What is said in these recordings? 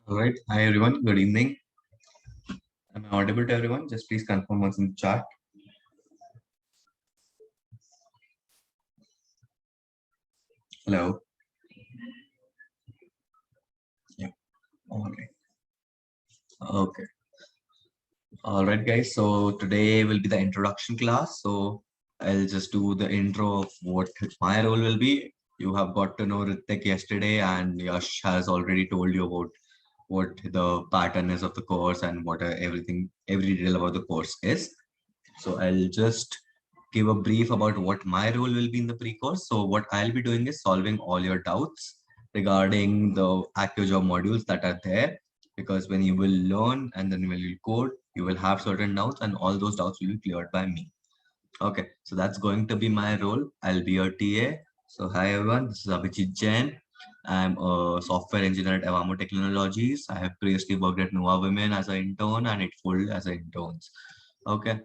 All right. Hi, everyone. Good evening. Am I audible to everyone? Just please confirm once in the chat. Hello. Yeah. All right. Okay. All right, guys. So today will be the introduction class. So I'll just do the intro of what my role will be. You have got to know Ritik yesterday, and Yash has already told you about what the pattern is of the course and what everything, every detail about the course is. So I'll just give a brief about what my role will be in the pre-course. So what I'll be doing is solving all your doubts regarding the Acciojob modules that are there. Because when you will learn and then when you code, you will have certain doubts and all those doubts will be cleared by me. Okay, so that's going to be my role. I'll be your TA. So hi everyone, this is Abhijit Jain. I'm a software engineer at Avamo Technologies. I have previously worked at Nova Women as an intern and at Full as an intern. Okay,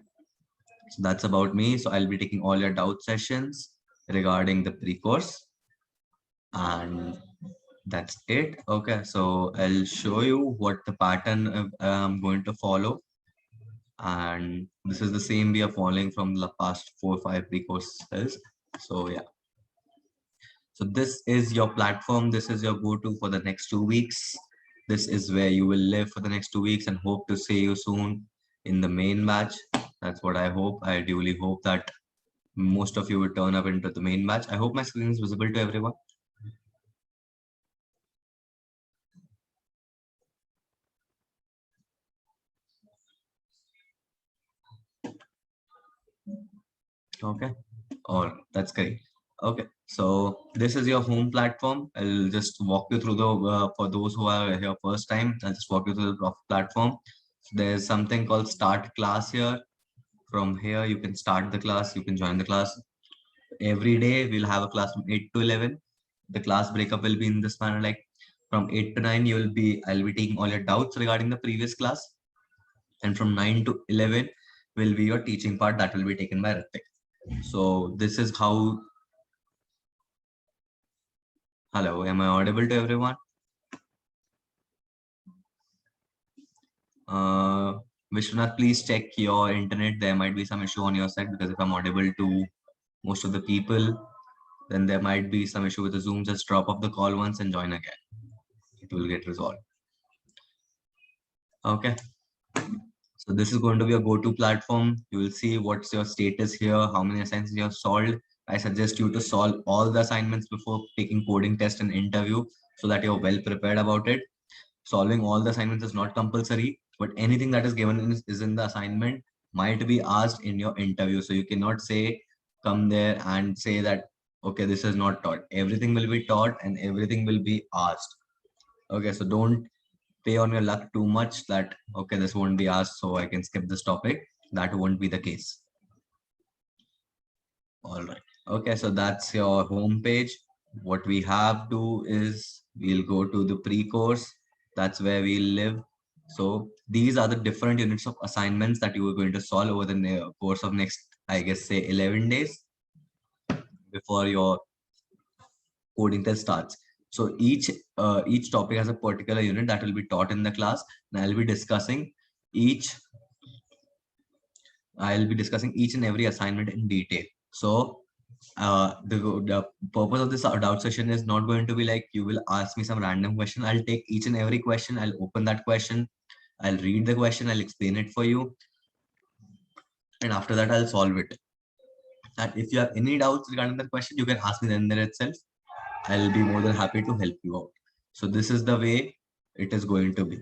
so that's about me. So I'll be taking all your doubt sessions regarding the pre-course and that's it. Okay, so I'll show you what the pattern I'm going to follow. And this is the same we are following from the past 4 or 5 pre-courses. So yeah. So this is your platform. This is your go-to for the next 2 weeks. This is where you will live for the next 2 weeks and hope to see you soon in the main batch. That's what I hope. I duly hope that most of you would turn up into the main batch. I hope my screen is visible to everyone. Okay. Or that's great. Okay. So this is your home platform. I'll just walk you through the, for those who are here first time, I'll just walk you through the platform. So there's something called start class here. From here, you can start the class, you can join the class. Every day we'll have a class from 8 to 11. The class breakup will be in this manner, like from 8 to 9, I'll be taking all your doubts regarding the previous class. And from 9 to 11 will be your teaching part that will be taken by Ritik. So this is how, hello, am I audible to everyone? Vishwanath, please check your internet. There might be some issue on your side because if I'm audible to most of the people, then there might be some issue with the Zoom. Just drop off the call once and join again. It will get resolved. Okay. So this is going to be a go-to platform. You will see what's your status here, how many assignments you have solved. I suggest you to solve all the assignments before taking coding test and interview so that you're well prepared about it. Solving all the assignments is not compulsory, but anything that is given is in the assignment might be asked in your interview. So you cannot say, come there and say that, okay, this is not taught. Everything will be taught and everything will be asked. Okay, so don't pay on your luck too much that, okay, this won't be asked, so I can skip this topic. That won't be the case. All right. Okay, so that's your home page. What we have to is we'll go to the pre-course. That's where we live. So these are the different units of assignments that you are going to solve over the course of next, I guess, say 11 days before your coding test starts. So each topic has a particular unit that will be taught in the class, and I'll be discussing each and every assignment in detail. So the purpose of this doubt session is not going to be like you will ask me some random question. I'll take each and every question. I'll open that question. I'll read the question. I'll explain it for you. And after that, I'll solve it. And if you have any doubts regarding that question, you can ask me then there itself. I'll be more than happy to help you out. So this is the way it is going to be.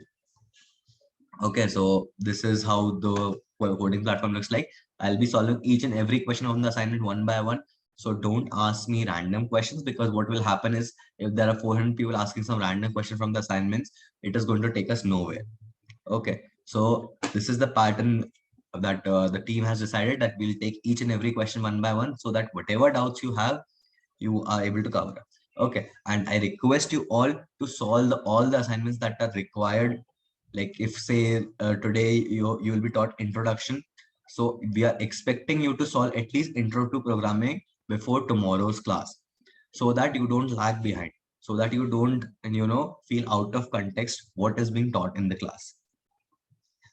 Okay, so this is how the coding platform looks like. I'll be solving each and every question on the assignment one by one. So don't ask me random questions because what will happen is if there are 400 people asking some random question from the assignments, it is going to take us nowhere. Okay, so this is the pattern that the team has decided that we'll take each and every question one by one so that whatever doubts you have, you are able to cover. Okay, and I request you all to solve all the assignments that are required. Like if say today you will be taught introduction, so we are expecting you to solve at least intro to programming before tomorrow's class so that you don't lag behind. so that you don't, feel out of context what is being taught in the class.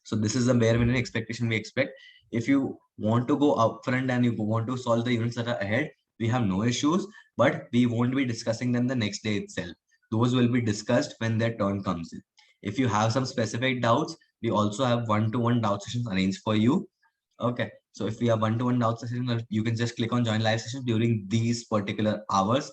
So this is the bare minimum expectation we expect. If you want to go upfront and you want to solve the units that are ahead, we have no issues, but we won't be discussing them the next day itself. Those will be discussed when their turn comes in. If you have some specific doubts, we also have one-to-one doubt sessions arranged for you. Okay. So if we have one-to-one doubt sessions, you can just click on join live sessions during these particular hours.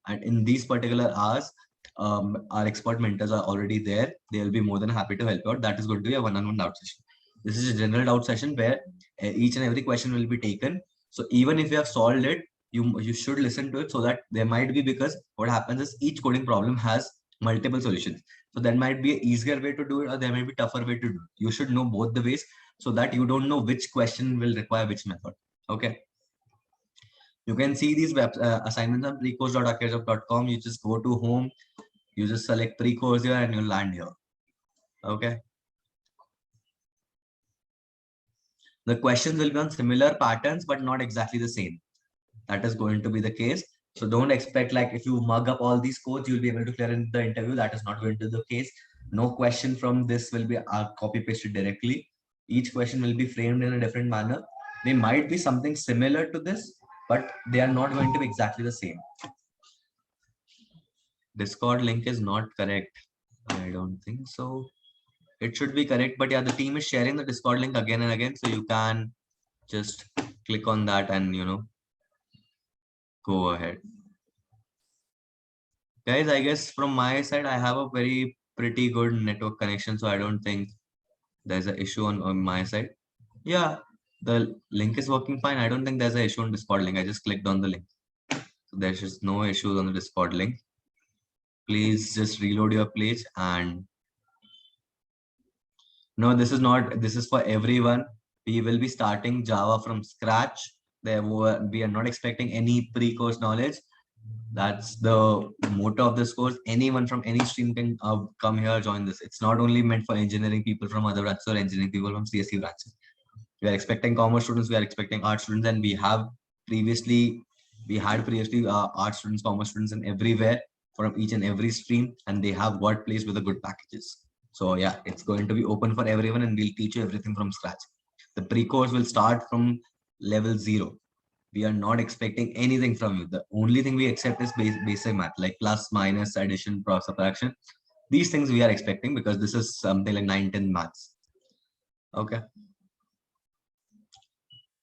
And in these particular hours, our expert mentors are already there. They will be more than happy to help you out. That is going to be a one-on-one doubt session. This is a general doubt session where each and every question will be taken. So even if you have solved it, you should listen to it, so that there might be, because what happens is each coding problem has multiple solutions. So there might be an easier way to do it, or there might be tougher way to do it. You should know both the ways, so that you don't know which question will require which method. Okay. You can see these assignments on precourse.acciojob.com. You just go to home, you just select Precourse here, and you land here. Okay. The questions will be on similar patterns, but not exactly the same. That is going to be the case. So don't expect like if you mug up all these codes, you'll be able to clear in the interview. That is not going to be the case. No question from this will be copy pasted directly. Each question will be framed in a different manner. They might be something similar to this, but they are not going to be exactly the same. Discord link is not correct. I don't think so. It should be correct, but yeah, the team is sharing the Discord link again and again. So you can just click on that and, go ahead. Guys, I guess from my side, I have a pretty good network connection. So I don't think there's an issue on my side. Yeah, the link is working fine. I don't think there's an issue on Discord link. I just clicked on the link. So there's just no issues on the Discord link. Please just reload your page. And no, this is for everyone. We will be starting Java from scratch. We are not expecting any pre-course knowledge. That's the motto of this course. Anyone from any stream can come here, join this. It's not only meant for engineering people from other branches or engineering people from CSE branches. We are expecting commerce students, we are expecting art students, and we had previously art students, commerce students, and everywhere from each and every stream, and they have got placed with the good packages. So yeah, it's going to be open for everyone, and we'll teach you everything from scratch. The pre-course will start from level 0. We are not expecting anything from you. The only thing we accept is basic math, like plus, minus, addition, subtraction. These things we are expecting, because this is something like 9-10 maths. Okay.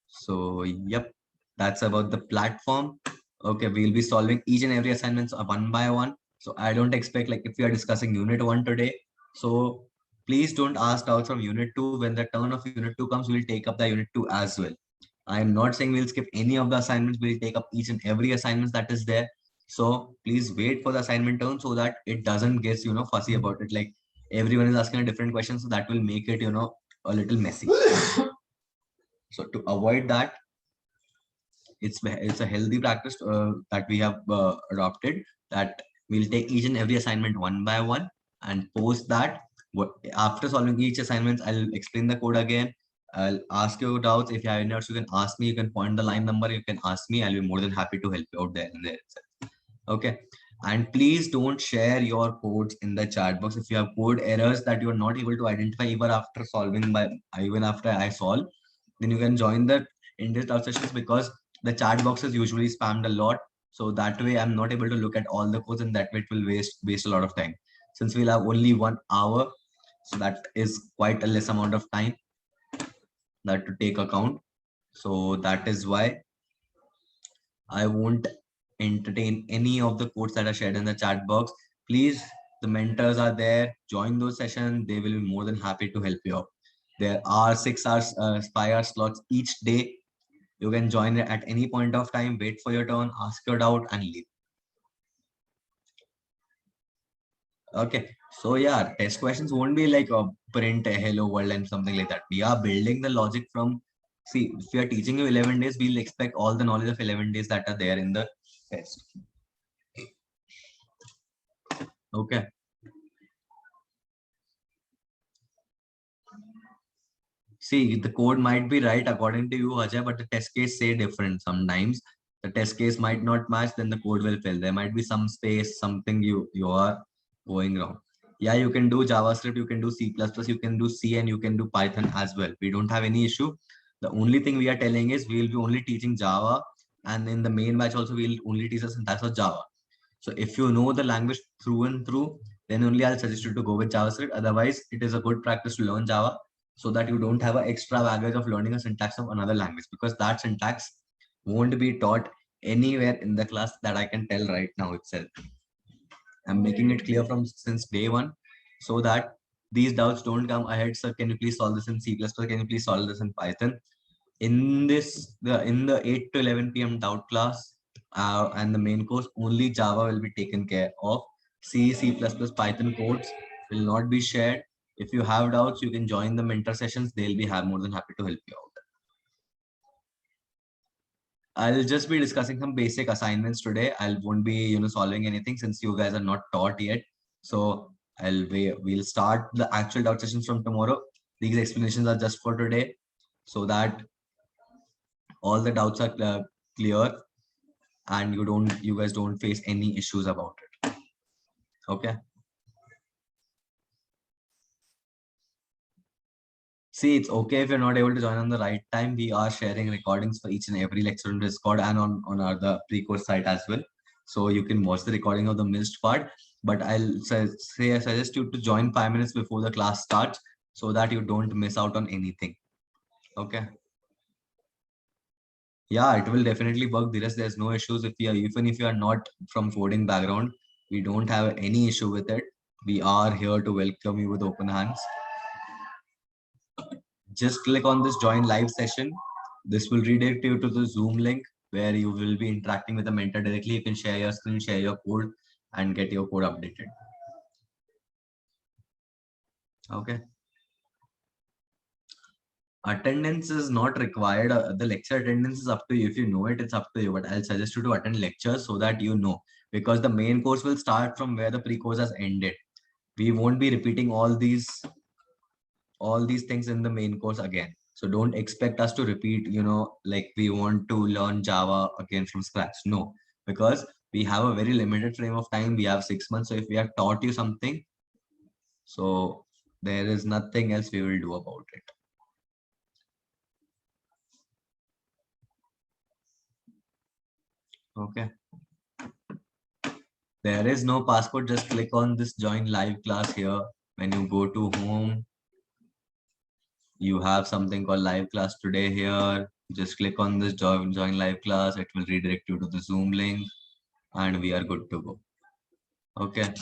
So yep, that's about the platform. Okay, we'll be solving each and every assignments one by one. So I don't expect, like, if we are discussing unit 1 today, so please don't ask out from unit 2. When the turn of unit 2 comes, we'll take up the unit 2 as well. I am not saying we'll skip any of the assignments. We'll take up each and every assignment that is there. So please wait for the assignment turn, so that it doesn't get, fussy about it. Like everyone is asking a different question. So that will make it, a little messy. So to avoid that, it's a healthy practice that we have adopted, that we'll take each and every assignment one by one, and post that, after solving each assignment, I'll explain the code again. I'll ask you doubts. If you have any doubts, you can ask me. You can point the line number. You can ask me. I'll be more than happy to help you out there and there itself. Okay. And please don't share your codes in the chat box. If you have code errors that you're not able to identify even after I solve, then you can join the in-depth cloud sessions, because the chat box is usually spammed a lot. So that way I'm not able to look at all the codes, and that way it will waste a lot of time. Since we'll have only 1 hour, so that is quite a less amount of time that to take account. So that is why I won't entertain any of the codes that are shared in the chat box. Please, the mentors are there. Join those sessions. They will be more than happy to help you out. There are 6 hours, 5 hour slots each day. You can join at any point of time, wait for your turn, ask your doubt, and leave. Okay. So yeah, test questions won't be like a print a hello world and something like that. We are building the logic from, see, if we are teaching you 11 days, we'll expect all the knowledge of 11 days that are there in the test. Okay. See, the code might be right according to you, Ajay, but the test case say different sometimes. The test case might not match, then the code will fail. There might be some space, something you are going wrong. Yeah, you can do JavaScript, you can do C++, you can do C, and you can do Python as well. We don't have any issue. The only thing we are telling is we will be only teaching Java, and in the main batch also we'll only teach the syntax of Java. So if you know the language through and through, then only I'll suggest you to go with JavaScript. Otherwise, it is a good practice to learn Java so that you don't have an extra baggage of learning a syntax of another language, because that syntax won't be taught anywhere in the class, that I can tell right now itself. I'm making it clear from since day one so that these doubts don't come ahead. Sir, can you please solve this in C++? Can you please solve this in Python? In the 8 to 11 p.m. doubt class and the main course, only Java will be taken care of. C, C++, Python codes will not be shared. If you have doubts, you can join the mentor sessions. They'll be more than happy to help you out. I'll just be discussing some basic assignments today. I won't be, solving anything since you guys are not taught yet. So we'll start the actual doubt sessions from tomorrow. These explanations are just for today, so that all the doubts are clear and you guys don't face any issues about it. Okay. See, it's okay if you're not able to join on the right time. We are sharing recordings for each and every lecture on Discord and on our the Precourse site as well. So you can watch the recording of the missed part. But I suggest you to join 5 minutes before the class starts so that you don't miss out on anything. Okay. Yeah, it will definitely work. There's no issues even if you are not from coding background, we don't have any issue with it. We are here to welcome you with open hands. Just click on this join live session. This will redirect you to the Zoom link where you will be interacting with the mentor directly. You can share your screen, share your code, and get your code updated. Okay. Attendance is not required. The lecture attendance is up to you. If you know it, it's up to you. But I'll suggest you to attend lectures so that you know, because the main course will start from where the pre-course has ended. We won't be repeating all these things in the main course again. So don't expect us to repeat, like we want to learn Java again from scratch. No, because we have a very limited frame of time. We have 6 months. So if we have taught you something, so there is nothing else we will do about it. Okay. There is no passport. Just click on this join live class here. When you go to home, you have something called live class today here. Just click on this join live class. It will redirect you to the Zoom link and we are good to go. Okay.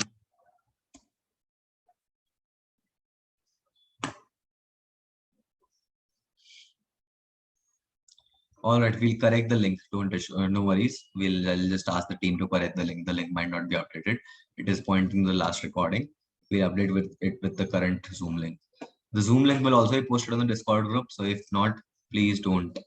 All right, we'll correct the link. Don't no worries. I'll just ask the team to correct the link. The link might not be updated. It is pointing to the last recording. We'll update with the current Zoom link. The Zoom link will also be posted on the Discord group. So if not, please don't.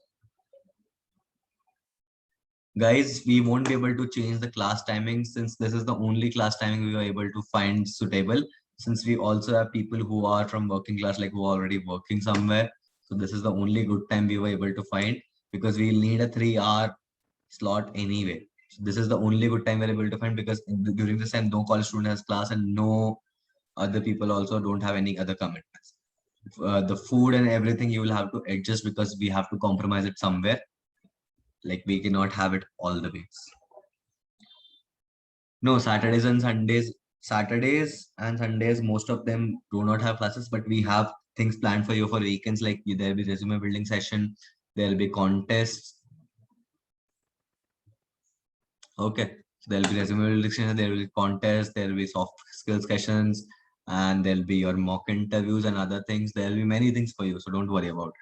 Guys, we won't be able to change the class timing since this is the only class timing we were able to find suitable. Since we also have people who are from working class, like who are already working somewhere. So this is the only good time we were able to find, because we'll need a 3-hour slot anyway. So this is the only good time we're able to find, because during this time, no college student has class and no other people also don't have any other commitments. The food and everything you will have to adjust because we have to compromise it somewhere. Like we cannot have it all the ways. No, Saturdays and Sundays, most of them do not have classes, but we have things planned for you for weekends. Like there'll be resume building session, there'll be contests. Okay, so there'll be resume building session, there will be contests, there will be soft skills sessions, and there'll be your mock interviews and other things. There'll be many things for you, so don't worry about it.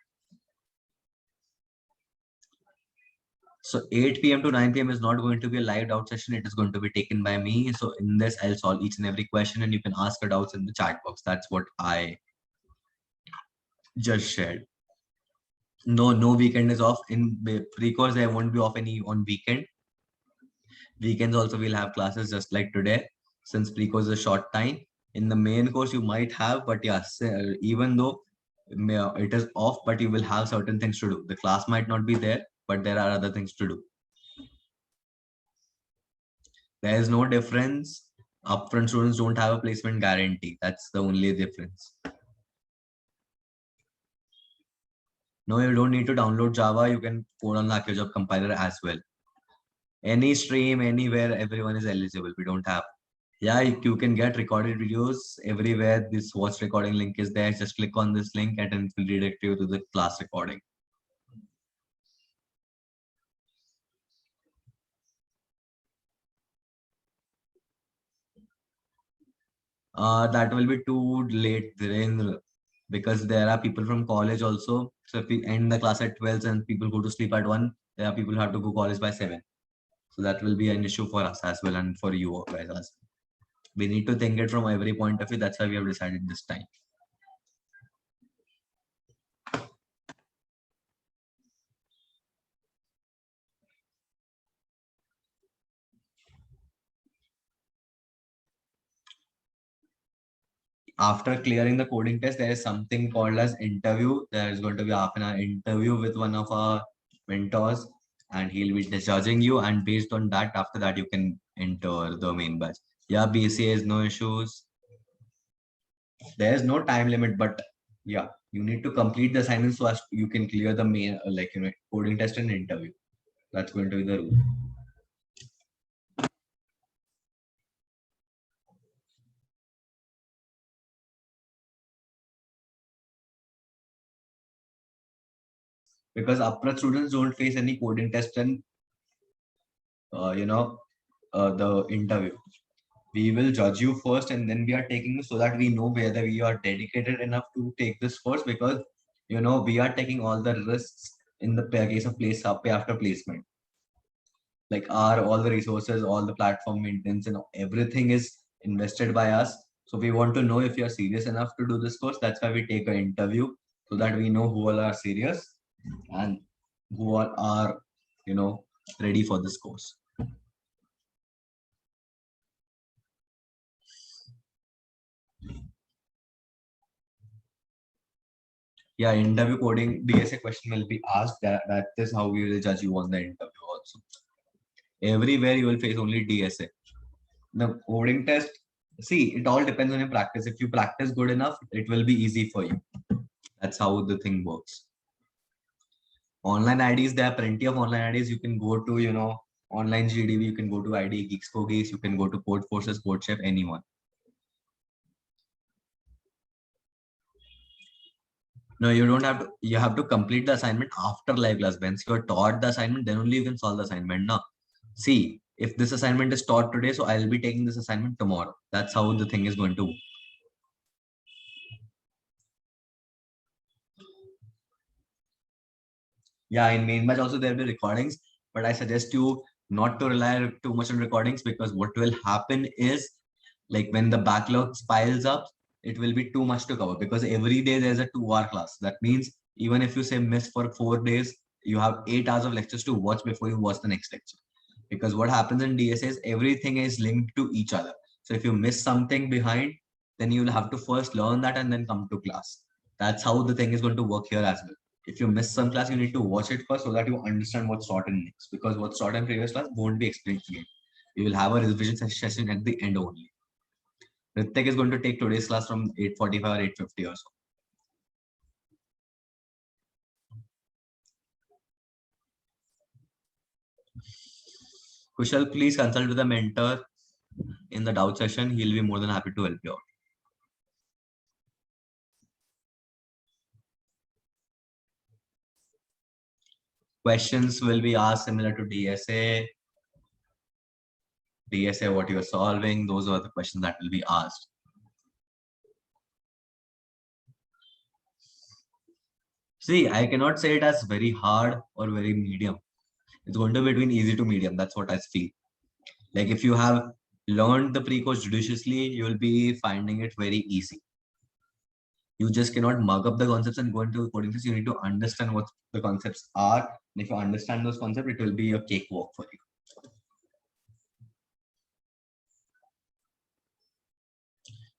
So 8 p.m. to 9 p.m. is not going to be a live doubt session. It is going to be taken by me. So in this, I'll solve each and every question and you can ask your doubts in the chat box. That's what I just shared. No weekend is off. In pre-course, there won't be off any on weekend. Weekends also we'll have classes just like today, since pre-course is a short time. In the main course, you might have, but yes, even though it is off, but you will have certain things to do. The class might not be there, but there are other things to do. There is no difference. Upfront students don't have a placement guarantee. That's the only difference. No, you don't need to download Java. You can code on the Acciojob compiler as well. Any stream, anywhere, everyone is eligible. We don't have. Yeah, you can get recorded videos everywhere. This watch recording link is there. Just click on this link and it will redirect you to the class recording. That will be too late, Dhirendra, because there are people from college also. So if we end the class at 12 and people go to sleep at 1, there are people who have to go college by 7. So that will be an issue for us as well and for you guys as well. We need to think it from every point of view. That's why we have decided this time. After clearing the coding test, there is something called as interview. There is going to be half an hour interview with one of our mentors, and he'll be judging you. And based on that, after that, you can enter the main batch. Yeah, BCA is no issues. There is no time limit, but yeah, you need to complete the assignment so as you can clear the main, coding test and interview. That's going to be the rule. Because upfront students don't face any coding test and uh, you know the interview. We will judge you first and then we are taking so that we know whether we are dedicated enough to take this first, because we are taking all the risks in the case of pay after placement. Like our all the resources, all the platform maintenance and everything is invested by us. So we want to know if you are serious enough to do this course. That's why we take an interview, so that we know who all are serious and who all are you know ready for this course. Yeah, interview coding DSA question will be asked. That is how we will judge you on the interview also. Everywhere you will face only DSA. The coding test, see, it all depends on your practice. If you practice good enough, it will be easy for you. That's how the thing works. Online IDs, there are plenty of online IDs. You can go to, online GDV, you can go to ID Geeks for Geeks, you can go to Code Forces, Code Chef, anyone. No, you don't have to. You have to complete the assignment after live class. Once you are taught the assignment, then only you can solve the assignment. Now, see, if this assignment is taught today, so I'll be taking this assignment tomorrow. That's how the thing is going to work. Yeah, in main batch also there'll be recordings, but I suggest you not to rely too much on recordings, because what will happen is, like, when the backlog piles up, it will be too much to cover, because every day there's a 2 hour class. That means even if you say miss for 4 days, you have 8 hours of lectures to watch before you watch the next lecture. Because what happens in DSA is everything is linked to each other. So if you miss something behind, then you'll have to first learn that and then come to class. That's how the thing is going to work here as well. If you miss some class, you need to watch it first so that you understand what's taught in next. Because what's taught in previous class won't be explained again. You will have a revision session at the end only. Ritik is going to take today's class from 8:45 or 8:50 or so. Kushal, please consult with the mentor in the doubt session. He'll be more than happy to help you out. Questions will be asked similar to DSA. DSA, what you're solving, those are the questions that will be asked. See, I cannot say it as very hard or very medium. It's going to be between easy to medium. That's what I feel. Like if you have learned the pre-course judiciously, you will be finding it very easy. You just cannot mug up the concepts and go into coding this. You need to understand what the concepts are. And if you understand those concepts, it will be a cakewalk for you.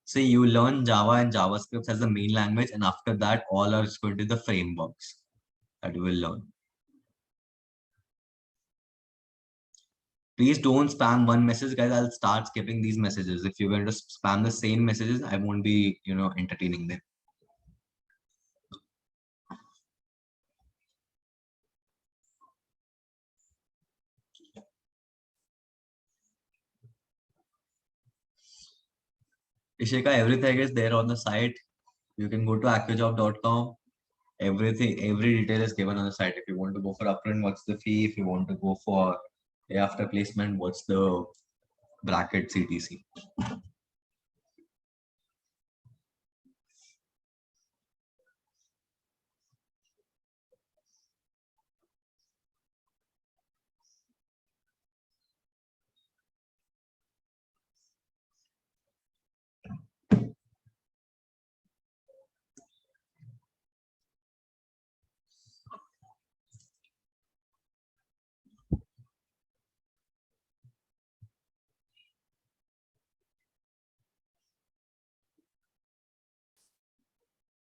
See, you learn Java and JavaScript as the main language, and after that, all are going to be the frameworks that you will learn. Please don't spam one message, guys. I'll start skipping these messages. If you're going to spam the same messages, I won't be, entertaining them. Ishika, everything is there on the site. You can go to acciojob.com. Every detail is given on the site. If you want to go for upfront, what's the fee? If you want to go for after placement, what's the bracket CTC?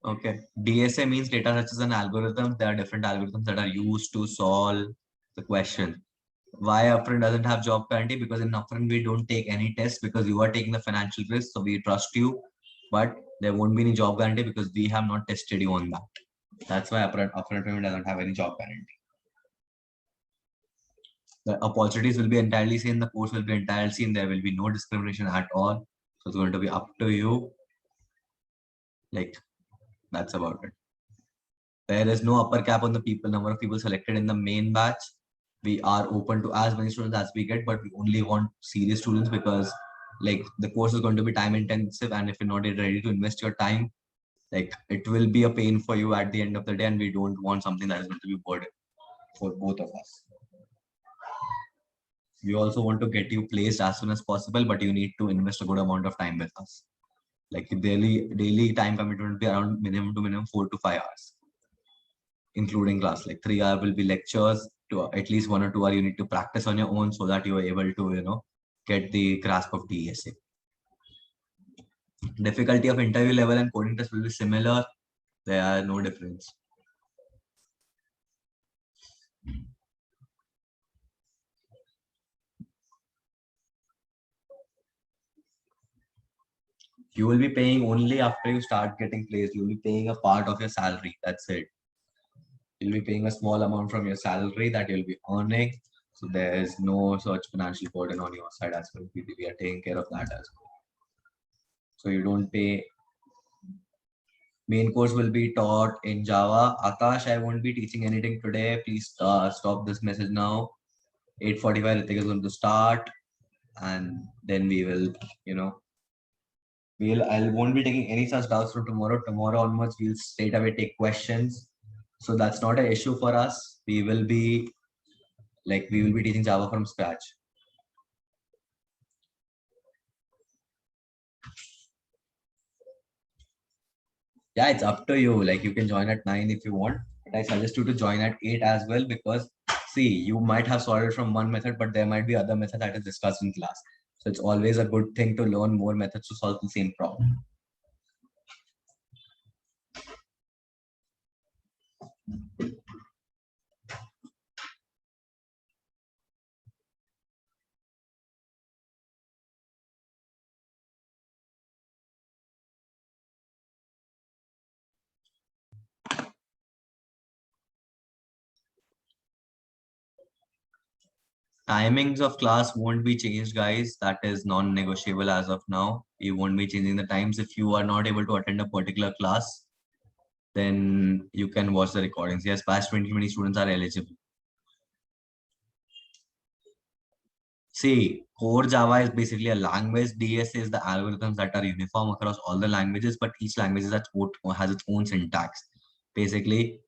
Okay. DSA means data searches and algorithms. There are different algorithms that are used to solve the question. Why upfront doesn't have job guarantee? Because in upfront we don't take any tests because you are taking the financial risk, so we trust you. But there won't be any job guarantee because we have not tested you on that. That's why upfront payment doesn't have any job guarantee. The opportunities will be entirely same. The course will be entirely same. There will be no discrimination at all. So it's going to be up to you. Like, that's about it. There is no upper cap on the number of people selected in the main batch. We are open to as many students as we get, but we only want serious students because like the course is going to be time intensive, and if you're not ready to invest your time, like it will be a pain for you at the end of the day, and we don't want something that is going to be burden for both of us. We also want to get you placed as soon as possible, but you need to invest a good amount of time with us. Like daily time commitment will be around minimum to minimum 4 to 5 hours, including class. Like 3 hours will be lectures, to at least 1 or 2 hours you need to practice on your own so that you are able to get the grasp of DSA. Difficulty of interview level and coding test will be similar. There are no difference. You will be paying only after you start getting placed. You will be paying a part of your salary. That's it. You'll be paying a small amount from your salary that you'll be earning. So there is no such financial burden on your side as well. We are taking care of that as well. So you don't pay. Main course will be taught in Java. Akash, I won't be teaching anything today. Please stop this message now. 8:45, Ritik is going to start, and then we will, I won't be taking any such doubts from tomorrow. Tomorrow onwards, we'll straight away take questions. So that's not an issue for us. We will be teaching Java from scratch. Yeah, it's up to you. Like you can join at 9 if you want, but I suggest you to join at 8 as well because see, you might have solved it from one method, but there might be other method that is discussed in class. So it's always a good thing to learn more methods to solve the same problem. Timings of class won't be changed, guys. That is non-negotiable as of now. You won't be changing the times. If you are not able to attend a particular class, then you can watch the recordings. Yes, past 2020 students are eligible. See, core Java is basically a language. DSA is the algorithms that are uniform across all the languages, but each language has its own syntax. Basically,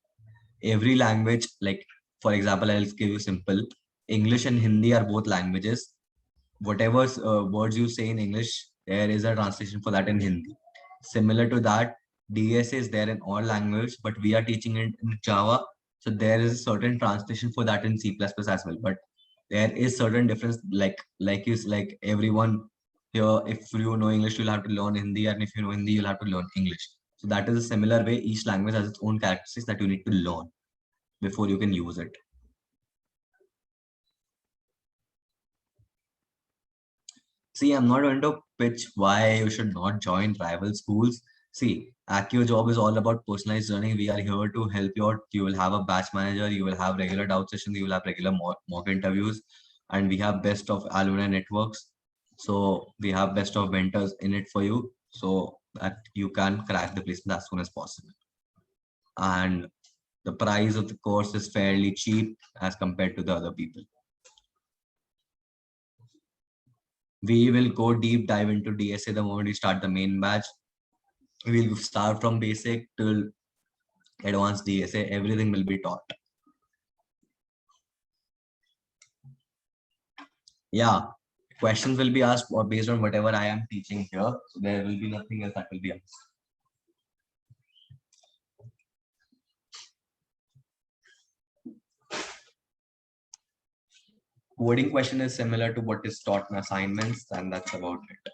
every language, like for example, I'll give you simple. English and Hindi are both languages. Whatever words you say in English, there is a translation for that in Hindi. Similar to that, DSA is there in all languages, but we are teaching it in Java. So there is a certain translation for that in C++ as well. But there is certain difference, like everyone here, if you know English, you'll have to learn Hindi, and if you know Hindi, you'll have to learn English. So that is a similar way. Each language has its own characteristics that you need to learn before you can use it. See, I'm not going to pitch why you should not join rival schools. See, Acciojob is all about personalized learning. We are here to help you out. You will have a batch manager, you will have regular doubt sessions, you will have regular mock interviews, and we have best of alumni networks. So we have best of mentors in it for you so that you can crack the placement as soon as possible. And the price of the course is fairly cheap as compared to the other people. We will go deep dive into DSA the moment we start the main batch. We'll start from basic till advanced DSA. Everything will be taught. Yeah, questions will be asked or based on whatever I am teaching here. So there will be nothing else that will be asked. Coding question is similar to what is taught in assignments, and that's about it.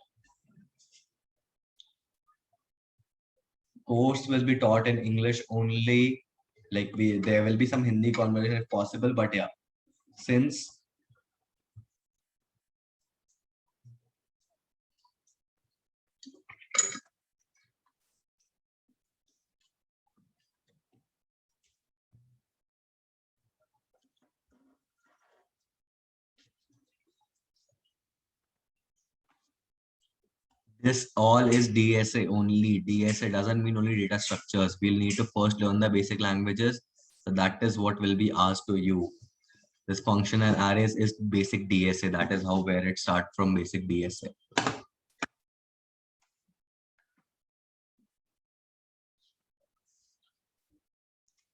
Course will be taught in English only. Like there will be some Hindi conversation if possible, but yeah, since this all is DSA only. DSA doesn't mean only data structures. We'll need to first learn the basic languages. So that is what will be asked to you. This functional arrays is basic DSA. That is how where it starts from basic DSA.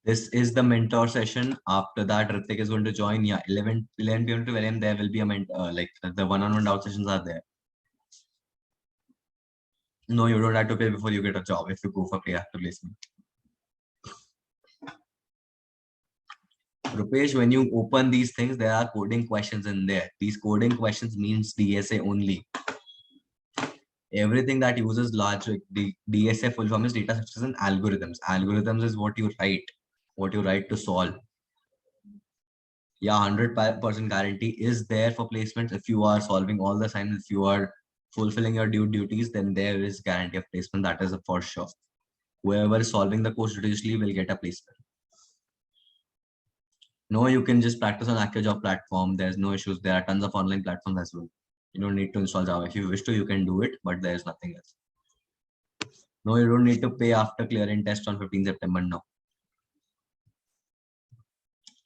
This is the mentor session. After that, Ritik is going to join. Yeah, 11 p.m. to 12 a.m. There will be a mentor, like the one-on-one doubt sessions are there. No, you don't have to pay before you get a job if you go for pay after placement. Rupesh, when you open these things, there are coding questions in there. These coding questions means DSA only. Everything that uses large, the DSA full form is data structures and algorithms. Algorithms is what you write to solve. Yeah, 100% guarantee is there for placements. If you are solving all the assignments, if you are fulfilling your duties, then there is guarantee of placement. That is for sure. Whoever is solving the course judiciously will get a placement. No, you can just practice on Acciojob platform. There's no issues. There are tons of online platforms as well. You don't need to install Java. If you wish to, you can do it, but there's nothing else. No, you don't need to pay after clearing test on 15 September. No.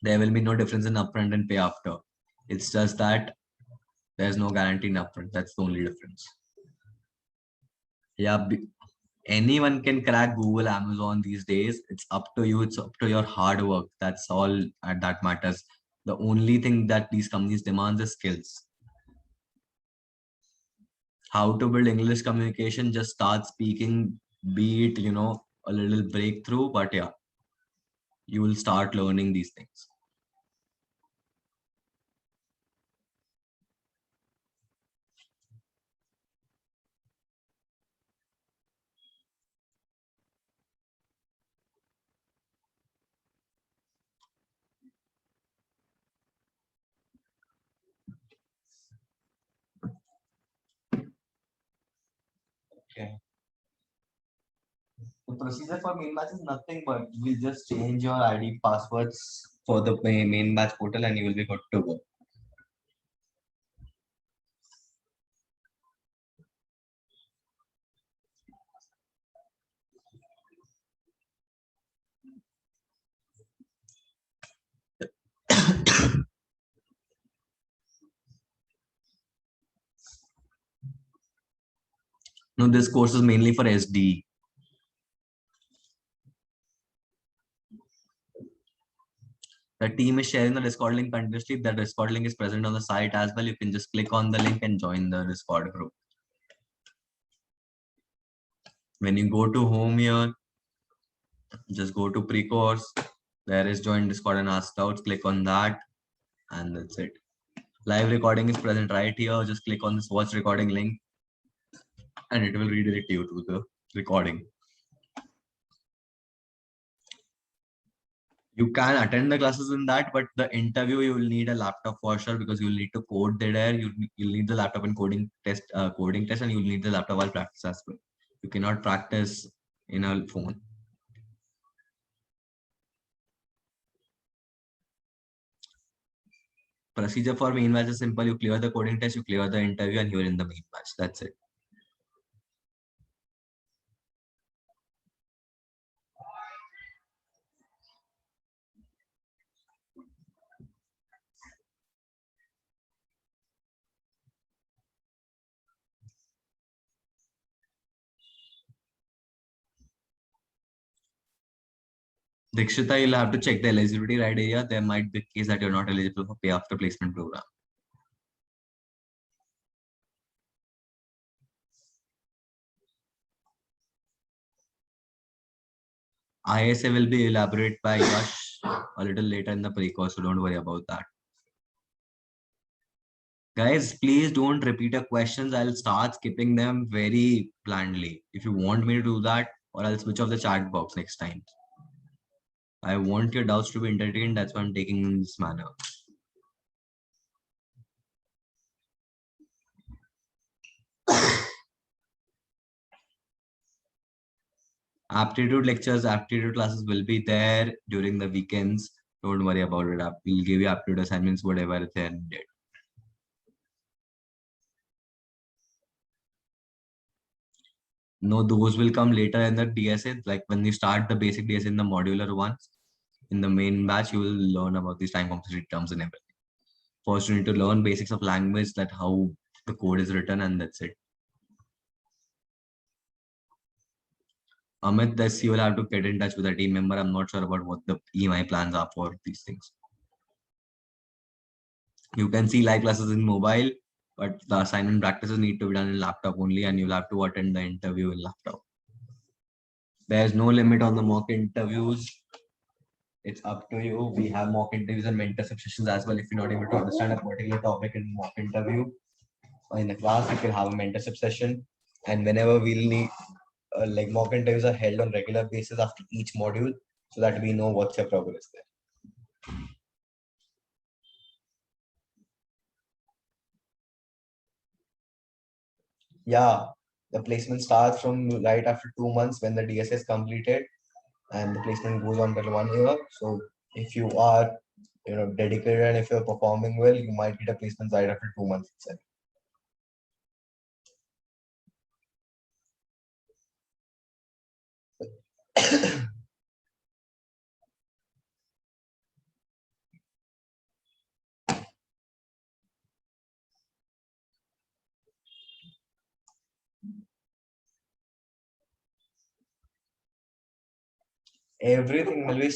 There will be no difference in upfront and pay after. It's just that there's no guarantee in upfront. That's the only difference. Yeah, anyone can crack Google, Amazon these days. It's up to you. It's up to your hard work. That's all that matters. The only thing that these companies demand is skills. How to build English communication, just start speaking, be it, a little breakthrough, but yeah, you will start learning these things. Okay. The procedure for main batch is nothing but we'll just change your ID passwords for the main batch portal and you will be good to go. No, this course is mainly for SD. The team is sharing the Discord link continuously. The Discord link is present on the site as well. You can just click on the link and join the Discord group. When you go to home here, just go to Precourse. There is join Discord and ask doubts. Click on that, and that's it. Live recording is present right here. Just click on this watch recording link, and it will redirect you to the recording. You can attend the classes in that, but the interview you will need a laptop for sure because you'll need to code there. You'll need the laptop and coding test, and you'll need the laptop while practice as well. You cannot practice in a phone. Procedure for main batch is simple. You clear the coding test, you clear the interview, and you're in the main batch. That's it. Dikshita, you'll have to check the eligibility criteria. There might be a case that you're not eligible for pay after placement program. ISA will be elaborated by Yash a little later in the pre-course, so don't worry about that. Guys, please don't repeat your questions. I'll start skipping them very blandly. If you want me to do that, or I'll switch off the chat box next time. I want your doubts to be entertained. That's why I'm taking in this manner. Aptitude lectures, aptitude classes will be there during the weekends. Don't worry about it. We'll give you aptitude assignments, whatever they're needed. No, those will come later in the DSA. Like when you start the basic DSA in the modular ones, in the main batch, you will learn about these time complexity terms and everything. First, you need to learn basics of language, that how the code is written, and that's it. Amit, this you will have to get in touch with a team member. I'm not sure about what the EMI plans are for these things. You can see live classes in mobile, but the assignment practices need to be done in laptop only, and you'll have to attend the interview in laptop. There's no limit on the mock interviews. It's up to you. We have mock interviews and mentorship sessions as well. If you're not able to understand a particular topic in mock interview or in the class, you can have a mentorship session. And whenever we'll need, like mock interviews are held on regular basis after each module, so that we know what's your progress there. Yeah, the placement starts from right after 2 months when the DSA is completed, and the placement goes on till 1 year. So if you are, dedicated and if you're performing well, you might get a placement right after 2 months itself. Everything will be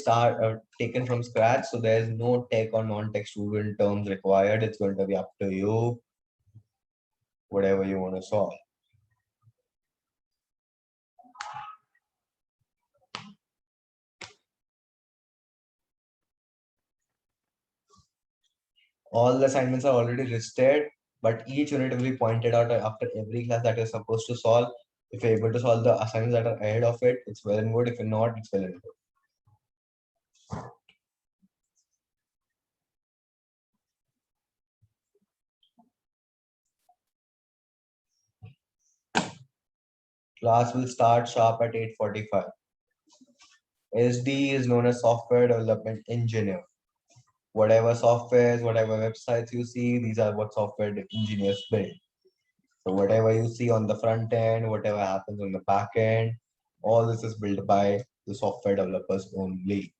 taken from scratch, so there's no tech or non-tech student terms required. It's going to be up to you, whatever you want to solve. All the assignments are already listed, but each unit will be pointed out after every class that you're supposed to solve. If you're able to solve the assignments that are ahead of it, it's well and good. If you're not, it's well and good. Class will start sharp at 8:45. SD is known as Software Development Engineer. Whatever softwares, whatever websites you see, these are what software engineers build. So whatever you see on the front end, whatever happens on the back end, all this is built by the software developers only.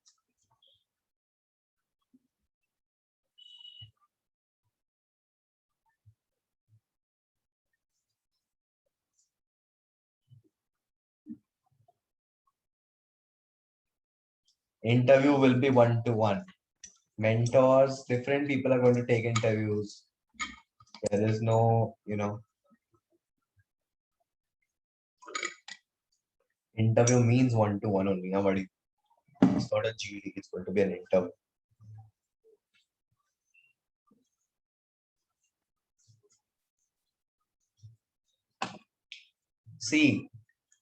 Interview will be one-to-one. Mentors, different people are going to take interviews. There is no, interview means one-to-one only. Nobody. It's not a GD. It's going to be an interview. See,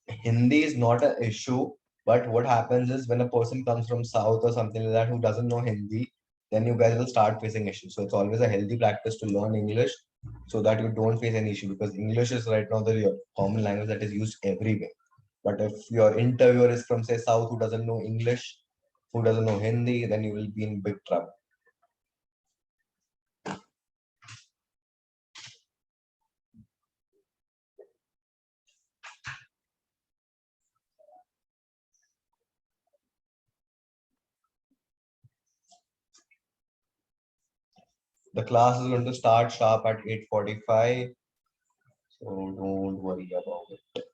Hindi is not an issue But what happens is when a person comes from South or something like that who doesn't know Hindi, then you guys will start facing issues. So it's always a healthy practice to learn English so that you don't face any issue, because English is right now the common language that is used everywhere. But if your interviewer is from say South who doesn't know English, who doesn't know Hindi, then you will be in big trouble. The class is going to start sharp at 8:45, so don't worry about it.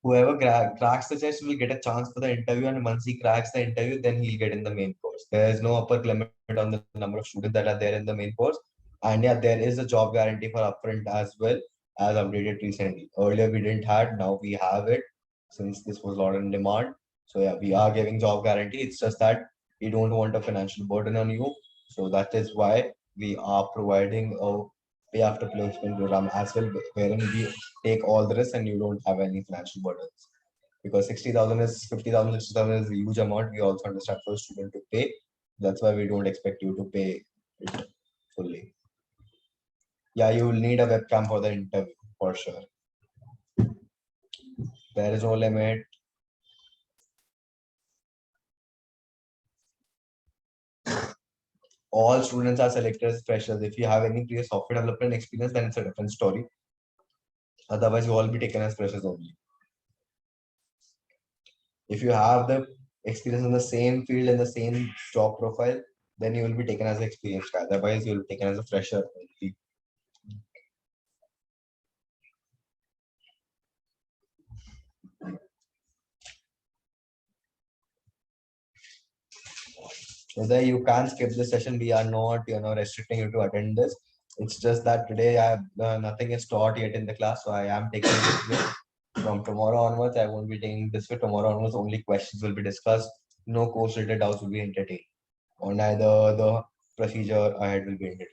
Whoever cracks the test will get a chance for the interview, and once he cracks the interview, then he'll get in the main course. There is no upper limit on the number of students that are there in the main course. And yeah, there is a job guarantee for upfront as well, as updated recently. Earlier we didn't had, now we have it since this was not in demand. So yeah, we are giving job guarantee. It's just that we don't want a financial burden on you. So that is why we are providing a pay after placement program as well, wherein we take all the risks and you don't have any financial burdens. Because 60,000 is 50,000, 60,000 is a huge amount. We also understand for a student to pay. That's why we don't expect you to pay it fully. Yeah, you will need a webcam for the interview for sure. There is no limit. All students are selected as freshers. If you have any previous software development experience, then it's a different story. Otherwise, you all be taken as freshers only. If you have the experience in the same field and the same job profile, then you will be taken as an experienced guy. Otherwise, you will be taken as a fresher only. So there you can skip the session. We are not, restricting you to attend this. It's just that today I have nothing is taught yet in the class, so I am taking this way. From tomorrow onwards, I won't be taking this way. Tomorrow onwards, only questions will be discussed. No course-related doubts will be entertained, or neither the procedure ahead will be entertained.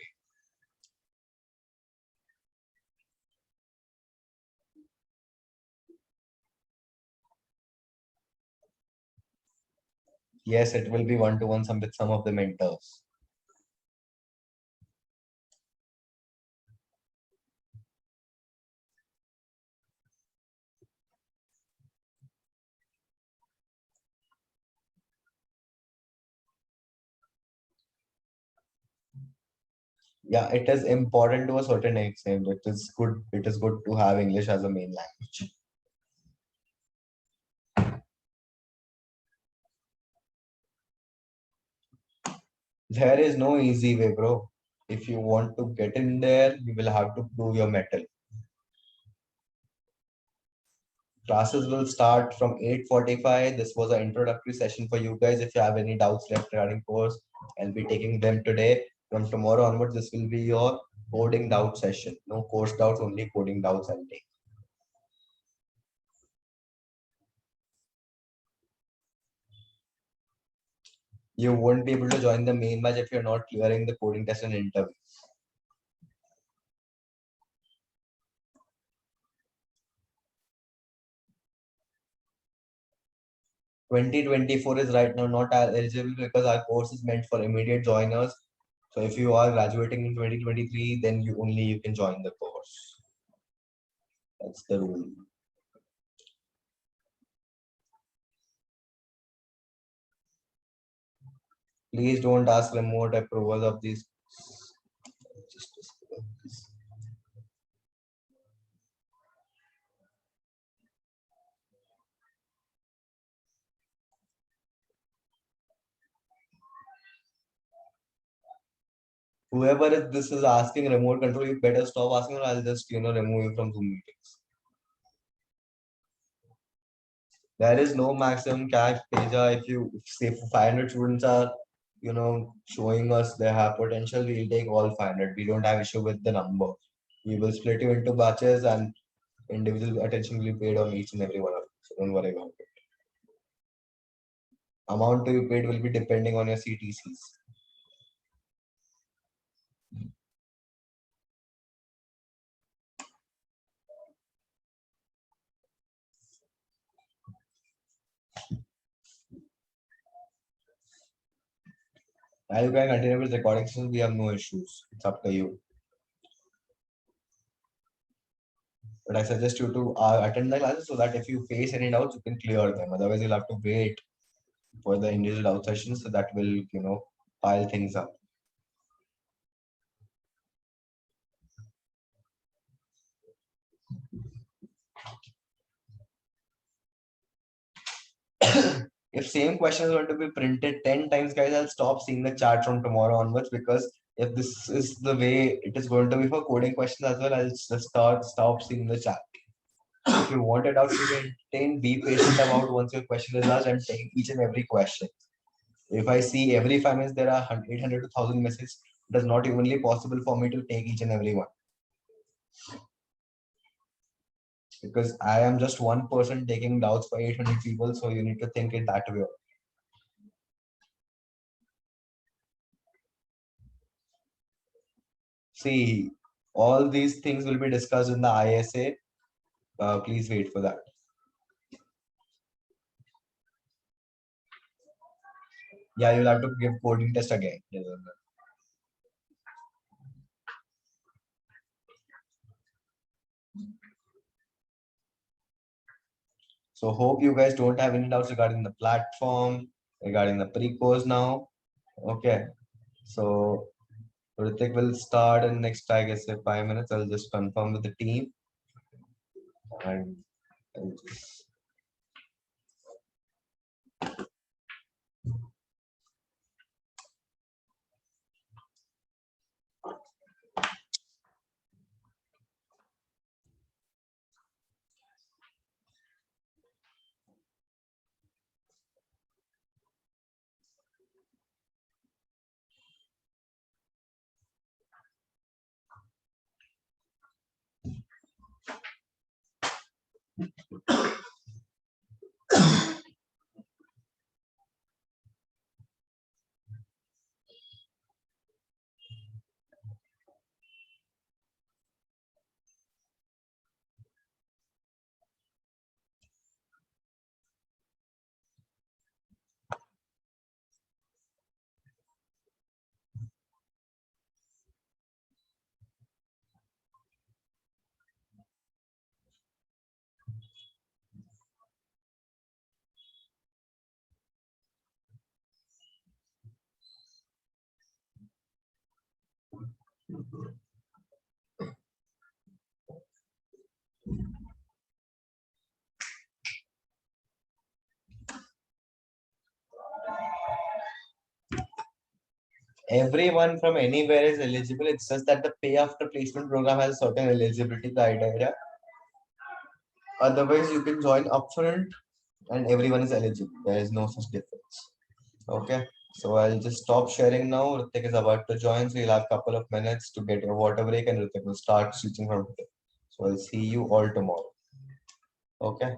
Yes, it will be one-to-one some with some of the mentors. Yeah, it is important to a certain extent. It is good. It is good to have English as a main language. There is no easy way, bro. If you want to get in there, you will have to prove your metal. Classes will start from 8:45. This was an introductory session for you guys. If you have any doubts left regarding course, I'll be taking them today. From tomorrow onwards, this will be your coding doubt session. No course doubts, only coding doubts I'll take. You won't be able to join the main batch if you're not clearing the coding test and interview. 2024 is right now not eligible because our course is meant for immediate joiners. So if you are graduating in 2023, then you can join the course. That's the rule. Please don't ask remote approval of these. Whoever this is asking remote control, you better stop asking, or I'll just remove you from Zoom meetings. There is no maximum cash Teja. If you say 500 students are showing us they have potential, we'll take all 500. We don't have issue with the number. We will split you into batches and individual attention will be paid on each and every one of them. So don't worry about it. Amount to be paid will be depending on your CTCs. Now you can continue with recording sessions. We have no issues. It's up to you. But I suggest you to attend the classes so that if you face any doubts, you can clear them. Otherwise, you'll have to wait for the individual doubt sessions. So that will, pile things up. If same question is going to be printed 10 times, guys, I'll stop seeing the chat from tomorrow onwards, because if this is the way it is going to be for coding questions as well, I'll just stop seeing the chat. If you want it out to be entertained, be patient about once your question is asked and take each and every question. If I see every 5 minutes there are 800 to 1000 messages, it is not humanly possible for me to take each and every one. Because I am just one person taking doubts for 800 people, so you need to think it that way. See, all these things will be discussed in the ISA. Please wait for that. Yeah, you'll have to give coding test again. So hope you guys don't have any doubts regarding the platform, regarding the pre-course now. Okay. So Ritik will start in next, I guess, 5 minutes. I'll just confirm with the team. And I'll just... Everyone from anywhere is eligible. It's just that the pay after placement program has certain eligibility criteria. Otherwise, you can join upfront and everyone is eligible. There is no such difference. Okay. So I'll just stop sharing now. Ritik is about to join, so you'll have a couple of minutes to get your water break, and Ritik will start switching from today. So I'll see you all tomorrow. Okay.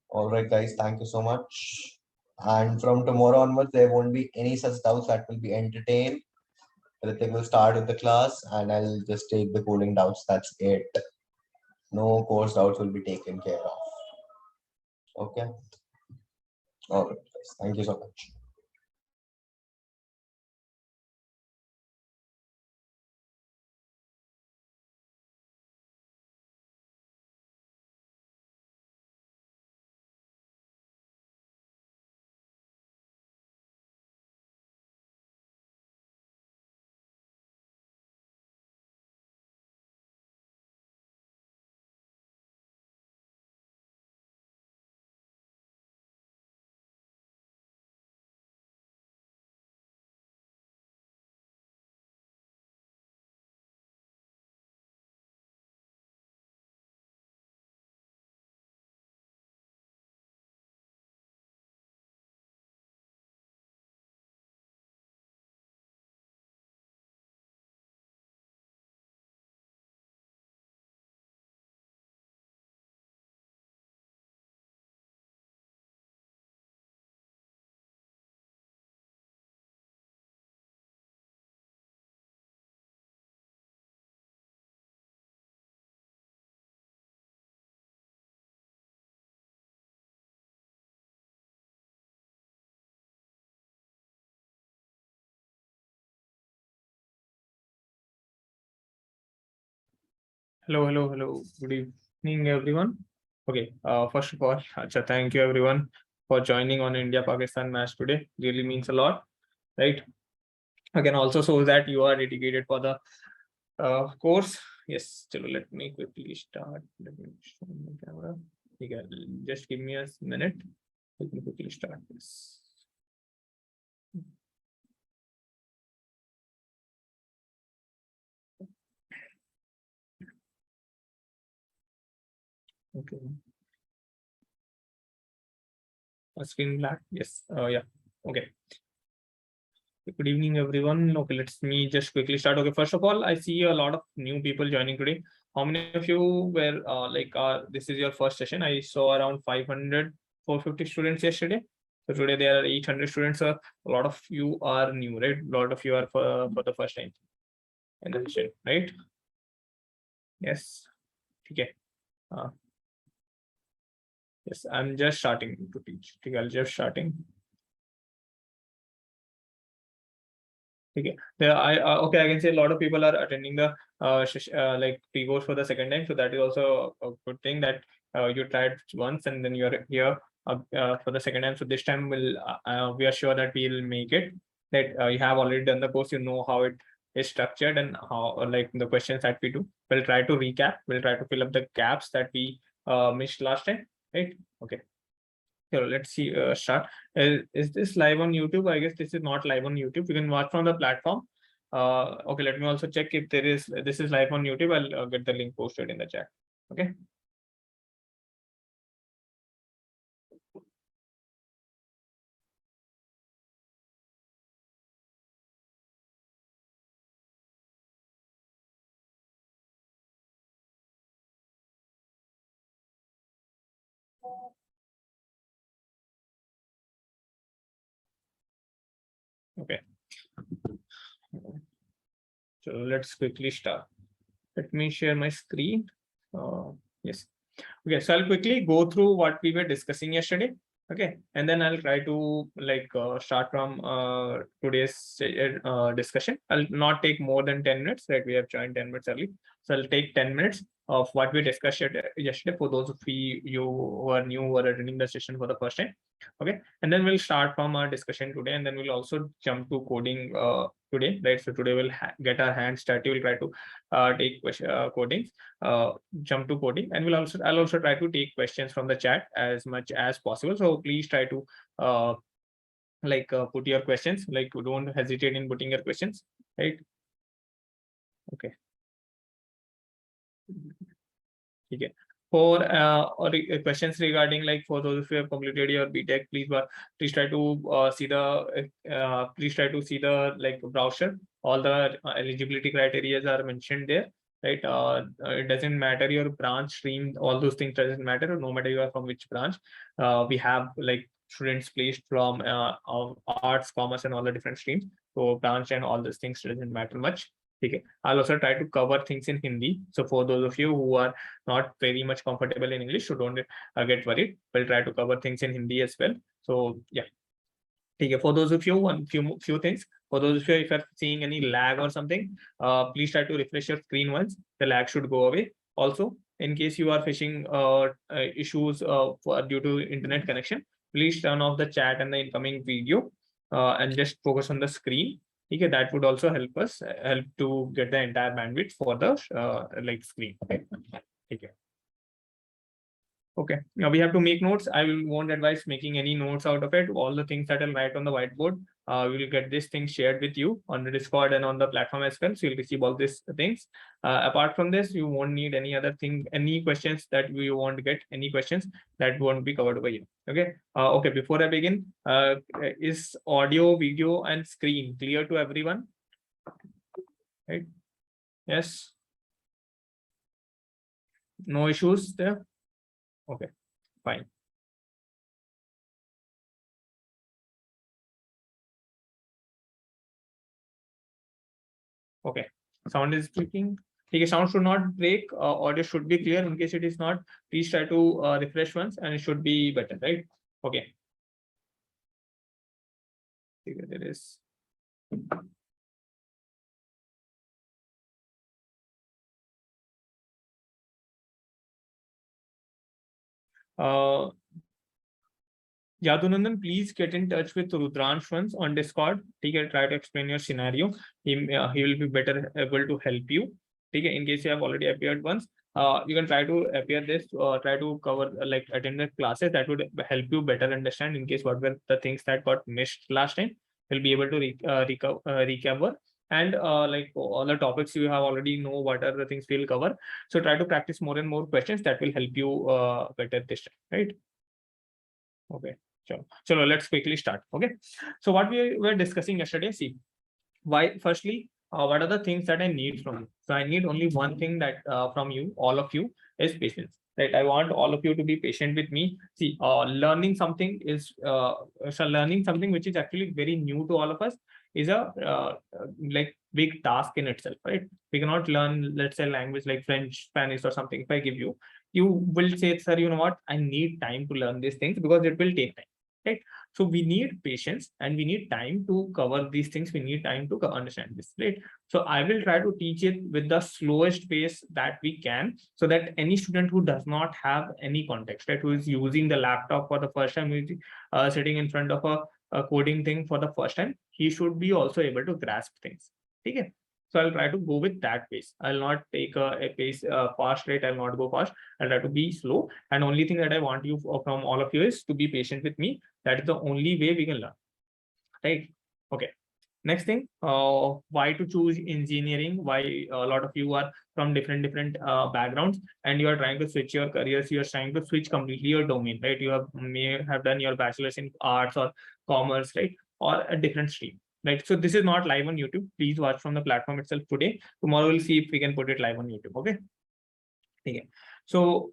All right, guys. Thank you so much. And from tomorrow onwards, there won't be any such doubts that will be entertained. Ritik will start with the class, and I'll just take the cooling doubts. That's it. No course doubts will be taken care of. Okay. All right, guys. Thank you so much. Hello. Good evening, everyone. Okay, first of all, thank you everyone for joining on India-Pakistan match today. Really means a lot, right? Again, also shows that you are dedicated for the course. Yes, let me quickly start. Let me show my camera. Okay, just give me a minute. Let me quickly start this. Okay. A screen black. Yes. Yeah. Okay. Good evening, everyone. Okay, let's me just quickly start. Okay, first of all, I see a lot of new people joining today. How many of you were this is your first session? I saw around 500, 450 students yesterday. So today there are 800 students. A lot of you are new, right? A lot of you are for the first time in the session, right? Yes. Okay. Yes, I'm just starting to teach. Okay, I'll just starting. Okay, okay, I can say a lot of people are attending the like pre-course for the second time, so that is also a good thing that you tried once and then you're here for the second time. So this time we are sure that we'll make it. That you have already done the course, you know how it is structured and how like the questions that we do. We'll try to recap. We'll try to fill up the gaps that we missed last time. Right? Okay. So let's see, start. Is this live on YouTube? I guess this is not live on YouTube. You can watch from the platform. Okay, let me also check if this is live on YouTube. I'll get the link posted in the chat. Okay. Okay. So let's quickly start. Let me share my screen. Yes. Okay, so I'll quickly go through what we were discussing yesterday. Okay, and then I'll try to start from today's discussion. I'll not take more than 10 minutes, right? We have joined 10 minutes early. So I'll take 10 minutes of what we discussed yesterday for those of you who are new or attending the session for the first time. Okay, and then we'll start from our discussion today, and then we'll also jump to coding today, right? So today we'll get our hands dirty. We'll try to take codings, jump to coding, and I'll also try to take questions from the chat as much as possible. So please try to put your questions. Like, don't hesitate in putting your questions, right? Okay. Okay. for questions regarding, like, for those of you who have completed your BTech, please try to see the like brochure. All the eligibility criteria are mentioned there, right? It doesn't matter your branch, stream, all those things doesn't matter. No matter you are from which branch, we have like students placed from of arts, commerce, and all the different streams. So branch and all these things doesn't matter much. Okay. I'll also try to cover things in Hindi. So for those of you who are not very much comfortable in English, so don't get worried. We'll try to cover things in Hindi as well. So yeah. Okay. For those of you, few things. For those of you, if you're seeing any lag or something, please try to refresh your screen once. The lag should go away. Also, in case you are facing issues due to internet connection, please turn off the chat and the incoming video and just focus on the screen. Okay, that would also help us help to get the entire bandwidth for the like screen. Okay. Okay, now we have to make notes. I won't advise making any notes out of it. All the things that I'll write on the whiteboard, we will get this thing shared with you on the Discord and on the platform as well. So you'll receive all these things. Apart from this, you won't need any other thing, any questions that we want to get, any questions that won't be covered by you. Okay. Okay, before I begin, is audio, video, and screen clear to everyone? Right? Yes. No issues there? Okay, fine. Okay, sound is speaking. Okay, sound should not break. Audio should be clear. In case it is not, please try to refresh once, and it should be better, right? Okay. There is. Yadunandan, please get in touch with Rudransh once on Discord. Okay, try to explain your scenario. He will be better able to help you. Okay, in case you have already appeared once, you can try to appear this, try to cover like attend the classes. That would help you better understand in case what were the things that got missed last time. You'll be able to recover. And like all the topics you have already know what are the things we'll cover. So try to practice more and more questions that will help you better this time, right? Okay. So let's quickly start. Okay. So what we were discussing yesterday, see, why, firstly, what are the things that I need from you? So I need only one thing that from you, all of you, is patience. Right. I want all of you to be patient with me. See, learning something is learning something which is actually very new to all of us is a like big task in itself, right? We cannot learn, let's say, language like French, Spanish, or something. If I give you, you will say, sir, you know what? I need time to learn these things because it will take time. Right. So we need patience and we need time to cover these things. We need time to understand this, right? So I will try to teach it with the slowest pace that we can, so that any student who does not have any context, right, who is using the laptop for the first time, who is sitting in front of a coding thing for the first time, he should be also able to grasp things. Okay. So I'll try to go with that pace. I'll not take a pace fast, right? I'll not go fast. I'll try to be slow. And only thing that I want you from all of you is to be patient with me. That is the only way we can learn, right? Okay. Next thing, why to choose engineering? Why a lot of you are from different backgrounds and you are trying to switch your careers. You are trying to switch completely your domain, right? You may have done your bachelor's in arts or commerce, right, or a different stream. Right. So this is not live on YouTube. Please watch from the platform itself today. Tomorrow we'll see if we can put it live on YouTube. Okay. Okay. So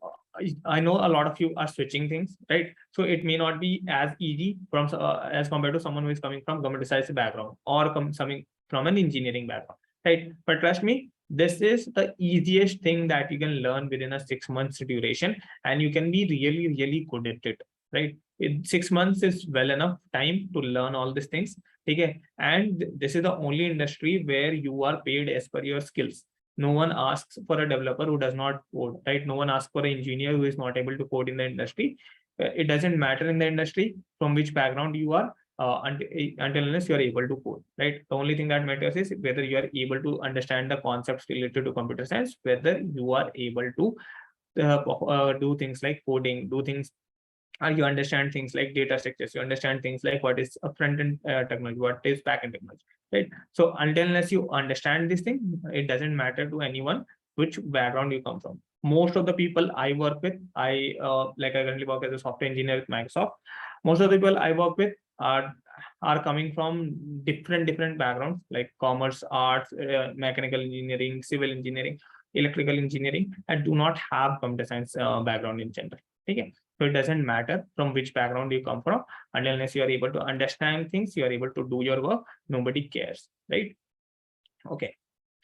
I know a lot of you are switching things, right? So it may not be as easy from as compared to someone who is coming from computer science background or coming from an engineering background, right? But trust me, this is the easiest thing that you can learn within a 6 months duration, and you can be really good at it, right? 6 months is well enough time to learn all these things. Okay, and this is the only industry where you are paid as per your skills. No one asks for a developer who does not code, right? No one asks for an engineer who is not able to code in the industry. It doesn't matter in the industry from which background you are, until unless you are able to code, right? The only thing that matters is whether you are able to understand the concepts related to computer science, whether you are able to do things like coding, do things, you understand things like data structures, you understand things like what is a front-end technology, what is back-end technology, right? So until unless you understand this thing, it doesn't matter to anyone which background you come from. Most of the people I work with, I currently work as a software engineer with Microsoft. Most of the people I work with are coming from different backgrounds, like commerce, arts, mechanical engineering, civil engineering, electrical engineering, and do not have computer science background in general. Okay, so it doesn't matter from which background you come from, unless you are able to understand things, you are able to do your work, nobody cares, right? Okay.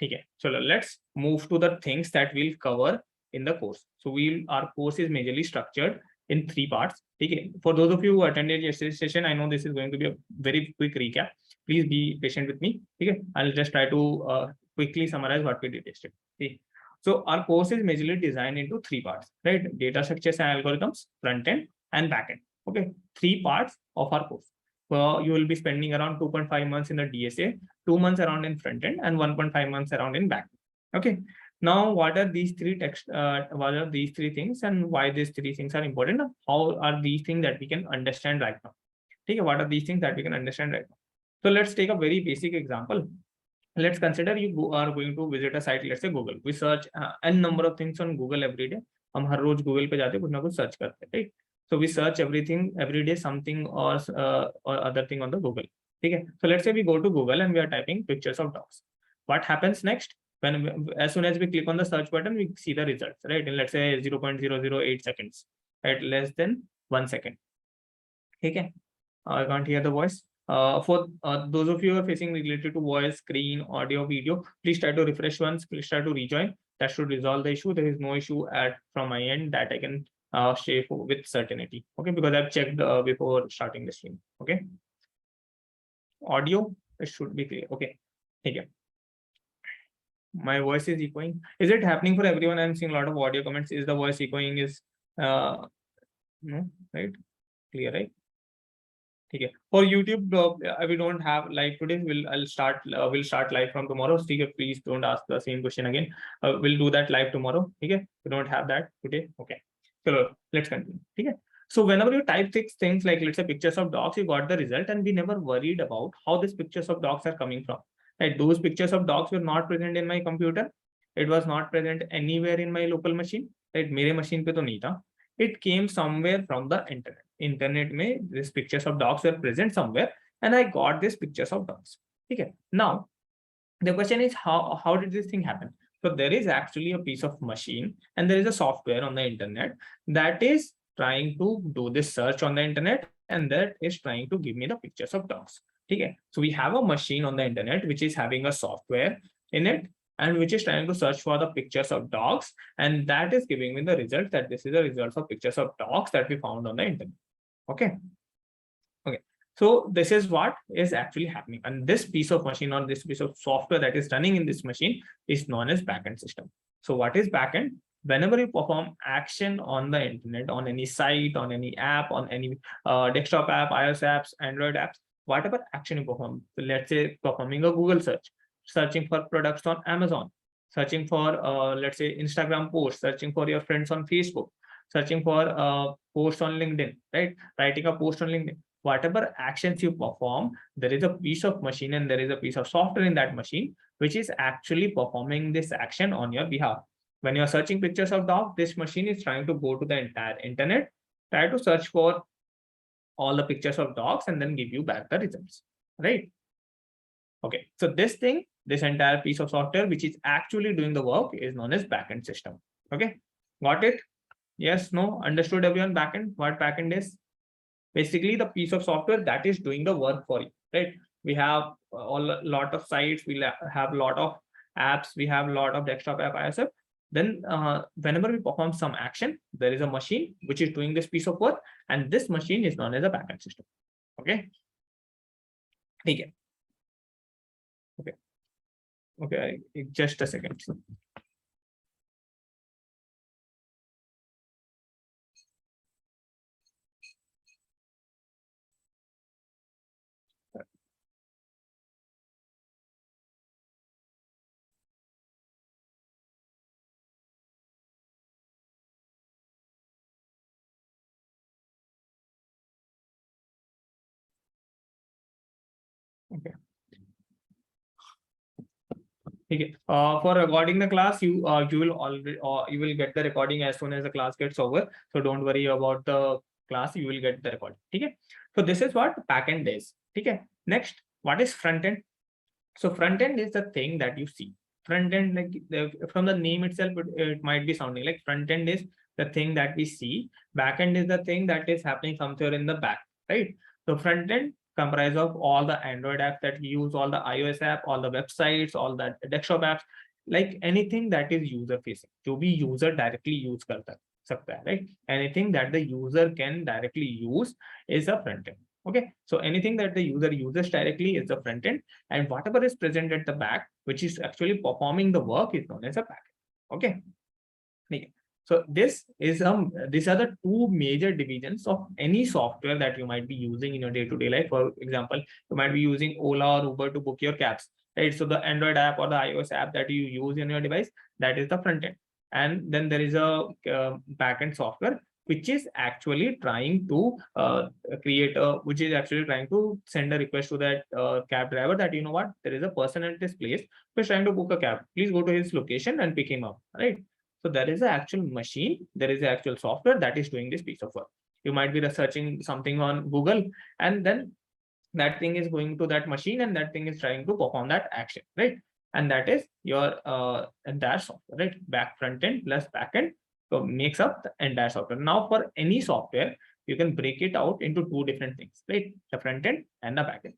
Okay. So let's move to the things that we'll cover in the course. So our course is majorly structured in 3 parts. Okay. For those of you who attended yesterday's session, I know this is going to be a very quick recap. Please be patient with me. Okay. I'll just try to quickly summarize what we did yesterday. Okay. So our course is majorly designed into 3 parts, right? Data structures and algorithms, front end and back end. Okay. 3 parts of our course. You will be spending around 2.5 months in the DSA, 2 months around in front end, and 1.5 months around in back. Okay. Now, what are these three things, and why these 3 things are important? How are these things that we can understand right now? Okay, what are these things that we can understand right now? So let's take a very basic example. Let's consider you are going to visit a site, let's say Google. We search n number of things on Google every day. हम हर रोज Google पे जाते कुछ ना कुछ search करते हैं, right? So we search everything every day, something or other thing on the Google. Okay. So let's say we go to Google and we are typing pictures of dogs. What happens next? As soon as we click on the search button, we see the results, right? In let's say 0.008 seconds, at less than 1 second. Okay. I can't hear the voice. For those of you who are facing related to voice, screen, audio, video, please try to refresh once, please try to rejoin. That should resolve the issue. There is no issue from my end that I can share with certainty. Okay, because I've checked before starting the stream. Okay. Audio, it should be clear. Okay. Okay. My voice is echoing. Is it happening for everyone? I'm seeing a lot of audio comments. Is the voice echoing? No, right? Clear, right? Okay. For YouTube, we don't have live today. We'll start live from tomorrow. Okay, please don't ask the same question again. We'll do that live tomorrow. Okay. We don't have that today. Okay. So let's continue. Okay. So whenever you type things like, let's say, pictures of dogs, you got the result, and we never worried about how these pictures of dogs are coming from. Right? Those pictures of dogs were not present in my computer. It was not present anywhere in my local machine. Right? मेरे machine पे तो नहीं था. It came somewhere from the internet. Internet में these pictures of dogs were present somewhere, and I got these pictures of dogs. Okay. Now, the question is how did this thing happen? So there is actually a piece of machine, and there is a software on the internet that is trying to do this search on the internet, and that is trying to give me the pictures of dogs. Okay. So we have a machine on the internet which is having a software in it, and which is trying to search for the pictures of dogs, and that is giving me the result that this is the results of pictures of dogs that we found on the internet. Okay. Okay. So this is what is actually happening, and this piece of machine or this piece of software that is running in this machine is known as backend system. So what is backend? Whenever you perform action on the internet, on any site, on any app, on any desktop app, iOS apps, Android apps, whatever action you perform, so let's say performing a Google search, searching for products on Amazon, searching for let's say Instagram posts, searching for your friends on Facebook, searching for posts on LinkedIn, right? Writing a post on LinkedIn. Whatever actions you perform, there is a piece of machine and there is a piece of software in that machine which is actually performing this action on your behalf. When you're searching pictures of dog, this machine is trying to go to the entire internet, try to search for all the pictures of dogs, and then give you back the results, right? Okay, so this entire piece of software which is actually doing the work is known as backend system. Okay, got it? Yes, no, understood everyone? Backend, what backend is? Basically the piece of software that is doing the work for you, right? We have a lot of sites, we have a lot of apps, we have a lot of desktop app, iOS app. Then whenever we perform some action, there is a machine which is doing this piece of work, and this machine is known as a backend system. Okay. Okay. Okay. Okay. Just a second. Okay. Okay. For recording the class, you will already you will get the recording as soon as the class gets over. So don't worry about the class. You will get the recording. Okay. So this is what backend is. Okay. Next, what is front end? So front end is the thing that you see. Front end, like from the name itself, it might be sounding like front end is the thing that we see. Back end is the thing that is happening somewhere in the back, right? So front end comprise of all the Android apps that we use, all the iOS app, all the websites, all the desktop apps, like anything that is user facing, जो भी user directly use करता सकता है, right? Anything that the user can directly use is a front end. Okay, so anything that the user uses directly is the front end, and whatever is present at the back, which is actually performing the work, is known as a back end. Okay. Okay. So this is these are the two major divisions of any software that you might be using in your day-to-day life. For example, you might be using Ola or Uber to book your cabs, right? So the Android app or the iOS app that you use in your device, that is the front end. And then there is a backend software which is actually trying to which is actually trying to send a request to that cab driver that, you know what, there is a person at this place who is trying to book a cab. Please go to his location and pick him up, right? So there is an actual machine, there is an actual software that is doing this piece of work. You might be researching something on Google, and then that thing is going to that machine, and that thing is trying to perform that action, right? And that is your entire software, right? Front end plus back end, so makes up the entire software. Now for any software, you can break it out into two different things, right? The front end and the back end.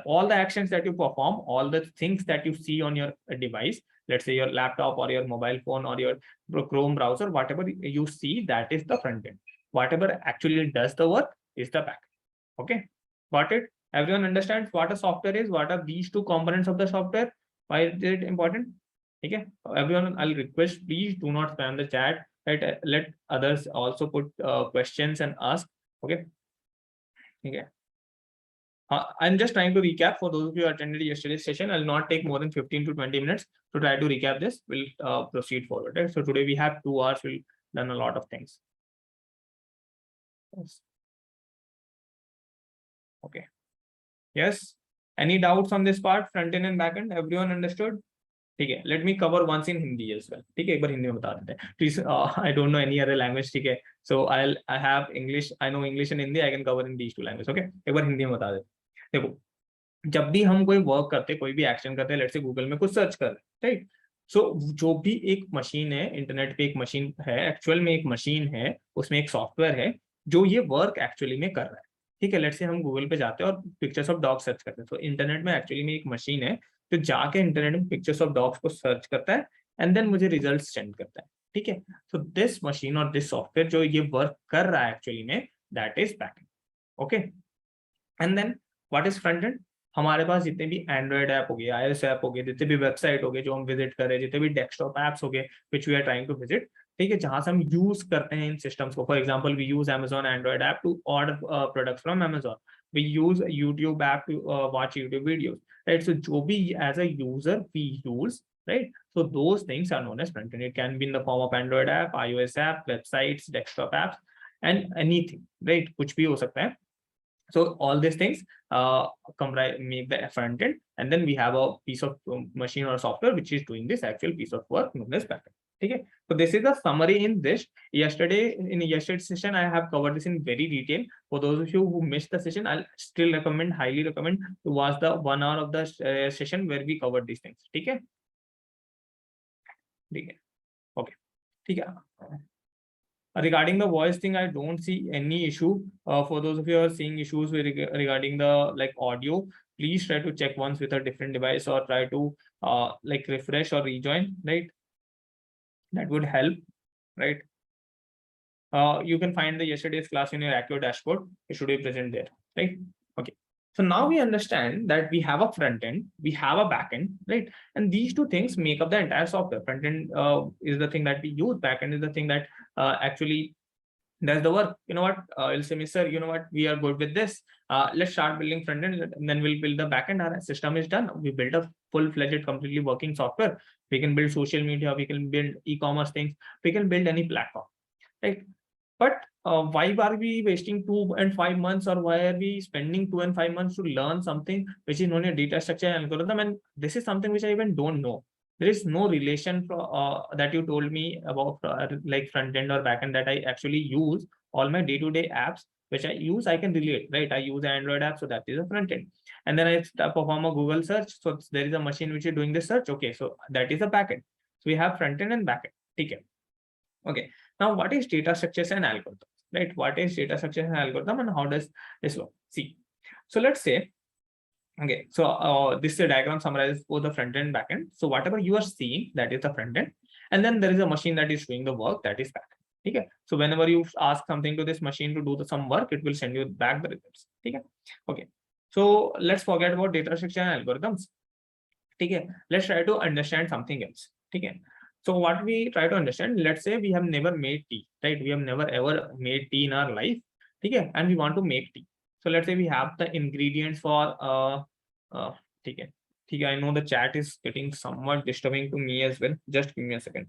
All the actions that you perform, all the things that you see on your device, let's say your laptop or your mobile phone or your Chrome browser, whatever you see, that is the front end. Whatever actually does the work is the back end. Okay, got it? Everyone understands what a software is? What are these two components of the software? Why is it important? Okay, everyone, I'll request, please do not spam the chat. Right? Let others also put questions and ask. Okay. Okay. I'm just trying to recap for those of you who attended yesterday's session. I'll not take more than 15 to 20 minutes to try to recap this. We'll proceed forward. Right? So today we have 2 hours. We'll done a lot of things. Yes. Okay. Yes. Any doubts on this part, front end and back end? Everyone understood? Okay. Let me cover once in Hindi as well. Okay. एक बार हिंदी में बता देते हैं. Please, I don't know any other language. ठीक है. So I have English. I know English and Hindi. I can cover in these two languages. Okay. एक बार हिंदी में बता देते. देखो, जब भी हम कोई वर्क करते, कोई भी एक्शन करते हैं, लेट्स से गूगल में कुछ सर्च कर, राइट? सो जो भी एक मशीन है, इंटरनेट पे एक मशीन है, एक्चुअल में एक मशीन है, उसमें एक सॉफ्टवेयर है जो ये वर्क एक्चुअली में कर रहा है. ठीक है, लेट्स से हम गूगल पे जाते हैं और पिक्चर्स ऑफ डॉग सर्च करते हैं. तो इंटरनेट में एक्चुअली में एक मशीन है जो जाके इंटरनेट में पिक्चर्स ऑफ डॉग्स को सर्च करता है एंड देन मुझे रिजल्ट सेंड करता है. ठीक है, सो दिस मशीन और दिस सॉफ्टवेयर जो ये वर्क कर रहा है एक्चुअली में, that is backend. Okay, and then what is front end? हमारे पास जितने भी एंड्रॉइड ऐप हो गए, iOS ऐप हो गए, जितने भी वेबसाइट हो गए जो हम विजिट कर रहे हैं, जितने भी डेस्कटॉप एप्स हो गए which we are trying to visit, ठीक है, जहां से हम यूज करते हैं इन सिस्टम्स को. For example, we use Amazon Android app to order products from Amazon. We use YouTube app to watch YouTube videos, right? So जो भी as a user we use, right? So those things are known as front end. It can be in the form of Android app, iOS app, websites, desktop apps, and anything, right? कुछ भी हो सकता है. So all these things make the front end, and then we have a piece of machine or software which is doing this actual piece of work known as backend. Okay, so this is the summary in this. In yesterday's session, I have covered this in very detail. For those of you who missed the session, I'll still highly recommend to watch the 1 hour of the session where we covered these things. Okay. Okay. Okay. Regarding the voice thing, I don't see any issue. For those of you who are seeing issues regarding the audio, please try to check once with a different device or try to refresh or rejoin, right? That would help, right? You can find the yesterday's class in your Acciojob dashboard. It should be present there, right? Okay. So now we understand that we have a front end, we have a back end, right? And these two things make up the entire software. Front end is the thing that we use. Back end is the thing that actually does the work. You know what? I'll say, Mr. You know what? We are good with this. Let's start building front end, and then we'll build the back end. Our system is done. We built a full-fledged, completely working software. We can build social media. We can build e-commerce things. We can build any platform, right? But why are we wasting 2 and 5 months, or why are we spending 2 and 5 months to learn something which is known as data structure and algorithm? And this is something which I even don't know. There is no relation that you told me about like front end or back end that I actually use. All my day-to-day apps which I use, I can relate, right? I use Android app, so that is a front end. And then I perform a Google search. So there is a machine which is doing the search. Okay, so that is a backend. So we have front end and back end. Okay. Okay. Now, what is data structures and algorithms? Right? What is data structure and algorithm, and how does this work? See. So let's say, okay, so this is a diagram summarizes both the front end and back end. So whatever you are seeing, that is the front end, and then there is a machine that is doing the work, that is back end. Okay. So whenever you ask something to this machine to do some work, it will send you back the results. Okay. Okay. So let's forget about data structure and algorithms. Okay. Let's try to understand something else. Okay. So what we try to understand, let's say we have never made tea, right? We have never ever made tea in our life. Okay. And we want to make tea. So let's say we have the ingredients for okay. Okay, I know the chat is getting somewhat disturbing to me as well. Just give me a second.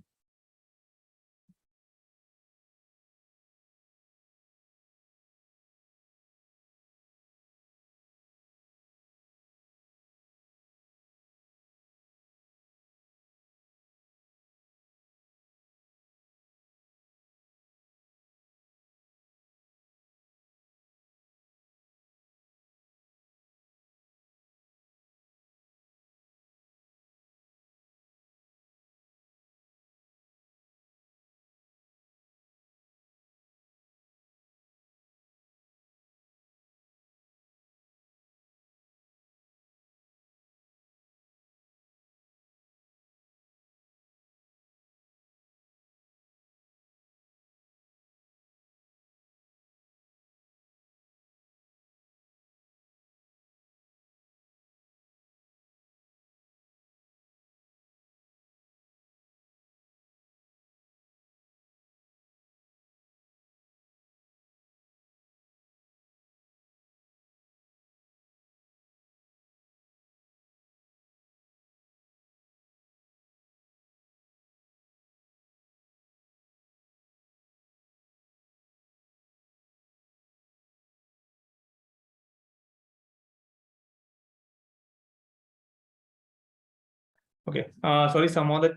Okay. Sorry, some of the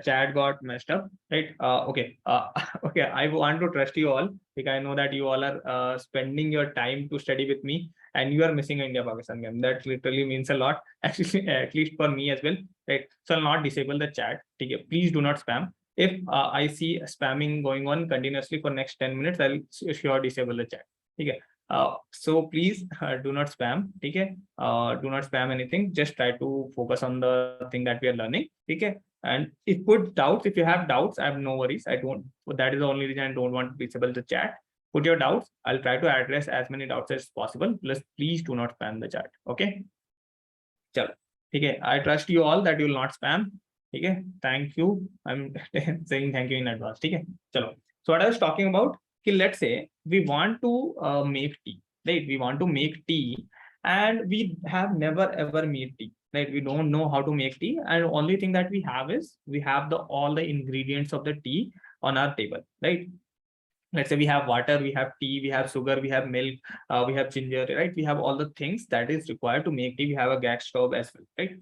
chat got messed up, right? Okay. Okay. I want to trust you all. Like I know that you all are spending your time to study with me, and you are missing India Pakistan game. That literally means a lot. Actually, at least for me as well, right? So I'll not disable the chat. Okay. Please do not spam. If I see spamming going on continuously for next 10 minutes, I'll sure disable the chat. Okay. So please do not spam. Okay. Do not spam anything. Just try to focus on the thing that we are learning. Okay. And if put doubts, if you have doubts, I have no worries. I don't. That is the only reason I don't want to disable the chat. Put your doubts. I'll try to address as many doubts as possible. Please do not spam the chat. Okay. Chalo. Okay. I trust you all that you will not spam. Okay. Thank you. I'm saying thank you in advance. Okay. Chalo. So what I was talking about, let's say we want to make tea, right? We want to make tea, and we have never ever made tea, right? We don't know how to make tea, and only thing that we have is we have the all the ingredients of the tea on our table, right? Let's say we have water, we have tea, we have sugar, we have milk, we have ginger, right? We have all the things that is required to make tea. We have a gas stove as well, right?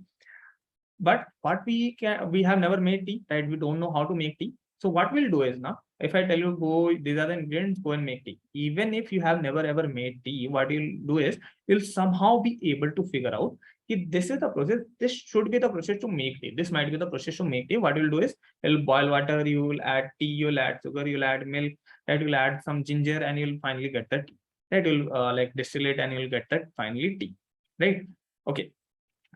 But what we have never made tea, right? We don't know how to make tea. So what we'll do is now, if I tell you go, these are the ingredients, go and make tea. Even if you have never ever made tea, what you'll do is you'll somehow be able to figure out if this is the process, this should be the process to make tea. This might be the process to make tea. What you'll do is you'll boil water, you will add tea, you'll add sugar, you'll add milk, right? You'll add some ginger, and you'll finally get the tea. Right? You'll like distill it, and you'll get that finally tea. Right? Okay.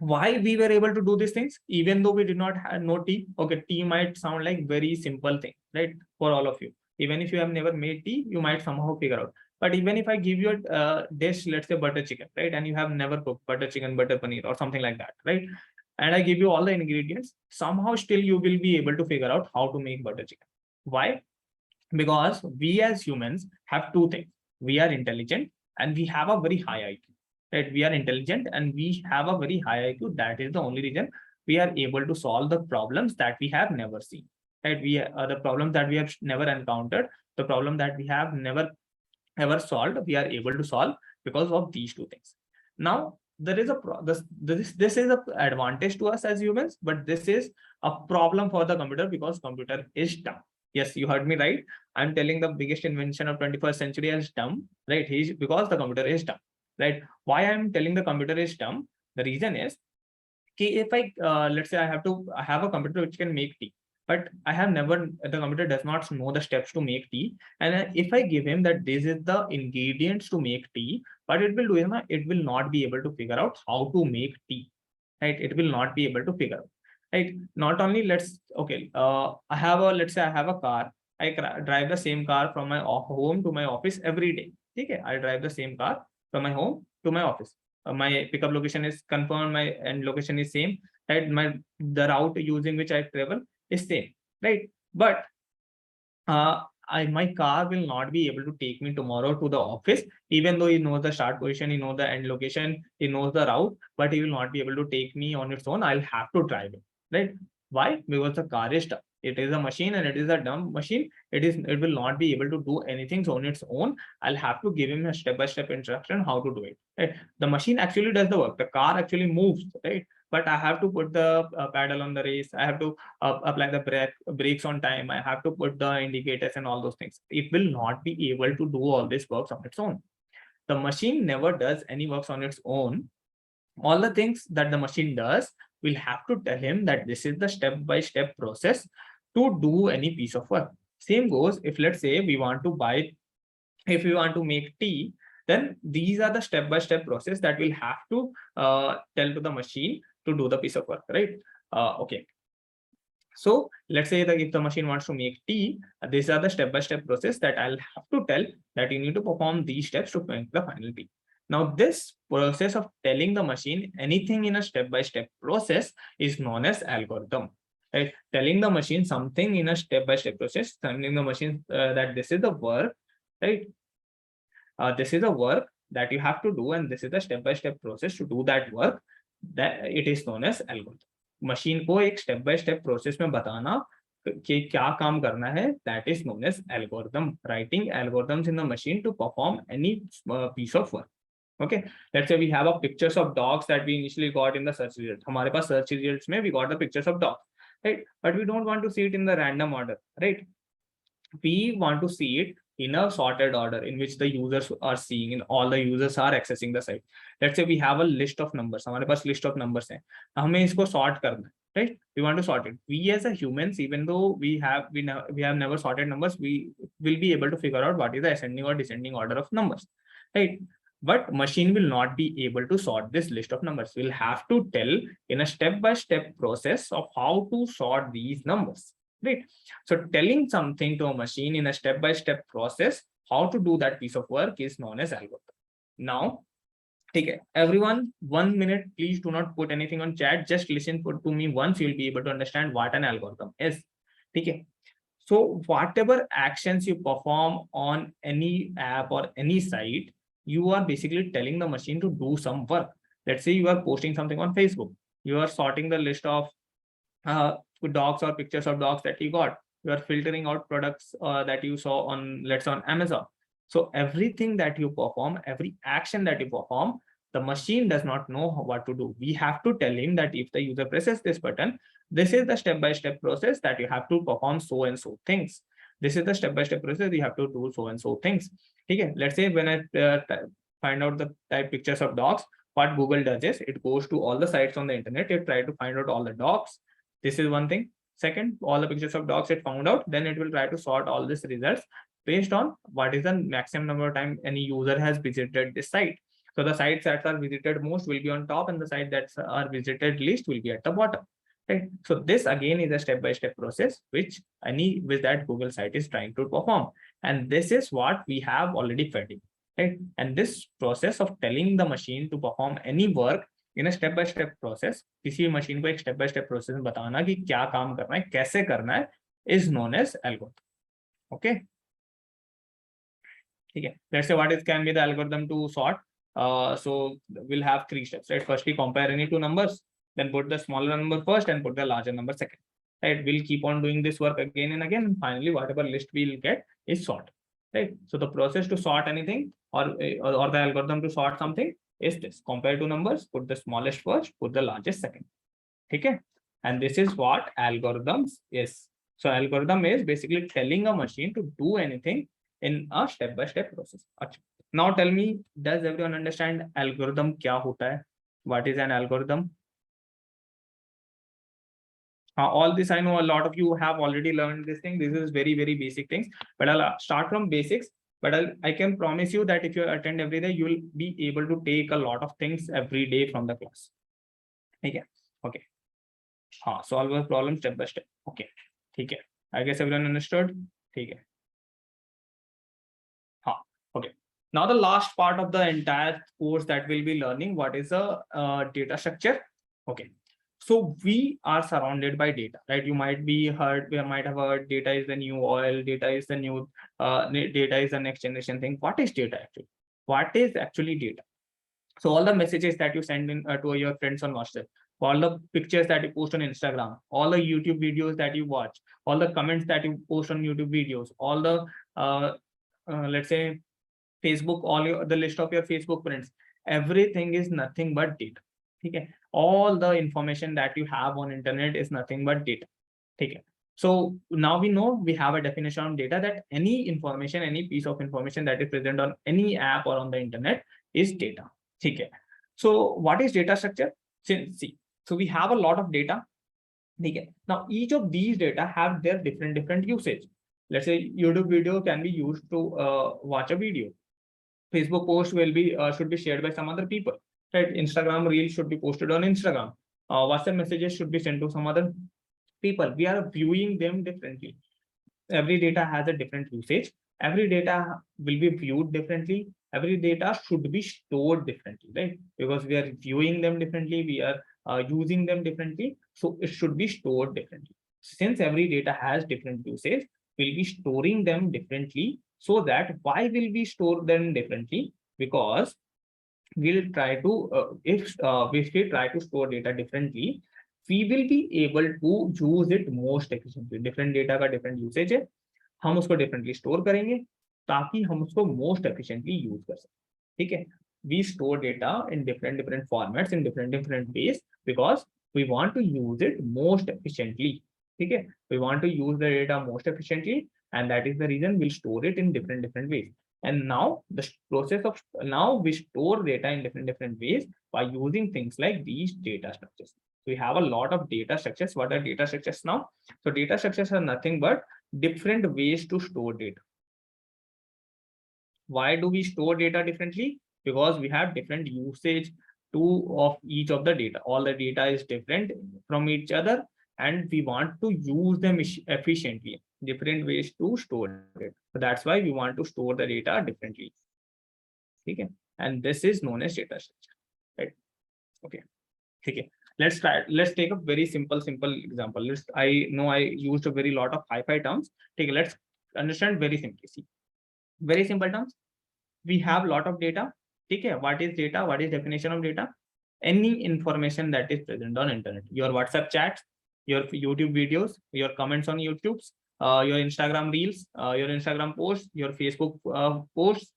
Why we were able to do these things even though we did not have no tea? Okay, tea might sound like very simple thing, right? For all of you, even if you have never made tea, you might somehow figure out. But even if I give you a dish, let's say butter chicken, right? And you have never cooked butter chicken, butter paneer, or something like that, right? And I give you all the ingredients, somehow still you will be able to figure out how to make butter chicken. Why? Because we as humans have two things. We are intelligent and we have a very high IQ, right? We are intelligent and we have a very high IQ. That is the only reason we are able to solve the problems that we have never seen, right? We are the problems that we have never encountered, the problem that we have never ever solved, we are able to solve because of these two things. Now there is a this is a advantage to us as humans, but this is a problem for the computer because computer is dumb. Yes, you heard me right. I'm telling the biggest invention of 21st century as dumb, right? He's because the computer is dumb, right? Why I'm telling the computer is dumb? The reason is, if I let's say I have a computer which can make tea, but the computer does not know the steps to make tea, and if I give him that this is the ingredients to make tea, what it will do is it will not be able to figure out how to make tea, right? It will not be able to figure out, right? Not only I have a let's say I have a car. I drive the same car from my home to my office every day. Okay, I drive the same car from my home to my office. My pickup location is confirmed, my end location is same, right? The route using which I travel is same, right? But my car will not be able to take me tomorrow to the office, even though he knows the start position, he knows the end location, he knows the route, but he will not be able to take me on its own. I'll have to drive it, right? Why? Because the car is dumb. It is a machine and it is a dumb machine. It will not be able to do anything on its own. I'll have to give him a step-by-step instruction how to do it. Right? The machine actually does the work. The car actually moves, right? But I have to put the pedal on the race. I have to apply the brakes on time. I have to put the indicators and all those things. It will not be able to do all this works on its own. The machine never does any works on its own. All the things that the machine does, we'll have to tell him that this is the step-by-step process to do any piece of work. Same goes if let's say if we want to make tea, then these are the step-by-step process that we'll have to tell to the machine to do the piece of work, right? Okay. So let's say that if the machine wants to make tea, these are the step-by-step process that I'll have to tell that you need to perform these steps to make the final tea. Now, this process of telling the machine anything in a step-by-step process is known as algorithm. Right? Telling the machine something in a step-by-step process, telling the machine that this is the work, right? This is a work that you have to do, and this is the step-by-step process to do that work. That it is known as algorithm. Machine को एक step by step process में बताना कि क्या काम करना है, that is known as algorithm. Writing algorithms in the machine to perform any piece of work. Okay, let's say we have a pictures of dogs that we initially got in the search results. हमारे पास search results में we got the pictures of dogs, right? But we don't want to see it in the random order, right? We want to see it in a sorted order in which the users are seeing and all the users are accessing the site. Let's say we have a list of numbers. हमारे पास list of numbers हैं. हमें इसको sort करना है, right? We want to sort it. We as a humans, even though we have never sorted numbers, we will be able to figure out what is the ascending or descending order of numbers, right? But machine will not be able to sort this list of numbers. We'll have to tell in a step-by-step process of how to sort these numbers. Right. So telling something to a machine in a step-by-step process, how to do that piece of work is known as algorithm. Now, okay, everyone, 1 minute, please do not put anything on chat. Just listen to me once, you'll be able to understand what an algorithm is. Okay. So whatever actions you perform on any app or any site, you are basically telling the machine to do some work. Let's say you are posting something on Facebook. You are sorting the list of dogs or pictures of dogs that you got. You are filtering out products that you saw on, let's say, on Amazon. So everything that you perform, every action that you perform, the machine does not know what to do. We have to tell him that if the user presses this button, this is the step-by-step process that you have to perform so and so things. This is the step-by-step process you have to do so and so things. Okay, let's say when I find out the type pictures of dogs, what Google does is it goes to all the sites on the internet, it tries to find out all the dogs. This is one thing. Second, all the pictures of dogs it found out, then it will try to sort all these results based on what is the maximum number of time any user has visited this site. So the sites that are visited most will be on top, and the sites that are visited least will be at the bottom. Right? So this again is a step-by-step process which that Google site is trying to perform. And this is what we have already fed in. Right? And this process of telling the machine to perform any work in a step by step process, किसी machine को एक step by step process में बताना कि क्या काम करना है, कैसे करना है, is known as algorithm. Okay. Okay. Let's say what can be the algorithm to sort. So we'll have 3 steps. Right. Firstly, compare any 2 numbers, then put the smaller number first and put the larger number second. Right. We'll keep on doing this work again and again. And finally, whatever list we'll get is sort. Right. So the process to sort anything or the algorithm to sort something is this. Compare two numbers, put the smallest first, put the largest second. Okay. And this is what algorithms is. So algorithm is basically telling a machine to do anything in a step-by-step process. Now tell me, does everyone understand algorithm kya hota hai? What is an algorithm? All this, I know a lot of you have already learned this thing. This is very, very basic things, but I'll start from basics. But I can promise you that if you attend every day, you will be able to take a lot of things every day from the class. Okay. Okay. Solve a problem step by step. Okay. Okay. I guess everyone understood. Okay. Okay. Now the last part of the entire course that we'll be learning, what is a data structure. Okay. So we are surrounded by data, right? You might have heard data is the new oil, data is the new, data is the next generation thing. What is data actually? What is actually data? So all the messages that you send in to your friends on WhatsApp, all the pictures that you post on Instagram, all the YouTube videos that you watch, all the comments that you post on YouTube videos, all the, let's say, Facebook, the list of your Facebook friends, everything is nothing but data. Okay. All the information that you have on internet is nothing but data. Okay. So now we know, we have a definition of data, that any information, any piece of information that is present on any app or on the internet is data. Okay. So what is data structure? See, so we have a lot of data. Okay. Now each of these data have their different usage. Let's say YouTube video can be used to watch a video. Facebook post will be should be shared by some other people, right? Instagram reel should be posted on Instagram. WhatsApp messages should be sent to some other people. We are viewing them differently. Every data has a different usage. Every data will be viewed differently. Every data should be stored differently, right? Because we are viewing them differently, we are using them differently, so it should be stored differently. Since every data has different usage, we'll be storing them differently. So that, why will we store them differently? Because we'll try to if we try to store data differently, we will be able to use it most efficiently. Different data का different usage है, हम उसको differently store करेंगे ताकि हम उसको most efficiently use कर सकें. ठीक है. We store data in different formats in different ways because we want to use it most efficiently. ठीक है. We want to use the data most efficiently, and that is the reason we'll store it in different ways. And now the process of, now we store data in different ways by using things like these data structures. We have a lot of data structures. What are data structures now? So data structures are nothing but different ways to store data. Why do we store data differently? Because we have different usage of each of the data. All the data is different from each other, and we want to use them efficiently. Different ways to store it. So that's why we want to store the data differently. Okay. And this is known as data structure. Right? Okay. Okay. Let's try. Let's take a very simple example. I know I used a very lot of hi-fi terms. Okay, let's understand very simply. See, very simple terms. We have a lot of data. Okay, what is data? What is definition of data? Any information that is present on internet. Your WhatsApp chats, your YouTube videos, your comments on YouTube's, your Instagram reels, your Instagram posts, your Facebook posts,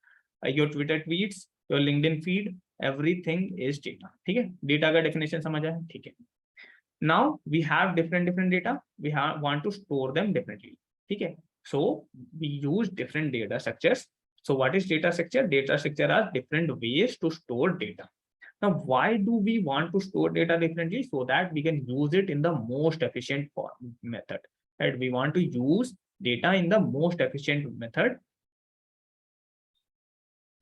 your Twitter tweets, your LinkedIn feed, everything is data. Okay, data का definition समझ आया? ठीक है. Now we have different data. We want to store them differently. Okay, so we use different data structures. So what is data structure? Data structure are different ways to store data. Now, why do we want to store data differently? So that we can use it in the most efficient method. Right? We want to use data in the most efficient method.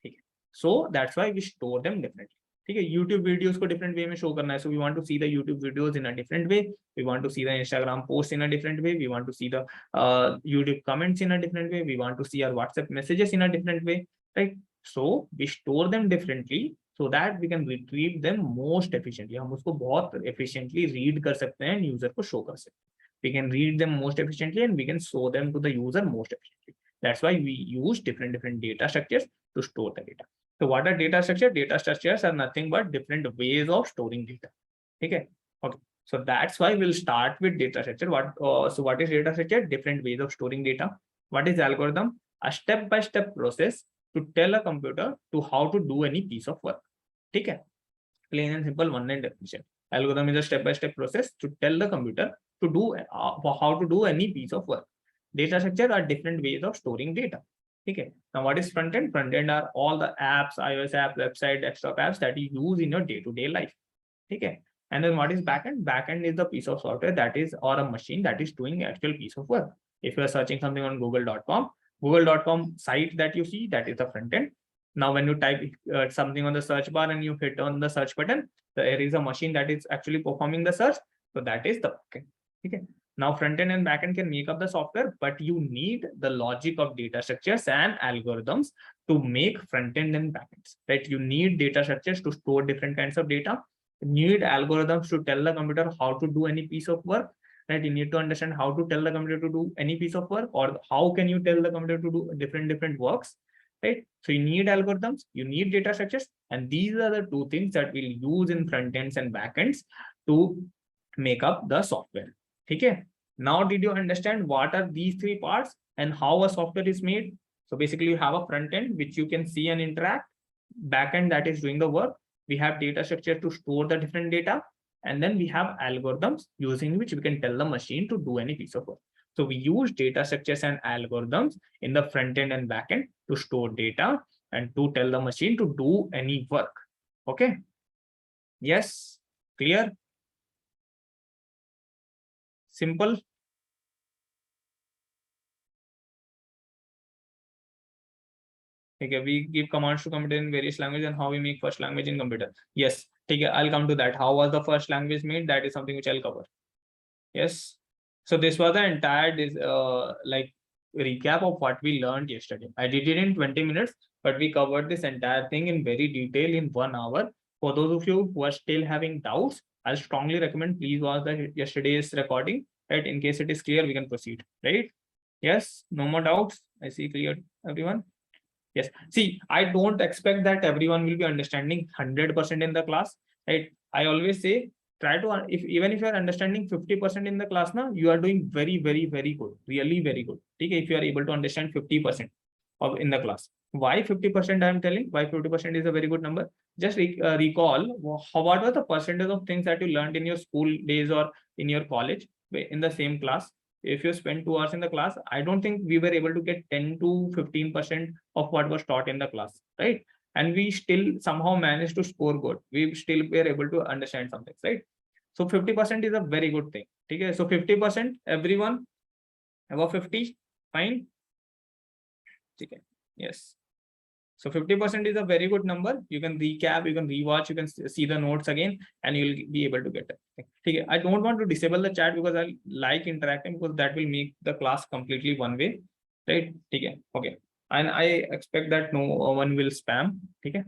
Okay. So that's why we store them differently. Okay. YouTube videos को different way में show करना है. So we want to see the YouTube videos in a different way. We want to see the Instagram posts in a different way. We want to see the YouTube comments in a different way. We want to see our WhatsApp messages in a different way. Right? So we store them differently so that we can retrieve them most efficiently. हम उसको बहुत efficiently read कर सकते हैं, user को show कर सकते हैं. We can read them most efficiently and we can show them to the user most efficiently. That's why we use different data structures to store the data. So what are data structures? Data structures are nothing but different ways of storing data. Okay. Okay. So that's why we'll start with data structure. So what is data structure? Different ways of storing data. What is algorithm? A step-by-step process to tell a computer to how to do any piece of work. ठीक है, plain and simple one line definition. Algorithm is a step-by-step process to tell the computer to do how to do any piece of work. Data structure are different ways of storing data. Okay. Now, what is front end? Front end are all the apps, iOS apps, website, desktop apps that you use in your day-to-day life. Okay. And then what is backend? Backend is the piece of software that is, or a machine that is doing actual piece of work. If you are searching something on google.com site that you see, that is the front end. Now, when you type something on the search bar and you hit on the search button, there is a machine that is actually performing the search. So that is the backend. Okay. Now, front end and backend can make up the software, but you need the logic of data structures and algorithms to make front end and backends. Right? You need data structures to store different kinds of data. You need algorithms to tell the computer how to do any piece of work. Right? You need to understand how to tell the computer to do any piece of work, or how can you tell the computer to do different works. Right? So you need algorithms, you need data structures, and these are the two things that we'll use in front ends and back ends to make up the software. Okay. Now, did you understand what are these three parts and how a software is made? So basically, you have a front end which you can see and interact, back end that is doing the work. We have data structure to store the different data, and then we have algorithms using which we can tell the machine to do any piece of work. So we use data structures and algorithms in the front end and back end to store data and to tell the machine to do any work. Okay. Yes. Clear? Simple. Okay, we give commands to computer in various languages and how we make first language in computer. Yes. Okay, I'll come to that. How was the first language made? That is something which I'll cover. Yes. So this was the entire like recap of what we learned yesterday. I did it in 20 minutes, but we covered this entire thing in very detail in 1 hour. For those of you who are still having doubts, I strongly recommend please watch the yesterday's recording. Right? In case it is clear, we can proceed. Right? Yes. No more doubts. I see clear, everyone. Yes. See, I don't expect that everyone will be understanding 100% in the class. Right? I always say, try to, even if you are understanding 50% in the class now, you are doing very good, really very good. Okay, if you are able to understand 50% of in the class. Why 50%? I am telling why 50% is a very good number. Just recall what was the percentage of things that you learned in your school days or in your college in the same class. If you spend 2 hours in the class, I don't think we were able to get 10 to 15% of what was taught in the class, right? And we still somehow managed to score good. We still were able to understand something, right? So 50% is a very good thing. Okay, so 50%, everyone above 50, fine. Okay, yes. So 50% is a very good number. You can recap, you can rewatch, you can see the notes again, and you'll be able to get it. Okay. I don't want to disable the chat because I like interacting, because that will make the class completely one way, right? Okay. And I expect that no one will spam. Okay.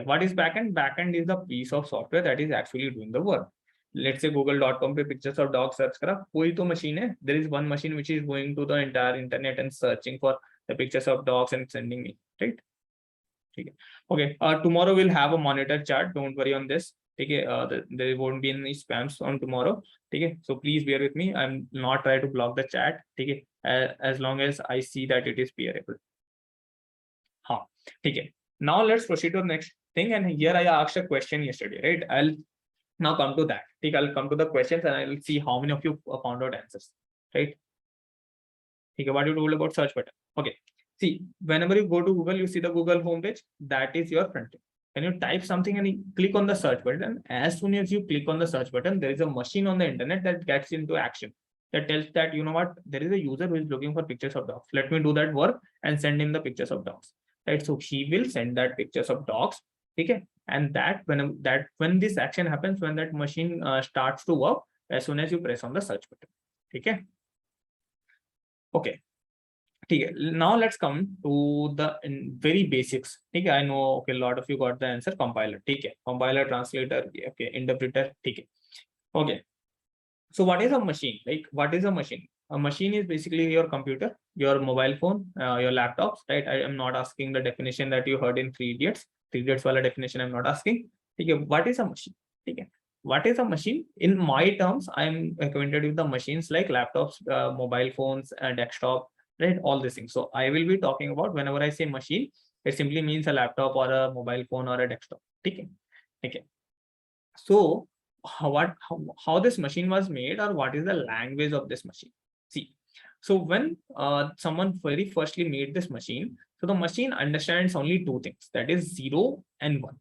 What is backend? Backend is the piece of software that is actually doing the work. Let's say google.com पे pictures of dogs search करा, कोई तो machine है. There is one machine which is going to the entire internet and searching for the pictures of dogs and sending me, right? Okay. Tomorrow we'll have a monitor chart. Don't worry on this. Okay. There won't be any spams on tomorrow. Okay. So please bear with me. I'm not trying to block the chat. Okay. As long as I see that it is bearable. Okay. Now let's proceed to the next thing. And here I asked a question yesterday, right? I'll now come to that. Okay. I'll come to the questions and I'll see how many of you found out answers, right? Okay. What you told about search button. Okay. See, whenever you go to Google, you see the Google homepage. That is your front end. When you type something and you click on the search button, as soon as you click on the search button, there is a machine on the internet that gets into action. That tells that, you know what, there is a user who is looking for pictures of dogs. Let me do that work and send him the pictures of dogs. Right? So he will send that pictures of dogs. Okay. And that when this action happens, when that machine starts to work, as soon as you press on the search button. Okay. Now let's come to the very basics. I know, okay, a lot of you got the answer. Compiler. Compiler, translator, okay, interpreter. Okay. So what is a machine? Like, what is a machine? A machine is basically your computer, your mobile phone, your laptops, right? I am not asking the definition that you heard in 3 Idiots. 3 Idiots wala definition I'm not asking. What is a machine? What is a machine? In my terms, I'm acquainted with the machines like laptops, mobile phones, desktop, right? All these things. So I will be talking about, whenever I say machine, it simply means a laptop or a mobile phone or a desktop. Okay. So how this machine was made, or what is the language of this machine? See, so when someone very firstly made this machine, so the machine understands only two things, that is 0 and 1.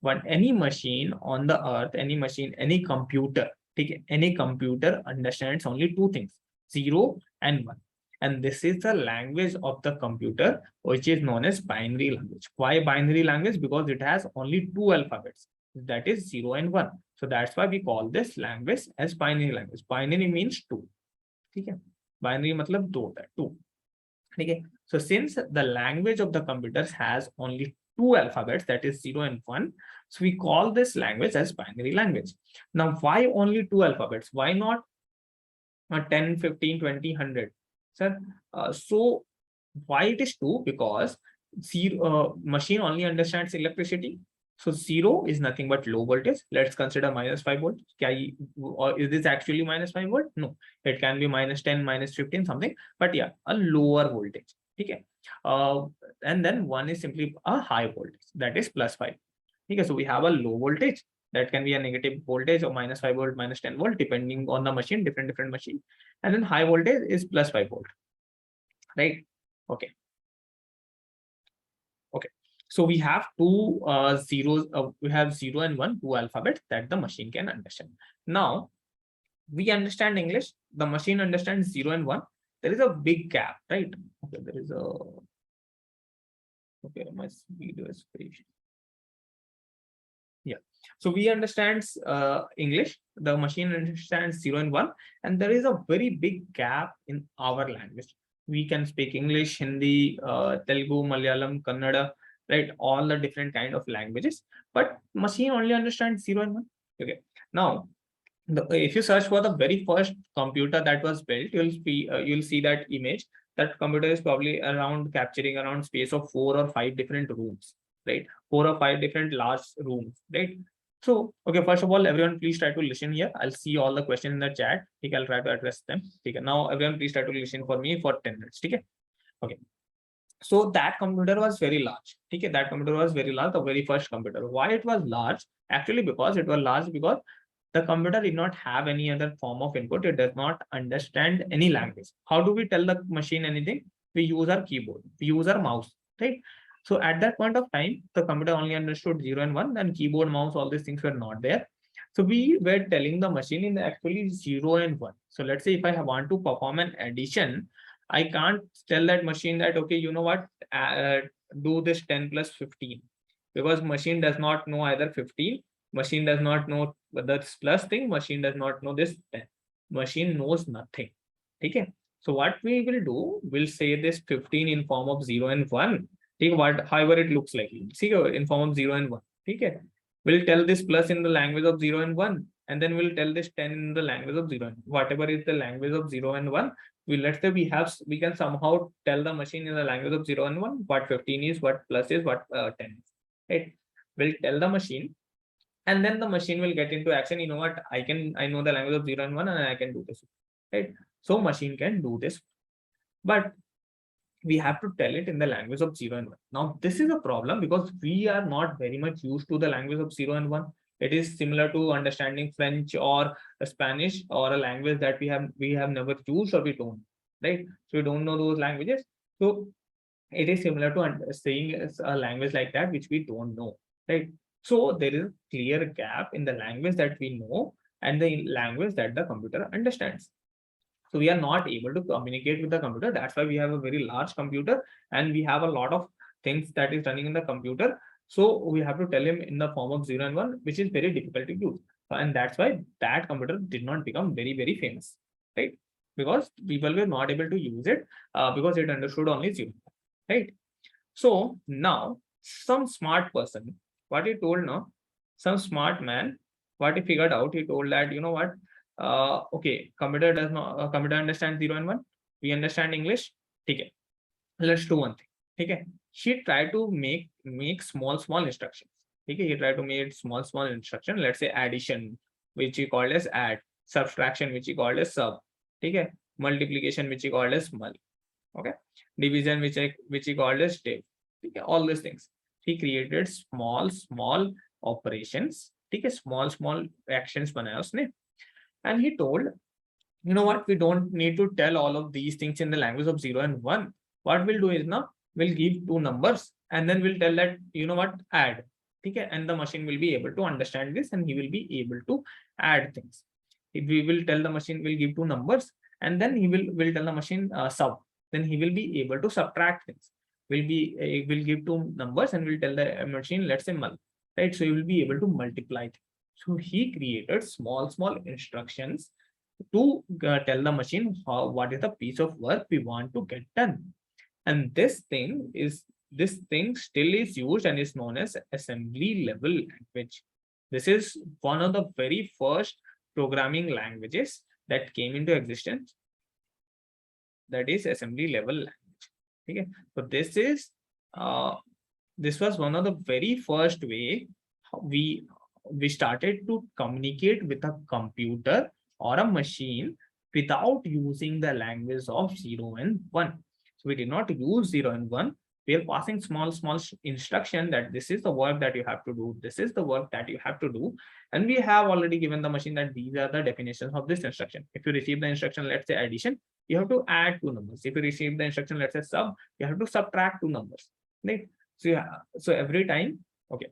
But any machine on the earth, any machine, any computer, okay, any computer understands only two things, 0 and 1. And this is the language of the computer, which is known as binary language. Why binary language? Because it has only two alphabets, that is 0 and 1. So that's why we call this language as binary language. Binary means two. Okay? Binary मतलब दो होता है, two. Okay. So since the language of the computers has only two alphabets, that is 0 and 1, so we call this language as binary language. Now, why only two alphabets? Why not 10, 15, 20, 100? Sir, so why it is two? Because machine only understands electricity. So 0 is nothing but low voltage. Let's consider minus 5 volt. Or is this actually minus 5 volt? No, it can be minus 10, minus 15, something. But yeah, a lower voltage. Okay. And then 1 is simply a high voltage, that is plus 5. Okay, so we have a low voltage that can be a negative voltage or minus 5 volt, minus 10 volt, depending on the machine, different machine. And then high voltage is plus 5 volt. Right? Okay. Okay. So we have two zeros, we have 0 and 1, two alphabets that the machine can understand. Now, we understand English, the machine understands 0 and 1. There is a big gap, right? Okay, there is a, okay, my video is very, yeah. So we understand English, the machine understands 0 and 1, and there is a very big gap in our language. We can speak English, Hindi, Telugu, Malayalam, Kannada, right? All the different kind of languages, but machine only understands 0 and 1. Okay. Now, if you search for the very first computer that was built, you'll see that image. That computer is probably around capturing around space of 4 or 5 different rooms, right? 4 or 5 different large rooms, right? So, okay, first of all, everyone please try to listen here. I'll see all the questions in the chat. Okay, I'll try to address them. Okay, now everyone please try to listen for me for 10 minutes. Okay. Okay. So that computer was very large. Okay, that computer was very large, the very first computer. Why it was large? Actually, because it was large because the computer did not have any other form of input. It does not understand any language. How do we tell the machine anything? We use our keyboard, we use our mouse, right? So at that point of time, the computer only understood 0 and 1, and keyboard, mouse, all these things were not there. So we were telling the machine in actually 0 and 1. So let's say if I want to perform an addition, I can't tell that machine that, okay, you know what, do this 10 plus 15, because machine does not know either 15, machine does not know this plus thing, machine does not know this 10. Machine knows nothing. Okay. So what we will do, we'll say this 15 in form of 0 and 1. Okay, however it looks like. See, in form of 0 and 1. Okay. We'll tell this plus in the language of 0 and 1, and then we'll tell this 10 in the language of 0 and 1. Whatever is the language of 0 and 1, let's say we can somehow tell the machine in the language of 0 and 1 what 15 is, what plus is, what 10 is. Right? We'll tell the machine, and then the machine will get into action. You know what, I know the language of 0 and 1, and I can do this, right? So machine can do this, but we have to tell it in the language of 0 and 1. Now this is a problem because we are not very much used to the language of 0 and 1. It is similar to understanding French or Spanish, or a language that we have never used, or we don't, right? So we don't know those languages. So it is similar to saying a language like that which we don't know, right? So there is a clear gap in the language that we know and the language that the computer understands. So we are not able to communicate with the computer. That's why we have a very large computer, and we have a lot of things that is running in the computer. So we have to tell him in the form of 0 and 1, which is very difficult to use. And that's why that computer did not become very, very famous, right? Because people were not able to use it because it understood only 0, right? So now some smart person, what he told now, some smart man, what he figured out, he told that, you know what, okay, computer does not, computer understands 0 and 1. We understand English. Okay, let's do one thing. Okay, she tried to make small instructions. Okay, he tried to make small instruction. Let's say addition, which he called as add, subtraction, which he called as sub. Okay, multiplication, which he called as mul. Okay, division, which he called as div. Okay, all these things. He created small operations. ठीक है, small actions बनाया उसने. And he told, you know what, we don't need to tell all of these things in the language of 0 and 1. What we'll do is now we'll give two numbers and then we'll tell that, you know what, add. Okay, and the machine will be able to understand this and he will be able to add things. If we will tell the machine, we'll give two numbers and then will tell the machine sub, then he will be able to subtract things. Will give two numbers and we'll tell the machine, let's say mul, right? So he will be able to multiply things. So he created small instructions to tell the machine what is the piece of work we want to get done. And this thing still is used and is known as assembly level language. This is one of the very first programming languages that came into existence, that is assembly level language. Okay, so this was one of the very first way we started to communicate with a computer or a machine without using the language of 0 and 1. So we did not use 0 and 1. We are passing small instruction that this is the work that you have to do. This is the work that you have to do. And we have already given the machine that these are the definitions of this instruction. If you receive the instruction, let's say addition, you have to add two numbers. If you receive the instruction, let's say sub, you have to subtract two numbers. Right? So every time, okay.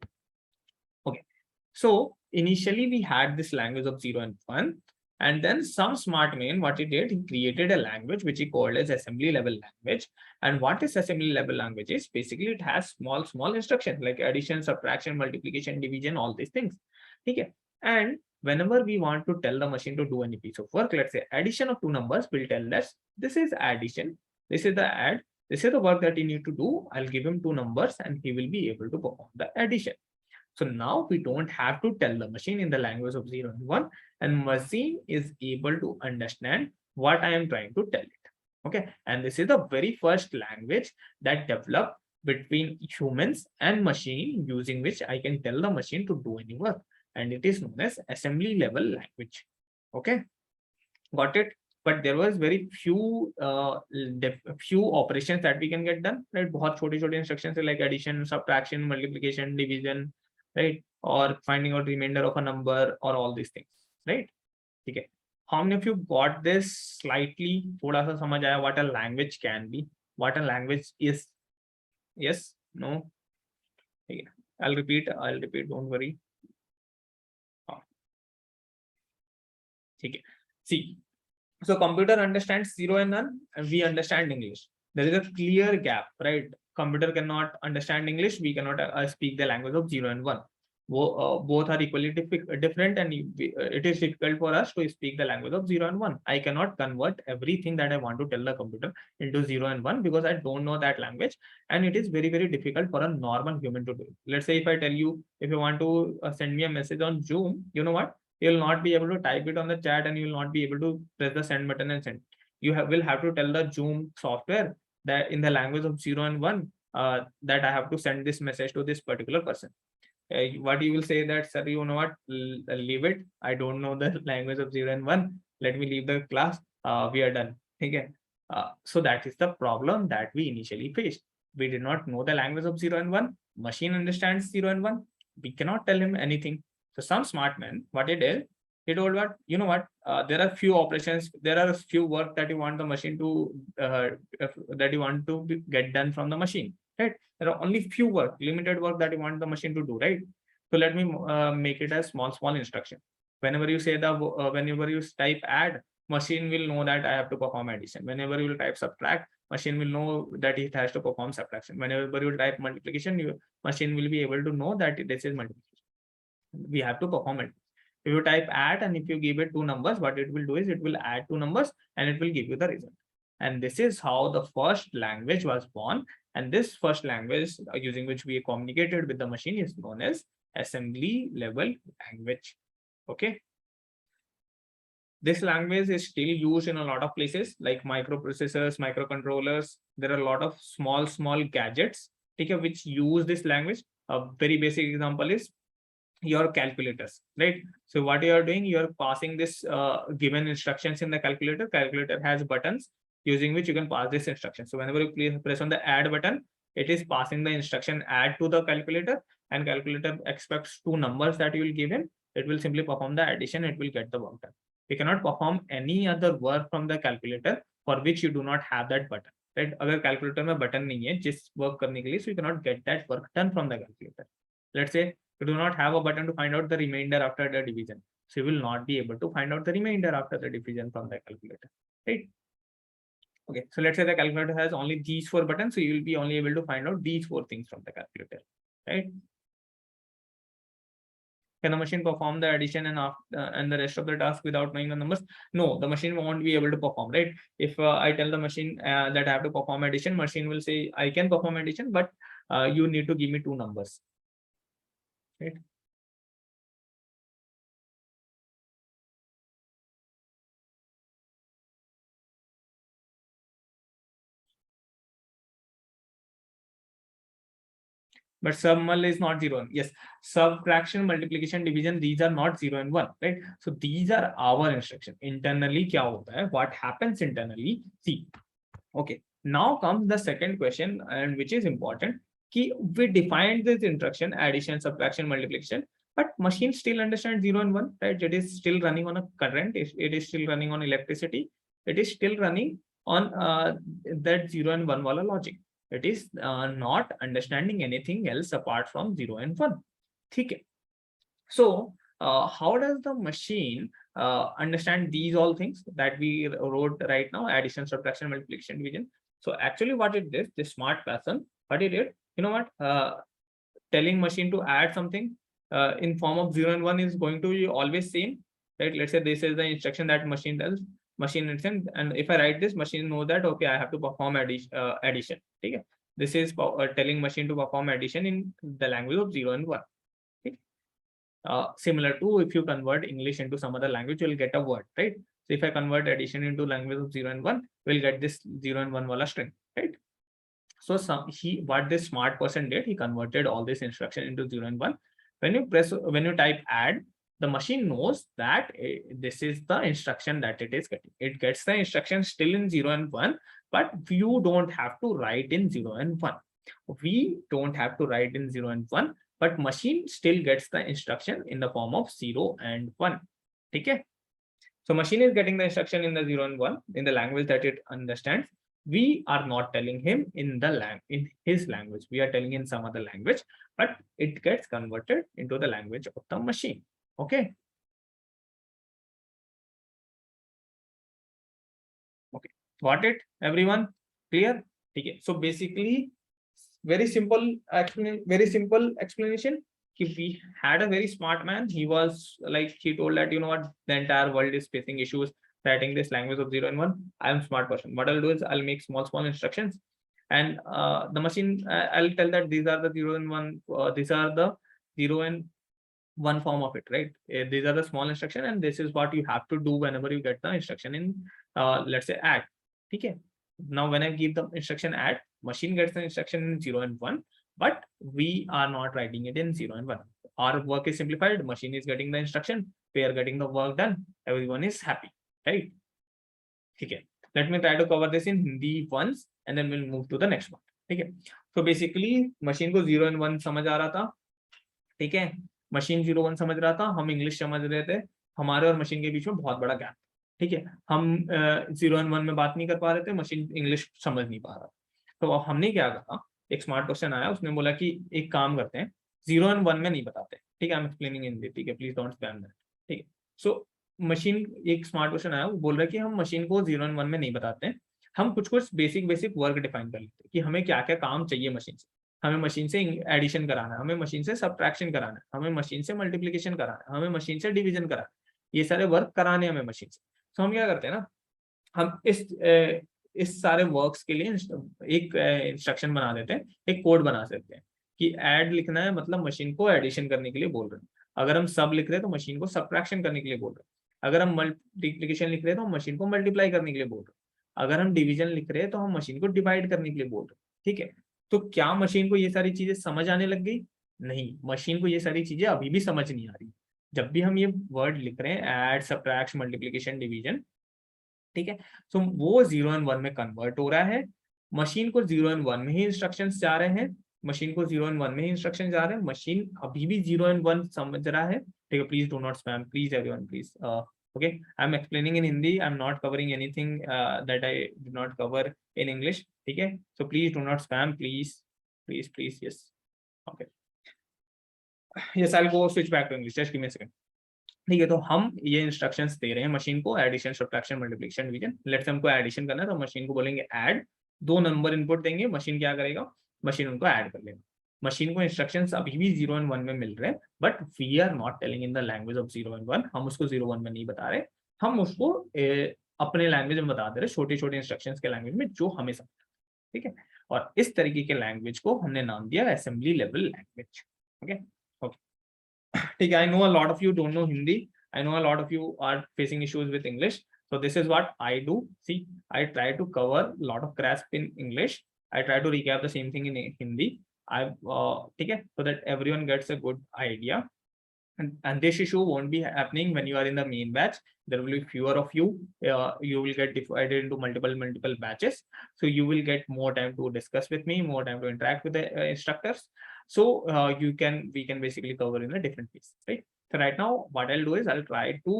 So initially we had this language of 0 and 1. And then some smart man, what he did, he created a language which he called as assembly level language. And what is assembly level language is basically it has small instructions like addition, subtraction, multiplication, division, all these things. Okay. And whenever we want to tell the machine to do any piece of work, let's say addition of two numbers, we'll tell that this is addition, this is the add, this is the work that you need to do. I'll give him two numbers and he will be able to perform the addition. So now we don't have to tell the machine in the language of 0 and 1, and machine is able to understand what I am trying to tell it. Okay, and this is the very first language that developed between humans and machine, using which I can tell the machine to do any work, and it is known as assembly level language. Okay, got it? But there was very few operations that we can get done, right? बहुत छोटी instructions like addition, subtraction, multiplication, division, right? Or finding out remainder of a number or all these things, right? Okay. How many of you got this slightly? थोड़ा सा समझ आया what a language can be, what a language is? Yes? No? Okay. I'll repeat, don't worry. Okay. See, so computer understands 0 and 1 and we understand English. There is a clear gap, right? Computer cannot understand English. We cannot speak the language of 0 and 1. Both are equally different and it is difficult for us to speak the language of 0 and 1. I cannot convert everything that I want to tell the computer into 0 and 1 because I don't know that language, and it is very difficult for a normal human to do. Let's say if I tell you, if you want to send me a message on Zoom, you know what? You'll not be able to type it on the chat and you'll not be able to press the send button and send. You will have to tell the Zoom software that in the language of 0 and 1 that I have to send this message to this particular person. What you will say that, sir, you know what, leave it. I don't know the language of 0 and 1. Let me leave the class. We are done. Okay. So that is the problem that we initially faced. We did not know the language of 0 and 1. Machine understands 0 and 1. We cannot tell him anything. So some smart man, what he did, he told what, you know what, there are few operations, there are a few work that you want the machine to, that you want to get done from the machine, right? There are only few limited work that you want the machine to do, right? So let me make it a small instruction. Whenever you say whenever you type add, machine will know that I have to perform addition. Whenever you will type subtract, machine will know that it has to perform subtraction. Whenever you type multiplication, machine will be able to know that this is multiplication. We have to perform it. If you type add and if you give it two numbers, what it will do is it will add two numbers and it will give you the result. And this is how the first language was born. And this first language using which we communicated with the machine is known as assembly level language. Okay. This language is still used in a lot of places like microprocessors, microcontrollers. There are a lot of small gadgets which use this language. A very basic example is your calculators, right? So what you are doing, you are passing this given instructions in the calculator. Calculator has buttons using which you can pass this instruction. So whenever you press on the add button, it is passing the instruction add to the calculator, and calculator expects two numbers that you will give him. It will simply perform the addition, it will get the work done. You cannot perform any other work from the calculator for which you do not have that button, right? अगर calculator में button नहीं है जिस work करने के लिए, so you cannot get that work done from the calculator. Let's say you do not have a button to find out the remainder after the division, so you will not be able to find out the remainder after the division from the calculator, right? Okay, so let's say the calculator has only these four buttons, so you will be only able to find out these four things from the calculator, right? Can the machine perform the addition and the rest of the task without knowing the numbers? No, the machine won't be able to perform, right? If I tell the machine that I have to perform addition, machine will say, I can perform addition, but you need to give me two numbers, right? But sum is not 0 and 1. Yes, subtraction, multiplication, division, these are not 0 and 1, right? So these are our instruction. Internally kya hota hai? What happens internally? See, okay, now comes the second question, and which is important. Ki we defined this instruction, addition, subtraction, multiplication, but machine still understands 0 and 1, right? It is still running on a current, it is still running on electricity, it is still running on that 0 and 1 wala logic. It is not understanding anything else apart from 0 and 1. Okay. So how does the machine understand these all things that we wrote right now, addition, subtraction, multiplication, division? So actually what it did, this smart person, what it did, you know what, telling machine to add something in form of 0 and 1 is going to be always same, right? Let's say this is the instruction that machine does, machine understands, and if I write this, machine know that, okay, I have to perform addition. Okay? This is telling machine to perform addition in the language of 0 and 1. Okay? Similar to if you convert English into some other language, you will get a word, right? So if I convert addition into language of 0 and 1, we'll get this 0 and 1 wala string, right? So what this smart person did, he converted all this instruction into 0 and 1. When you type add, the machine knows that this is the instruction that it is getting. It gets the instruction still in 0 and 1, but you don't have to write in 0 and 1. We don't have to write in 0 and 1, but machine still gets the instruction in the form of 0 and 1. Okay? So machine is getting the instruction in the 0 and 1 in the language that it understands. We are not telling him in his language. We are telling in some other language, but it gets converted into the language of the machine. Okay. Okay. Got it, everyone? Clear? Okay. So basically, very simple explanation. We had a very smart man. He was like, he told that, you know what, the entire world is facing issues writing this language of 0 and 1. I am smart person. What I'll do is I'll make small instructions, and the machine, I'll tell that these are the 0 and 1, these are the 0 and 1 form of it, right? These are the small instruction, and this is what you have to do whenever you get the instruction in, let's say, add. Okay. Now, when I give the instruction add, machine gets the instruction in 0 and 1, but we are not writing it in 0 and 1. Our work is simplified. Machine is getting the instruction. We are getting the work done. Everyone is happy, right? Okay. Let me try to cover this in Hindi once, and then we'll move to the next one. Okay. So basically, machine को 0 and 1 समझ आ रहा था. ठीक है. Machine 0 1 समझ रहा था, हम इंग्लिश समझ रहे थे, हमारे और मशीन के बीच में बहुत बड़ा गैप. ठीक है. हम 0 and 1 में बात नहीं कर पा रहे थे, मशीन इंग्लिश समझ नहीं पा रहा. तो अब हमने क्या कहा, एक स्मार्ट पर्सन आया, उसने बोला कि एक काम करते हैं, 0 and 1 में नहीं बताते. ठीक है, आई एम एक्सप्लेनिंग इन हिंदी. ठीक है, प्लीज डोंट स्पैम दैट. ठीक है. सो मशीन, एक स्मार्ट पर्सन आया, वो बोल रहा है कि हम मशीन को 0 and 1 में नहीं बताते हैं, हम कुछ बेसिक वर्क डिफाइन कर लेते हैं कि हमें क्या क्या काम चाहिए मशीन से. हमें मशीन से एडिशन कराना है, हमें मशीन से सब्ट्रैक्शन कराना है, हमें मशीन से मल्टीप्लिकेशन कराना है, हमें मशीन से डिवीजन कराना है. ये सारे वर्क कराने हमें मशीन से. तो हम क्या करते हैं ना, हम इस सारे वर्क्स के लिए एक इंस्ट्रक्शन बना देते हैं, एक कोड बना देते हैं कि ऐड लिखना है, मतलब मशीन को एडिशन करने के लिए बोल रहे हैं. अगर हम सब लिख रहे हैं तो मशीन को सब्ट्रैक्शन करने के लिए बोल रहे हैं. अगर हम मल्टीप्लिकेशन लिख रहे हैं तो हम मशीन को मल्टीप्लाई करने के लिए बोल रहे हैं. अगर हम डिवीजन लिख रहे हैं तो हम मशीन को डिवाइड करने के लिए बोल रहे हैं. ठीक है. तो क्या मशीन को ये सारी चीजें समझ आने लग गई? नहीं, मशीन को ये सारी चीजें अभी भी समझ नहीं आ रही. जब भी हम ये वर्ड लिख रहे हैं, ऐड, सब्ट्रैक्ट, मल्टीप्लिकेशन, डिवीजन, ठीक है, तो वो 0 and 1 में कन्वर्ट हो रहा है. मशीन को 0 एंड 1 में ही इंस्ट्रक्शंस जा रहे हैं, मशीन को 0 एंड 1 में ही इंस्ट्रक्शन जा रहे हैं, मशीन अभी भी 0 एंड 1 समझ रहा है, ठीक है। Please do not spam, please everyone, please. Okay, I'm explaining in Hindi. I'm not covering anything that I did not cover in English. Okay, so please do not spam, please, please, please. Yes. Okay. Yes, I'll go switch back to English. Just give me a second. ठीक है, तो हम ये instructions दे रहे हैं machine को, addition, subtraction, multiplication, division. Let's say हमको addition करना है, तो मशीन को बोलेंगे ऐड, 2 नंबर इनपुट देंगे, मशीन क्या करेगा, मशीन उनको ऐड कर लेगा। मशीन को इंस्ट्रक्शंस अभी भी 0 एंड 1 में मिल रहे हैं, but we are not telling in the language of 0 and 1, हम उसको 0 1 में नहीं बता रहे, हम उसको अपने लैंग्वेज में बता दे रहे, छोटे छोटे इंस्ट्रक्शंस के लैंग्वेज में जो हमें समझ, ठीक है। और इस तरीके के लैंग्वेज को हमने नाम दिया असेंबली लेवल लैंग्वेज। ओके, ठीक है। I know a lot of you don't know Hindi. I know a lot of you are facing issues with English. So this is what I do. See, I try to cover a lot of grasp in English. I try to recap the same thing in Hindi. ठीक है, so that everyone gets a good idea. And this issue won't be happening when you are in the main batch. There will be fewer of you. You will get divided into multiple batches. So you will get more time to discuss with me, more time to interact with the instructors. So we can basically cover in a different piece, right? So right now, what I'll do is I'll try to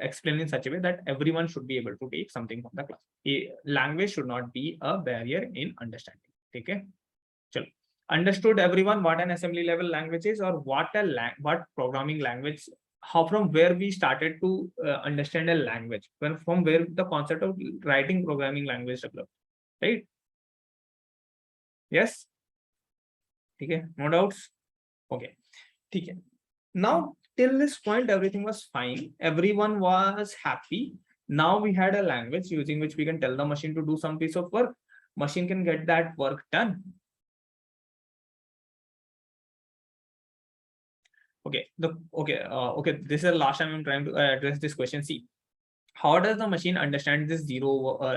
explain in such a way that everyone should be able to take something from the class. Language should not be a barrier in understanding. Okay, chalo. Understood everyone what an assembly level language is, or what programming language, how from where we started to understand a language, from where the concept of writing programming language developed, right? Yes, okay, no doubts. Okay, okay. Now till this point everything was fine, everyone was happy. Now we had a language using which we can tell the machine to do some piece of work, machine can get that work done. Okay, okay, this is the last time I'm trying to address this question. See, how does the machine understand this zero,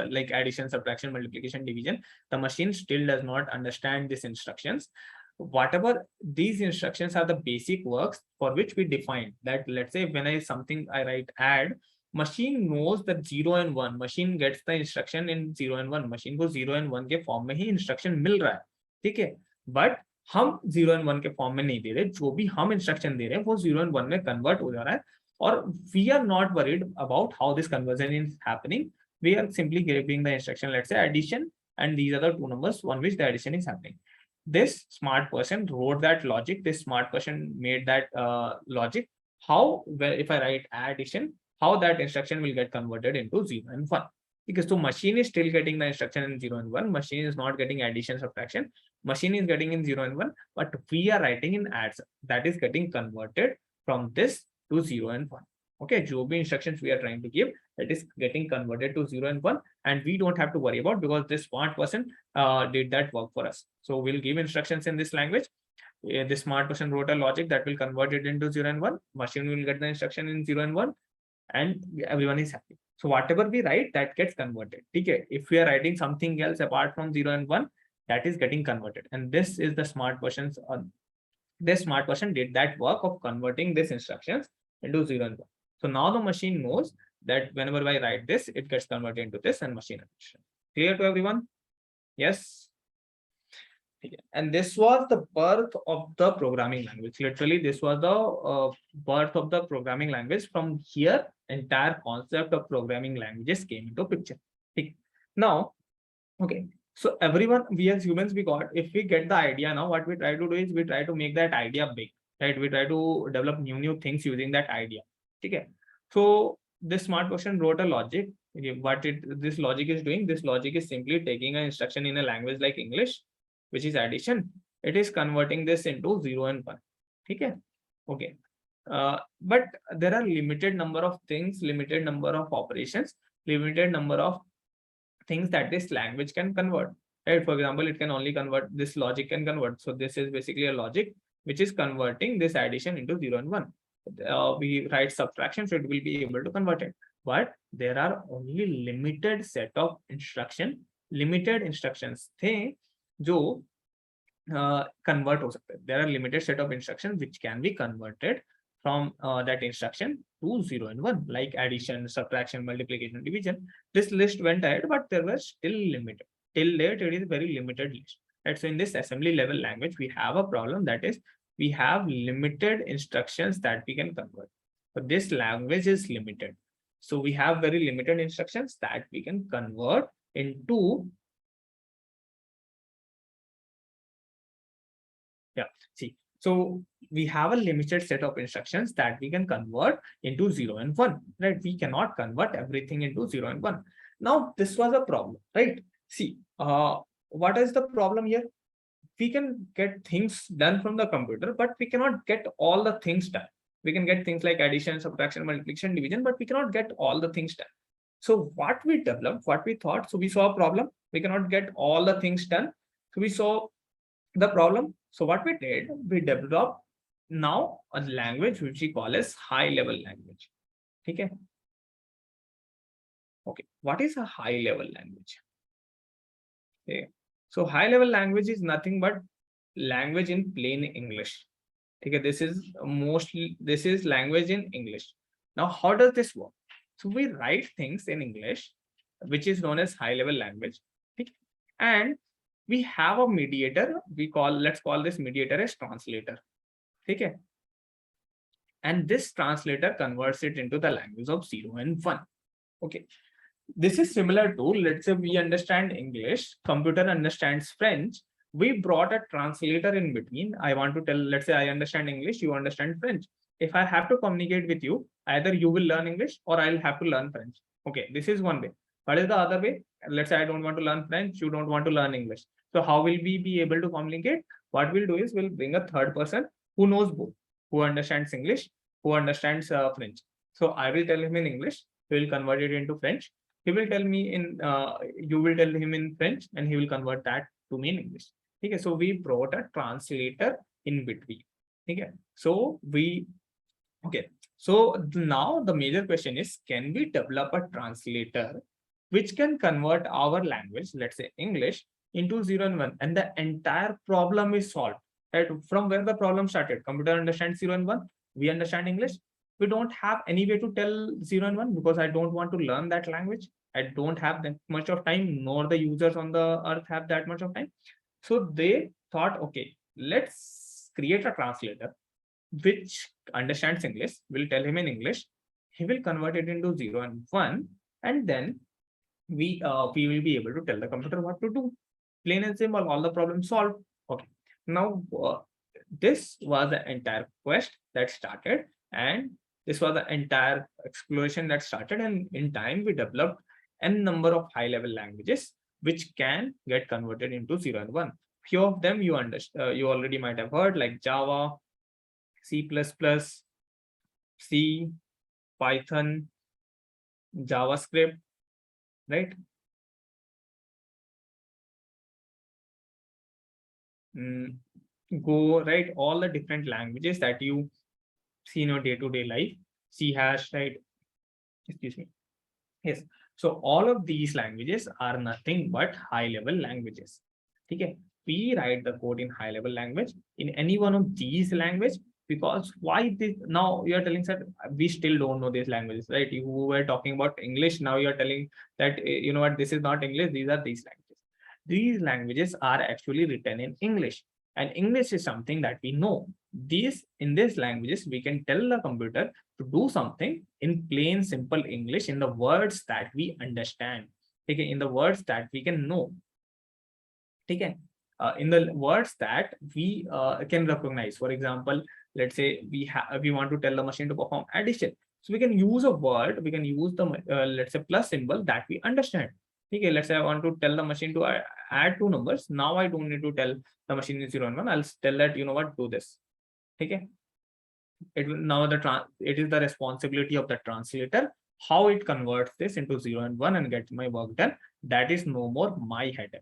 like addition, subtraction, multiplication, division? The machine still does not understand these instructions. Whatever these instructions are the basic works for which we define that. Let's say when I write add, machine knows that 0 and 1, machine gets the instruction in 0 and 1, machine को 0 and 1 के form में ही instruction मिल रहा है, ठीक है। But हम 0 and 1 के form में नहीं दे रहे, जो भी हम इंस्ट्रक्शन दे रहे हैं वो 0 and 1 में कन्वर्ट हो जा रहा है, और we are not worried about how this conversion is happening. We are simply giving the instruction, let's say addition, and these are the two numbers on which the addition is happening. This smart person wrote that logic, this smart person made that logic, how, well, if I write addition, how that instruction will get converted into 0 and 1. Because the machine is still getting the instruction in 0 and 1, machine is not getting addition, subtraction, machine is getting in 0 and 1, but we are writing in adds, that is getting converted from this to 0 and 1. Okay, जो भी instructions we are trying to give, that is getting converted to 0 and 1, and we don't have to worry about, because this smart person did that work for us. So we'll give instructions in this language. This smart person wrote a logic that will convert it into 0 and 1. Machine will get the instruction in 0 and 1, and everyone is happy. So whatever we write, that gets converted. Okay, if we are writing something else apart from 0 and 1, that is getting converted. And this is the smart person's. This smart person did that work of converting these instructions into 0 and 1. So now the machine knows that whenever I write this, it gets converted into this, and machine understands. Clear to everyone? Yes. And this was the birth of the programming language. Literally, this was the birth of the programming language. From here, entire concept of programming languages came into picture. Okay. Now, okay. So everyone, we as humans, we got, if we get the idea now, what we try to do is we try to make that idea big, right? We try to develop new things using that idea. Okay. So this smart person wrote a logic. What this logic is doing, this logic is simply taking an instruction in a language like English, which is addition. It is converting this into 0 and 1. Okay. Okay. But there are limited number of things, limited number of operations, limited number of things that this language can convert, right? For example, it can only convert, this logic can convert. So this is basically a logic which is converting this addition into 0 and 1. We write subtraction, so it will be able to convert it. But there are only limited set of limited instructions थे जो convert हो सकते हैं. There are limited set of instructions which can be converted from that instruction to 0 and 1, like addition, subtraction, multiplication, division. This list went ahead, but there was still limited. Till date, it is very limited list. Right? So in this assembly level language, we have a problem, that is we have limited instructions that we can convert. But this language is limited. So we have very limited instructions that we can convert into. Yeah, see. So we have a limited set of instructions that we can convert into 0 and 1, right? We cannot convert everything into 0 and 1. Now, this was a problem, right? See, what is the problem here? We can get things done from the computer, but we cannot get all the things done. We can get things like addition, subtraction, multiplication, division, but we cannot get all the things done. So what we developed, what we thought, so we saw a problem, we cannot get all the things done. So we saw the problem. So what we did, we developed now a language which we call as high level language. Okay. Okay. What is a high level language? Okay. So high level language is nothing but language in plain English. Okay. This is language in English. Now, how does this work? So we write things in English, which is known as high level language. Okay. And we have a mediator. Let's call this mediator as translator. Okay. And this translator converts it into the language of 0 and 1. Okay. This is similar to, let's say we understand English, computer understands French. We brought a translator in between. I want to tell, let's say I understand English, you understand French. If I have to communicate with you, either you will learn English or I'll have to learn French. Okay, this is one way. What is the other way? Let's say I don't want to learn French, you don't want to learn English. So how will we be able to communicate? What we'll do is we'll bring a third person who knows both, who understands English, who understands French. So I will tell him in English, he will convert it into French. He will tell me in, you will tell him in French, and he will convert that to me in English. Okay, so we brought a translator in between. Okay, so now the major question is, can we develop a translator which can convert our language, let's say English, into 0 and 1, and the entire problem is solved. Right? From where the problem started, computer understands 0 and 1, we understand English. We don't have any way to tell 0 and 1 because I don't want to learn that language. I don't have that much of time, nor the users on the earth have that much of time. So they thought, okay, let's create a translator which understands English. We'll tell him in English. He will convert it into 0 and 1, and then we will be able to tell the computer what to do. Plain and simple, all the problems solved. Okay. Now, this was the entire quest that started, and this was the entire exploration that started, and in time we developed n number of high level languages which can get converted into 0 and 1. Few of them you already might have heard, like Java, C++, C, Python, JavaScript, right? Go, right? All the different languages that you see in your day-to-day life, C#, right? Excuse me. Yes. So all of these languages are nothing but high-level languages. Okay. We write the code in high-level language in any one of these language, because why this? Now you are telling that we still don't know these languages, right? You were talking about English. Now you are telling that, you know what, this is not English. These are these languages. These languages are actually written in English, and English is something that we know. In these languages, we can tell the computer to do something in plain, simple English, in the words that we understand. Okay, in the words that we can know. Okay, in the words that we can recognize. For example, let's say we want to tell the machine to perform addition. So we can use a word, we can use the let's say plus symbol that we understand. Okay, let's say I want to tell the machine to add two numbers. Now I don't need to tell the machine is 0 and 1. I'll tell that, you know what, do this. Okay. It will now it is the responsibility of the translator how it converts this into 0 and 1 and get my work done. That is no more my headache.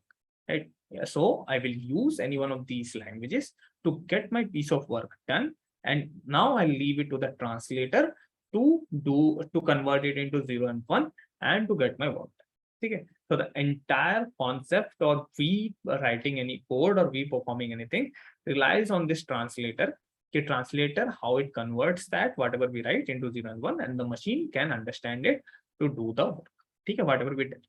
Right. Yeah, so I will use any one of these languages to get my piece of work done. And now I'll leave it to the translator to convert it into 0 and 1 and to get my work done. Okay. So the entire concept of we writing any code or we performing anything relies on this translator. कि translator, how it converts that whatever we write into 0 and 1, and the machine can understand it to do the work. ठीक है, whatever we did.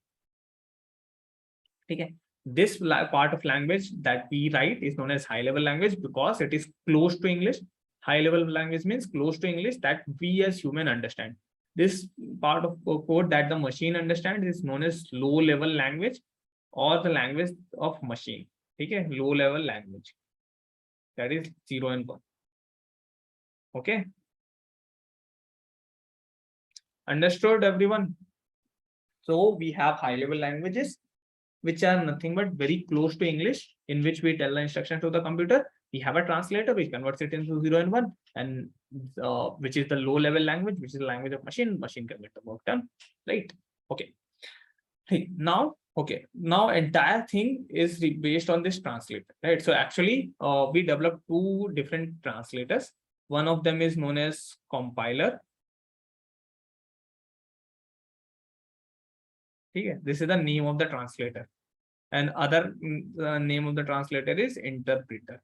ठीक है. This part of language that we write is known as high level language because it is close to English. High level language means close to English that we as human understand. This part of code that the machine understands is known as low level language or the language of machine. Okay, low level language, that is 0 and 1. Okay, understood everyone? So we have high level languages which are nothing but very close to English, in which we tell the instruction to the computer. We have a translator which converts it into 0 and 1, and which is the low level language, which is the language of machine. Machine can get the work done, right? Okay. Hey, now, okay, now entire thing is based on this translator, right? So actually, we developed two different translators. One of them is known as compiler. Okay, this is the name of the translator, and other name of the translator is interpreter.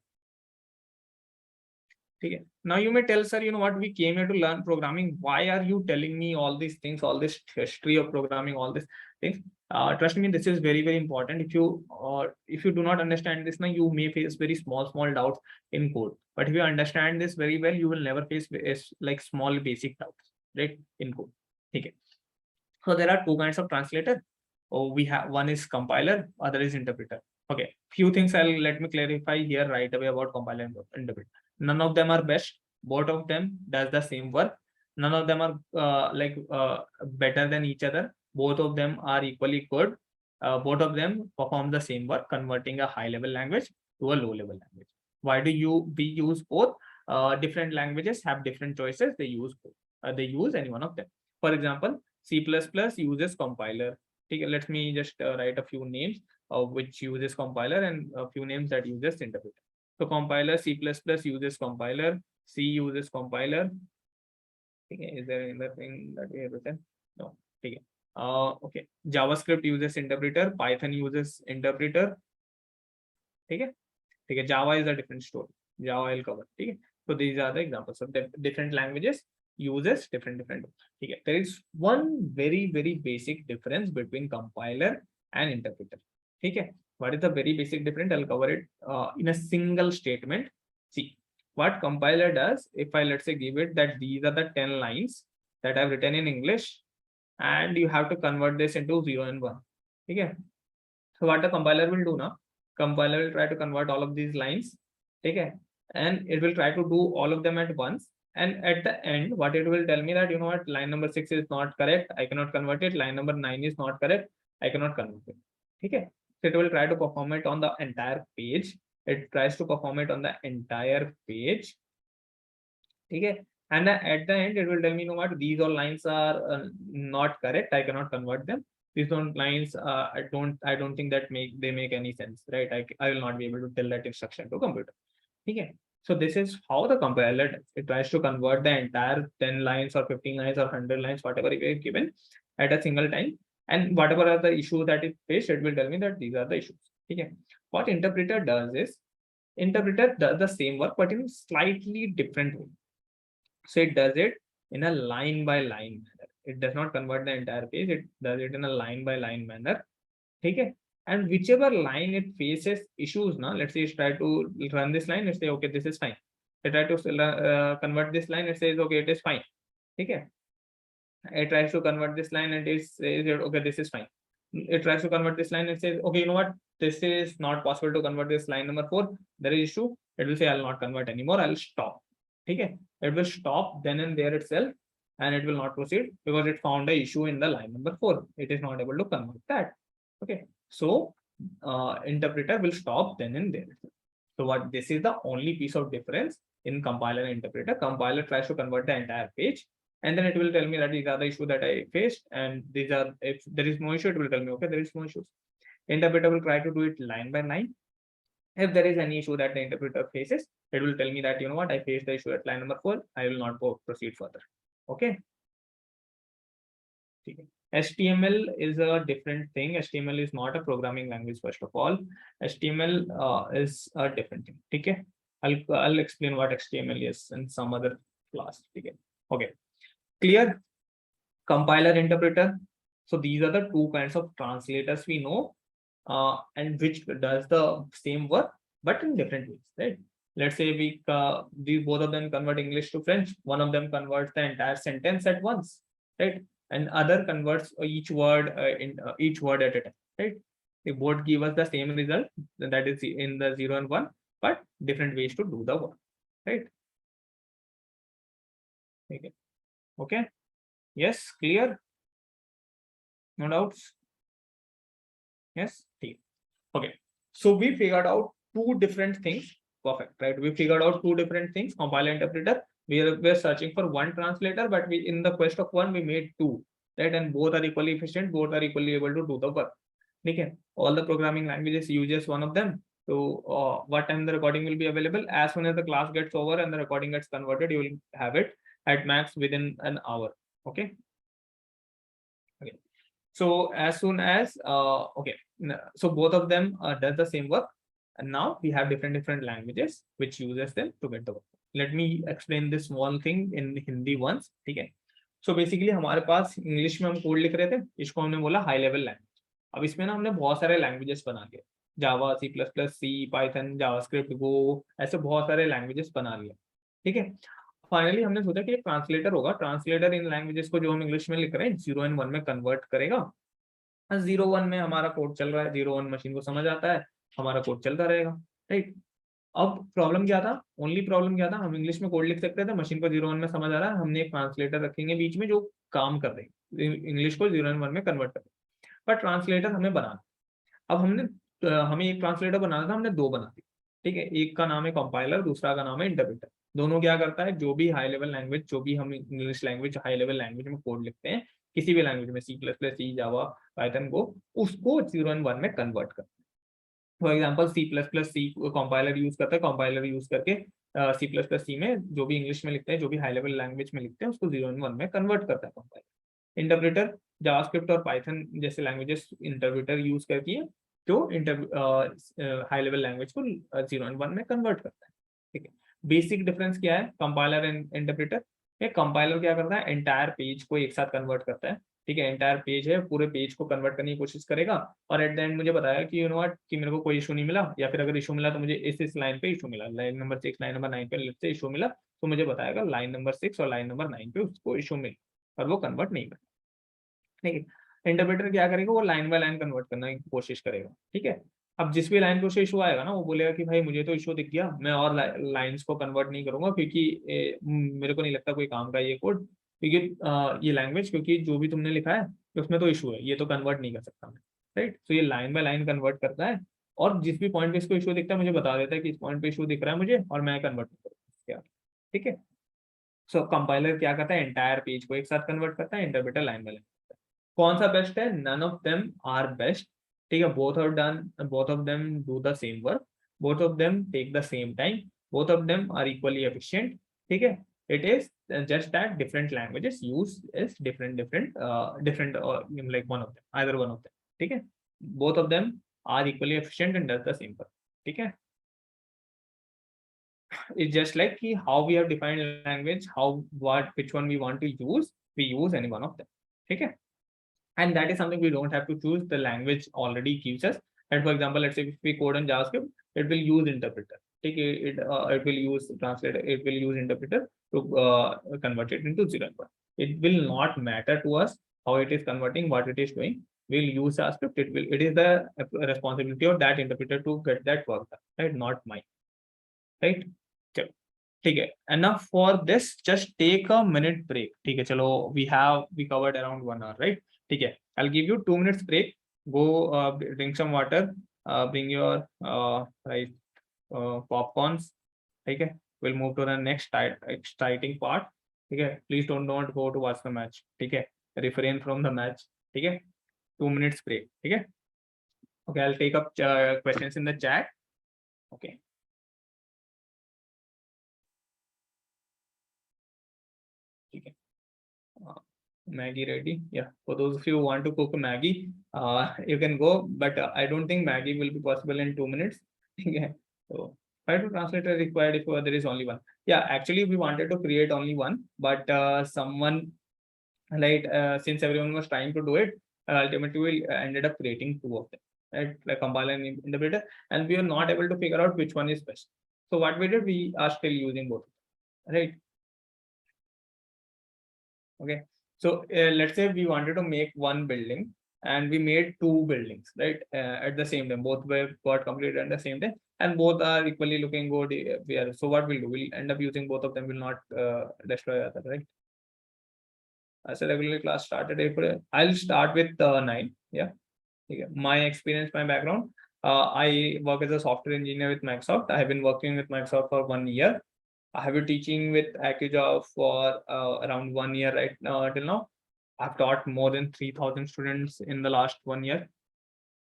Okay. Now you may tell, sir, you know what, we came here to learn programming. Why are you telling me all these things, all this history of programming, all these things? Trust me, this is very, very important. If you do not understand this, now you may face very small doubts in code. But if you understand this very well, you will never face like small basic doubts, right, in code. Okay. So there are two kinds of translator. We have, one is compiler, other is interpreter. Okay, few things let me clarify here right away about compiler and interpreter. None of them are best. Both of them does the same work. None of them are better than each other. Both of them are equally good. Both of them perform the same work, converting a high level language to a low level language. Why do we use both? Different languages have different choices. They use both. They use any one of them. For example, C++ uses compiler. Okay, let me just write a few names of which uses compiler and a few names that uses interpreter. So compiler, C++ uses compiler, C uses compiler. Okay, is there anything that we have written? No. Okay. Okay. JavaScript uses interpreter, Python uses interpreter. Okay. Okay. Java is a different story. Java I'll cover. Okay. So these are the examples of the different languages uses different. Okay. There is one very, very basic difference between compiler and interpreter. Okay. What is the very basic difference? I'll cover it in a single statement. See what compiler does. If I, let's say, give it that these are the 10 lines that I've written in English, and you have to convert this into 0 and 1. Okay. So what the compiler will do now? Compiler will try to convert all of these lines. Okay. And it will try to do all of them at once. And at the end, what it will tell me that, you know what, line number 6 is not correct. I cannot convert it. Line number 9 is not correct. I cannot convert it. Okay. So it will try to perform it on the entire page. It tries to perform it on the entire page. Okay. And at the end, it will tell me, you know what, these all lines are not correct. I cannot convert them. These lines, I don't think that they make any sense, right? I will not be able to tell that instruction to computer. Okay. So this is how the compiler does. It tries to convert the entire 10 lines or 15 lines or 100 lines, whatever it is given at a single time. And whatever are the issues that it faced, it will tell me that these are the issues. Okay. What interpreter does is, interpreter does the same work, but in slightly different way. So it does it in a line by line manner. It does not convert the entire page. It does it in a line by line manner. Okay. And whichever line it faces issues now, let's say it try to run this line, it say, okay, this is fine. It try to convert this line, it says, okay, it is fine. Okay. It tries to convert this line and it says, okay, this is fine. It tries to convert this line and says, okay, you know what, this is not possible to convert this line number 4. There is issue. It will say, I'll not convert anymore. I'll stop. Okay. It will stop then and there itself, and it will not proceed because it found an issue in the line number 4. It is not able to convert that. Okay. So interpreter will stop then and there. So what, this is the only piece of difference in compiler and interpreter. Compiler tries to convert the entire page, and then it will tell me that these are the issues that I faced, and these are, if there is no issue, it will tell me, okay, there is no issues. Interpreter will try to do it line by line. If there is any issue that the interpreter faces, it will tell me that, you know what, I faced the issue at line number 4. I will not proceed further. Okay. HTML is a different thing. HTML is not a programming language, first of all. HTML is a different thing. Okay. I'll explain what HTML is in some other class. Okay. Clear? Compiler, interpreter. So these are the two kinds of translators we know, and which does the same work but in different ways, right? Let's say these both of them convert English to French. One of them converts the entire sentence at once, right? And other converts each word each word at a time, right? They both give us the same result, that is in the 0 and 1, but different ways to do the work, right? Okay. Yes, clear? No doubts? Yes. Okay. So we figured out two different things. Perfect, right? We figured out two different things. Compiler, interpreter. We're searching for one translator, but we in the quest of one we made two, right? And both are equally efficient. Both are equally able to do the work. Okay. All the programming languages uses one of them. So what time the recording will be available? As soon as the class gets over and the recording gets converted, you will have it at max within an hour. Okay. Okay. So as soon as okay, so both of them does the same work, and now we have different languages which uses them to get the work. Let me explain this small thing in Hindi once. ठीक है? So basically हमारे पास English में हम code लिख रहे थे, इसको हमने बोला हाई लेवल लैंग्वेज. अब इसमें ना हमने बहुत सारे लैंग्वेजेस बना लिए, जावा, C++, पाइथन, जावास्क्रिप्ट, गो, ऐसे बहुत सारे लैंग्वेजेस बना लिए. ठीक है. फाइनली हमने सोचा कि एक ट्रांसलेटर होगा. ट्रांसलेटर इन लैंग्वेजेस को जो हम इंग्लिश में लिख रहे हैं 0 and 1 में कन्वर्ट करेगा. 0-1 में हमारा कोड चल रहा है, 0-1 मशीन को समझ आता है, हमारा कोड चलता रहेगा, राइट? अब प्रॉब्लम क्या था? ओनली प्रॉब्लम क्या था? हम इंग्लिश में कोड लिख सकते थे, मशीन को 0-1 में समझ आ रहा है, हमने एक ट्रांसलेटर रखेंगे बीच में जो काम कर रहे हैं, इंग्लिश को 0 and 1 में कन्वर्ट कर रहे. पर ट्रांसलेटर हमें बनाना. अब हमें एक ट्रांसलेटर बनाना था, हमने दो बना दिए. ठीक है. एक का नाम है कंपाइलर, दूसरा का नाम है इंटरप्रेटर. दोनों क्या करता है? जो भी हाई लेवल लैंग्वेज, जो भी हम English language high level language में कोड लिखते हैं, किसी भी लैंग्वेज में, C++, जावा, पाइथन, गो, उसको 0 and 1 में कन्वर्ट करते हैं. For example C++, compiler use करता है, कंपाइलर यूज करके C++, में जो भी इंग्लिश में लिखते हैं, जो भी हाई लेवल लैंग्वेज में लिखते हैं, उसको 0 and 1 में कन्वर्ट करता है कंपाइलर. इंटरप्रेटर जावास्क्रिप्ट और पाइथन जैसे लैंग्वेजेस इंटरप्रेटर यूज करती है, जो हाई लेवल लैंग्वेज को 0 and 1 में कन्वर्ट करता है. ठीक है. बेसिक डिफरेंस क्या है कंपाइलर एंड इंटरप्रेटर? एक कंपाइलर क्या करता है? एंटायर पेज को एक साथ कन्वर्ट करता है. ठीक है. एंटायर पेज है, पूरे पेज को कन्वर्ट करने की कोशिश करेगा, और एट द एंड मुझे बताया कि यू नो व्हाट, कि मेरे को कोई इशू नहीं मिला, या फिर अगर इशू मिला तो मुझे इस लाइन पे इशू मिला, लाइन नंबर 6, लाइन नंबर 9 पे लेट्स से इशू मिला, तो मुझे बताएगा लाइन नंबर 6 और लाइन नंबर 9 पे उसको इशू मिला, और वो कन्वर्ट नहीं कर. ठीक है. इंटरप्रेटर क्या करेगा? वो लाइन बाय लाइन कन्वर्ट करने की कोशिश करेगा. ठीक है. अब जिस भी लाइन पे उसे इशू आएगा ना, वो बोलेगा कि भाई मुझे तो इशू दिख गया, मैं और लाइंस को कन्वर्ट नहीं करूंगा, क्योंकि मेरे को नहीं लगता कोई काम का ये कोड, क्योंकि ये लैंग्वेज, क्योंकि जो भी तुमने लिखा है उसमें तो इशू है, ये तो कन्वर्ट नहीं कर सकता मैं, राइट? तो ये लाइन बाय लाइन कन्वर्ट करता है, और जिस भी पॉइंट पे इसको इशू दिखता है मुझे बता देता है कि इस पॉइंट पे इशू दिख रहा है मुझे, और मैं कन्वर्ट नहीं करूँगा. ठीक है. सो कंपाइलर क्या करता है? एंटायर पेज को एक साथ कन्वर्ट करता है, इंटरप्रेटर लाइन बाय लाइन. कौन सा बेस्ट है? None of them are best. ठीक है. Both of them do the same work, both of them take the same time, both of them are equally efficient. ठीक है. It is just that different languages use is different like one of them, either one of them. ठीक है. both of them are equally efficient and does the same work. ठीक है. It's just like how we have defined language, which one we want to use, we use any one of them. ठीक है. And that is something we don't have to choose. The language already gives us. And for example, let's say if we code in JavaScript, it will use interpreter. It will use translator. It will use interpreter to convert it into 0 and 1. It will not matter to us how it is converting, what it is doing. We'll use JavaScript. It is the responsibility of that interpreter to get that work done, right? Not mine, right? चलो ठीक है. Enough for this. Just take a minute break. ठीक है. चलो, we covered around 1 hour, right? ठीक है. I'll give you 2 minutes break. Go drink some water. Bring your popcorns. ठीक है. We'll move to the next exciting part. ठीक है. Please don't go to watch the match. ठीक है. Refrain from the match. ठीक है. 2 minutes break. ठीक है. Okay, I'll take up questions in the chat. Okay. ठीक है. Maggie ready? Yeah. For those of you who want to cook Maggie, you can go, but I don't think Maggie will be possible in 2 minutes. ठीक है. तो Why to translator required if there is only one? Yeah, actually we wanted to create only one, but someone, right, since everyone was trying to do it, ultimately we ended up creating two of them, right, like compiler and interpreter, and we are not able to figure out which one is best. So what we did, we are still using both, right? Okay, so let's say we wanted to make one building and we made two buildings, right, at the same time. Both were got completed at the same time, and both are equally looking good. So what we'll do, we'll end up using both of them, will not destroy other, right? As a regular class started April, I'll start with 9. Yeah. Okay. My experience, my background. I work as a software engineer with Microsoft. I have been working with Microsoft for 1 year. I have been teaching with Acciojob for around 1 year right now till now. I've taught more than 3,000 students in the last 1 year.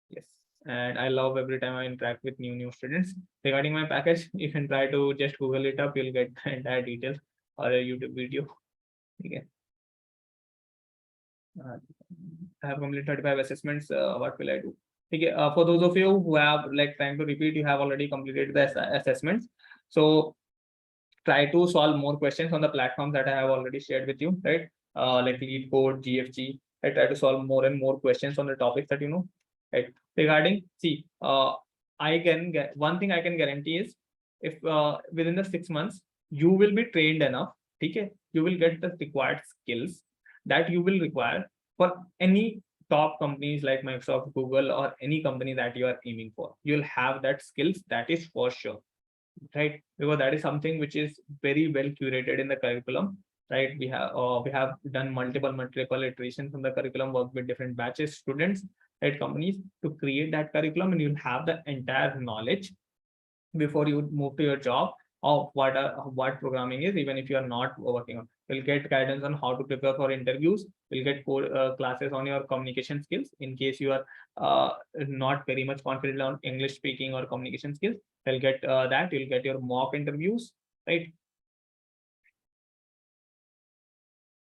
Yes, and I love every time I interact with new students. Regarding my package, you can try to just Google it up. You'll get the entire details, or a YouTube video. Okay. I have completed 35 assessments. What will I do? Okay, for those of you who have like trying to repeat, you have already completed the assessments. So try to solve more questions on the platforms that I have already shared with you, right? Like lead code, GFG. I try to solve more and more questions on the topics that you know. Right. Regarding, see, I can get one thing I can guarantee is if within the 6 months you will be trained enough, okay, you will get the required skills that you will require for any top companies like Microsoft, Google, or any company that you are aiming for. You'll have that skills, that is for sure, right? Because that is something which is very well curated in the curriculum, right? We have done multiple iterations on the curriculum, work with different batches, students, right, companies to create that curriculum, and you'll have the entire knowledge before you move to your job of what programming is. Even if you are not working on, you'll get guidance on how to prepare for interviews. You'll get classes on your communication skills in case you are not very much confident on English speaking or communication skills. You'll get that. You'll get your mock interviews, right?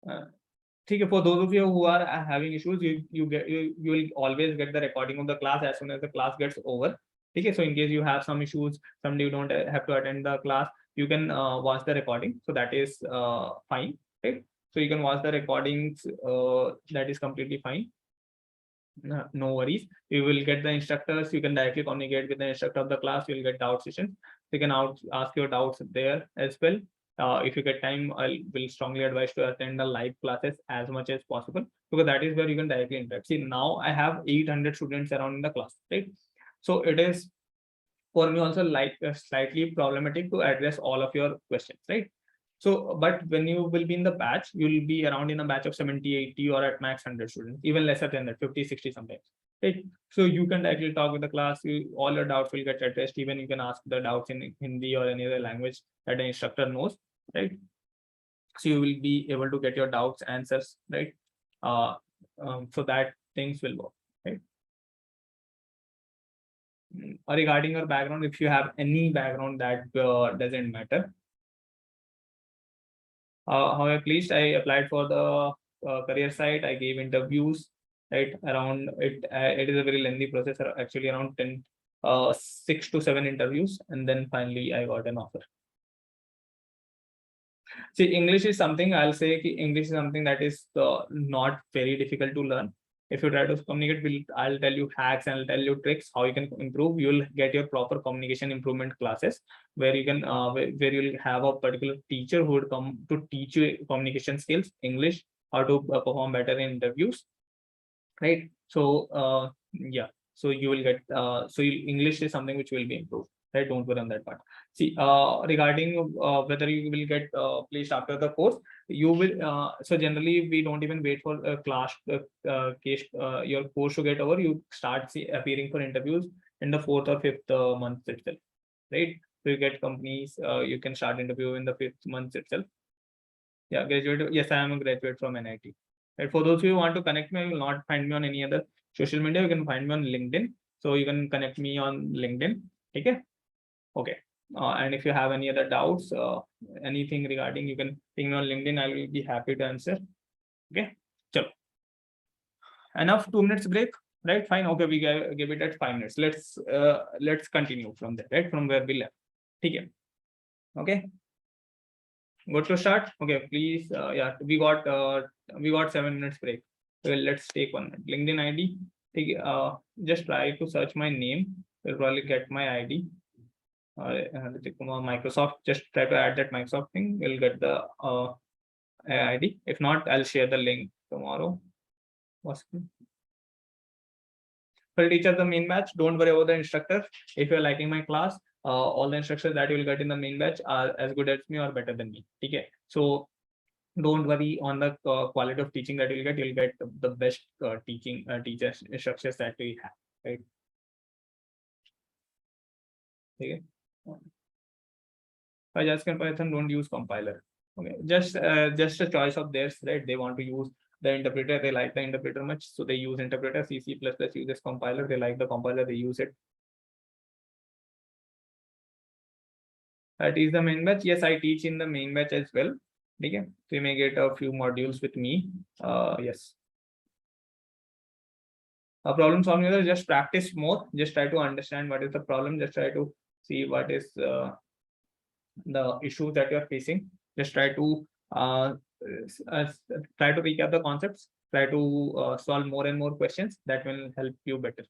For those of you who are having issues, you will always get the recording of the class as soon as the class gets over. Okay, so in case you have some issues, someday you don't have to attend the class, you can watch the recording. So that is fine, right? So you can watch the recordings. That is completely fine. No worries. You will get the instructors. You can directly communicate with the instructor of the class. You will get doubt sessions. You can ask your doubts there as well. If you get time, I will strongly advise to attend the live classes as much as possible, because that is where you can directly interact. See, now I have 800 students around in the class, right? So it is for me also like slightly problematic to address all of your questions, right? So, but when you will be in the batch, you will be around in a batch of 70, 80, or at max 100 students, even lesser than that, 50, 60 sometimes, right? So you can directly talk with the class. All your doubts will get addressed. Even you can ask the doubts in Hindi or any other language that the instructor knows, right? So you will be able to get your doubts answers, right? So that things will work, right? Regarding your background, if you have any background, that doesn't matter. However, please, I applied for the career site. I gave interviews, right? Around it, it is a very lengthy process. Actually, around 6 to 7 interviews, and then finally I got an offer. See, English is something I'll say. English is something that is not very difficult to learn. If you try to communicate, I'll tell you hacks and I'll tell you tricks how you can improve. You'll get your proper communication improvement classes where you can where you'll have a particular teacher who would come to teach you communication skills, English, how to perform better in interviews, right? So yeah, so you will get English is something which will be improved, right? Don't worry on that part. See, regarding whether you will get placed after the course, you will so generally we don't even wait for a class case your course to get over. You start appearing for interviews in the 4th or 5th month itself, right? So you get companies, you can start interview in the 5th month itself. Yeah, graduate. Yes, I am a graduate from NIT. Right. For those who want to connect me, you will not find me on any other social media. You can find me on LinkedIn. So you can connect me on LinkedIn. Okay. Okay. And if you have any other doubts, anything regarding, you can ping me on LinkedIn. I will be happy to answer. Okay. Chalo. Enough 2 minutes break. Right. Fine. Okay. We give it at 5 minutes. Let's continue from there. Right. From where we left. ठीक है. Okay, good to start. Okay, please. Yeah, we got 7 minutes break. Well, let's take 1 minute. LinkedIn ID. ठीक है. Just try to search my name. You'll probably get my ID. Microsoft. Just try to add that Microsoft thing. You'll get the ID. If not, I'll share the link tomorrow. Will teach us the main batch. Don't worry about the instructor. If you're liking my class, all the instructors that you will get in the main batch are as good as me or better than me. Okay, so don't worry on the quality of teaching that you'll get. You'll get the best teachers instructors that we have, right? Okay. By JavaScript Python, don't use compiler. Okay, just a choice of theirs, right? They want to use the interpreter. They like the interpreter much, so they use interpreter. C++ uses compiler. They like the compiler. They use it. That is the main batch. Yes, I teach in the main batch as well. Okay, so you may get a few modules with me. Yes. A problem solving is just practice more. Just try to understand what is the problem. Just try to see what is the issue that you are facing. Just try to recap the concepts. Try to solve more and more questions. That will help you better.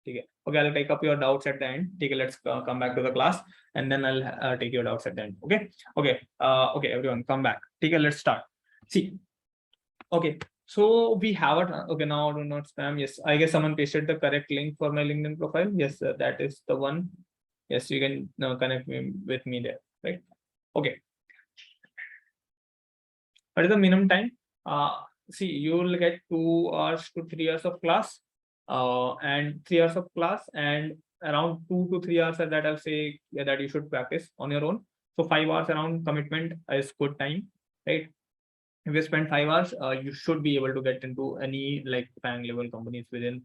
Okay, I'll take up your doubts at the end. Okay, let's come back to the class, and then I'll take your doubts at the end. Okay, everyone, come back. Okay, let's start. See, okay, so we have it. Okay, now do not spam. Yes, I guess someone pasted the correct link for my LinkedIn profile. Yes, that is the one. Yes, you can connect with me there, right? Okay. What is the minimum time? See, you will get 2 hours to 3 hours of class, and 3 hours of class, and around 2 to 3 hours that I'll say that you should practice on your own. So 5 hours around commitment is good time, right? If you spend 5 hours, you should be able to get into any like FANG level companies within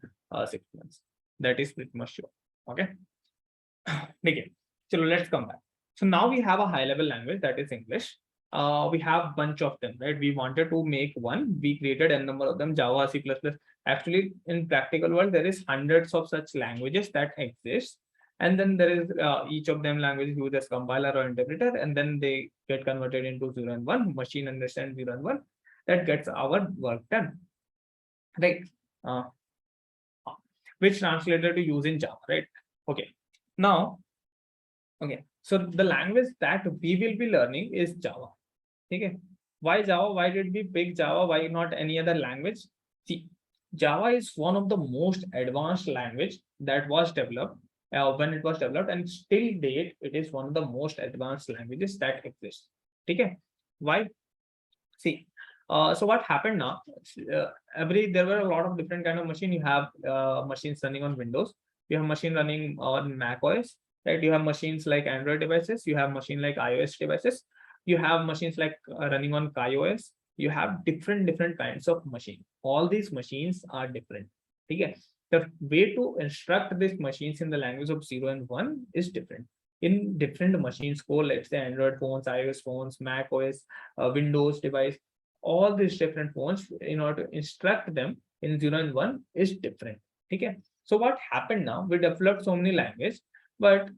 6 months. That is pretty much sure. Okay. Okay. So let's come back. So now we have a high level language that is English. We have bunch of them, right? We wanted to make one. We created a number of them, Java, C++. Actually, in practical world, there is hundreds of such languages that exist. And then there is each of them languages use as compiler or interpreter, and then they get converted into 0 and 1. Machine understands 0 and 1. That gets our work done, right? Which translated to use in Java, right? Okay. Now, okay, so the language that we will be learning is Java. Okay, why Java? Why did we pick Java? Why not any other language? See, Java is one of the most advanced language that was developed when it was developed, and still date it is one of the most advanced languages that exist. Okay, why? See, so what happened now? There were a lot of different kind of machine. You have machines running on Windows. You have machine running on Mac OS. Right? You have machines like Android devices. You have machine like iOS devices. You have machines like running on KaiOS. You have different kinds of machine. All these machines are different. Okay? The way to instruct these machines in the language of 0 and 1 is different. In different machines code, let's say Android phones, iOS phones, Mac OS, Windows device, all these different phones, in order to instruct them in 0 and 1 is different. Okay? So what happened now? We developed so many languages, but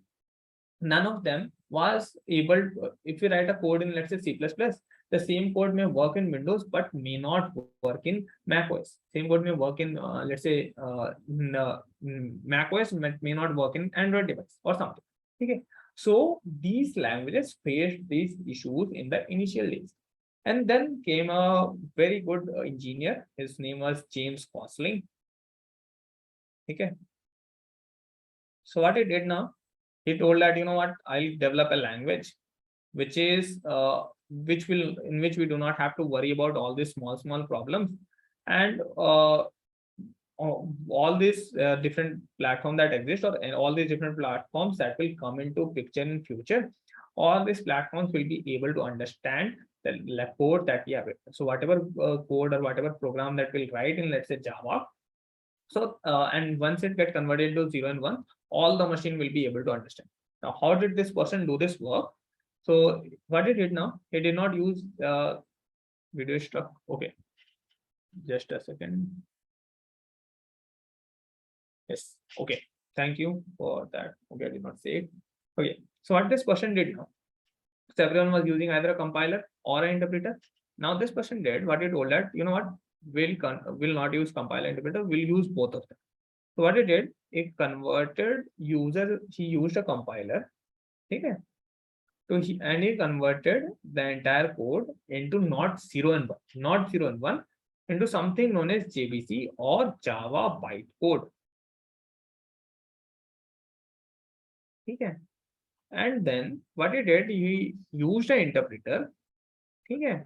none of them was able to, if you write a code in, let's say, C++, the same code may work in Windows but may not work in Mac OS. Same code may work in let's say Mac OS, may not work in Android device or something. Okay, so these languages faced these issues in the initial days, and then came a very good engineer. His name was James Gosling. Okay, so what he did now, he told that, you know what, I'll develop a language which is in which we do not have to worry about all these small problems, and all these different platforms that exist, or all these different platforms that will come into picture in future. All these platforms will be able to understand the code that we have written. So whatever code or whatever program that we'll write in, let's say, Java, so and once it gets converted into 0 and 1, all the machine will be able to understand. Now, how did this person do this work? So what he did now, he did not use video stuff. Okay, just a second. Yes, okay, Thank you for that. Okay, I did not say it. Okay, so what this person did now? So everyone was using either a compiler or an interpreter. Now this person did what he told that, you know what, will not use compiler interpreter, we'll use both of them. So what he did, he converted he used a compiler, okay? So he converted the entire code into not 0 and 1, not 0 and 1, into something known as JBC or Java bytecode. Okay. And then what he did, he used an interpreter. Okay.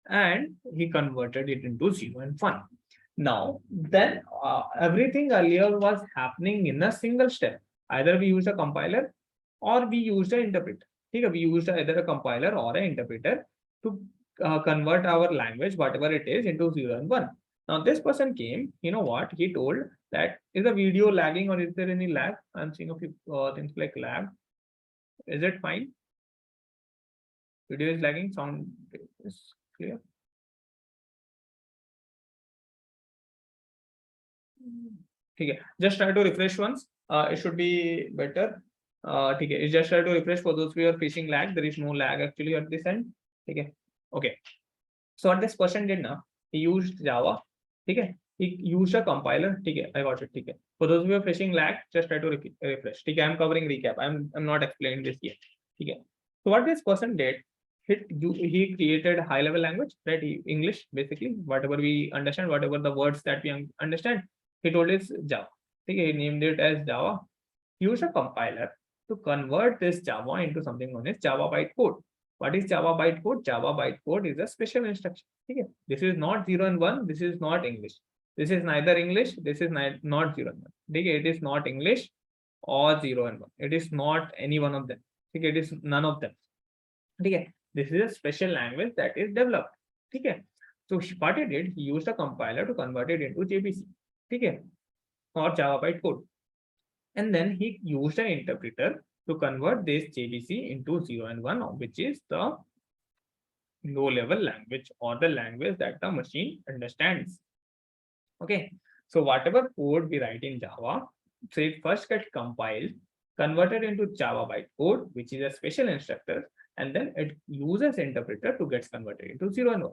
And he converted it into 0 and 1. Now, then everything earlier was happening in a single step. Either we use a compiler or we used an interpreter. Okay, we used either a compiler or an interpreter to convert our language, whatever it is, into 0 and 1. Now, this person came, you know what, he told that, is the video lagging or is there any lag? I'm seeing a few things like lag. Is it fine? Video is lagging, sound is clear. Okay, just try to refresh once. It should be better. Okay, just try to refresh. For those who are facing lag, there is no lag actually at this end. Okay, okay. So what this person did now, he used Java. Okay, he used a compiler. Okay, I got it. Okay, for those who are facing lag, just try to refresh. Okay, I'm covering recap. I'm not explaining this yet. Okay, so what this person did, he created high level language, right? English, basically, whatever we understand, whatever the words that we understand, he told it's Java. Okay, he named it as Java. Use a compiler to convert this Java into something known as Java bytecode. What is Java bytecode? Java bytecode is a special instruction. Okay, this is not 0 and 1. This is not English. This is neither English. This is not 0 and 1. Okay, it is not English or 0 and 1. It is not any one of them. Okay, it is none of them. Okay, this is a special language that is developed. Okay, so what he did, he used a compiler to convert it into JBC. Okay, or Java bytecode. And then he used an interpreter to convert this JBC into 0 and 1, which is the low level language or the language that the machine understands. Okay, so whatever code we write in Java, so it first gets compiled, converted into Java bytecode, which is a special instructor, and then it uses interpreter to get converted into 0 and 1.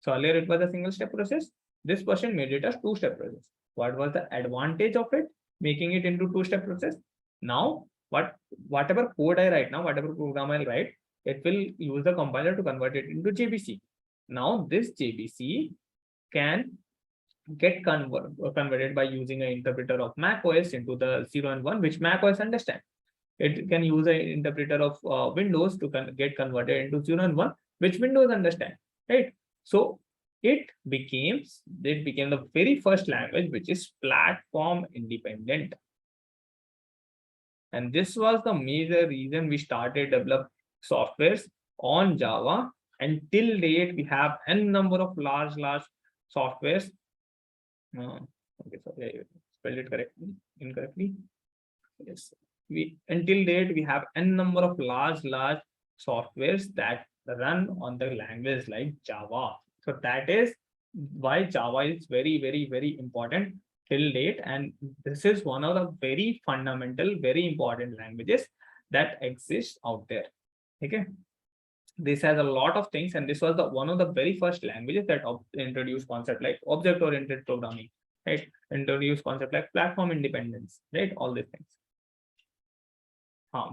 So earlier it was a single step process. This person made it a two-step process. What was the advantage of it? Making it into two-step process. Now, whatever code I write now, whatever program I'll write, it will use the compiler to convert it into JBC. Now, this JBC can get converted by using an interpreter of Mac OS into the 0 and 1, which Mac OS understand. It can use an interpreter of Windows to get converted into 0 and 1, which Windows understand, right? So it became the very first language which is platform independent. And this was the major reason we started develop softwares on Java. And till date, we have n number of large softwares. Okay, sorry, I spelled it incorrectly. Yes, until date we have n number of large softwares that run on the language like Java. So that is why Java is very important till date, and this is one of the very fundamental, very important languages that exists out there. Okay, this has a lot of things, and this was the one of the very first languages that introduced concept like object-oriented programming, right? Introduced concept like platform independence, right? All these things.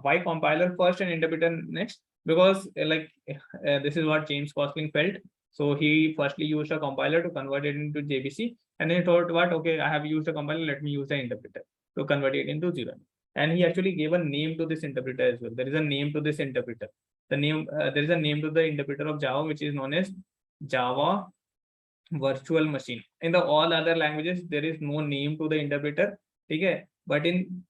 Why compiler first and interpreter next? Because this is what James Gosling felt. So he firstly used a compiler to convert it into JBC, and then he thought, what? Okay, I have used a compiler. Let me use the interpreter to convert it into 0. And he actually gave a name to this interpreter as well. There is a name to this interpreter. The name there is a name to the interpreter of Java, which is known as Java virtual machine. In the all other languages, there is no name to the interpreter. Okay, but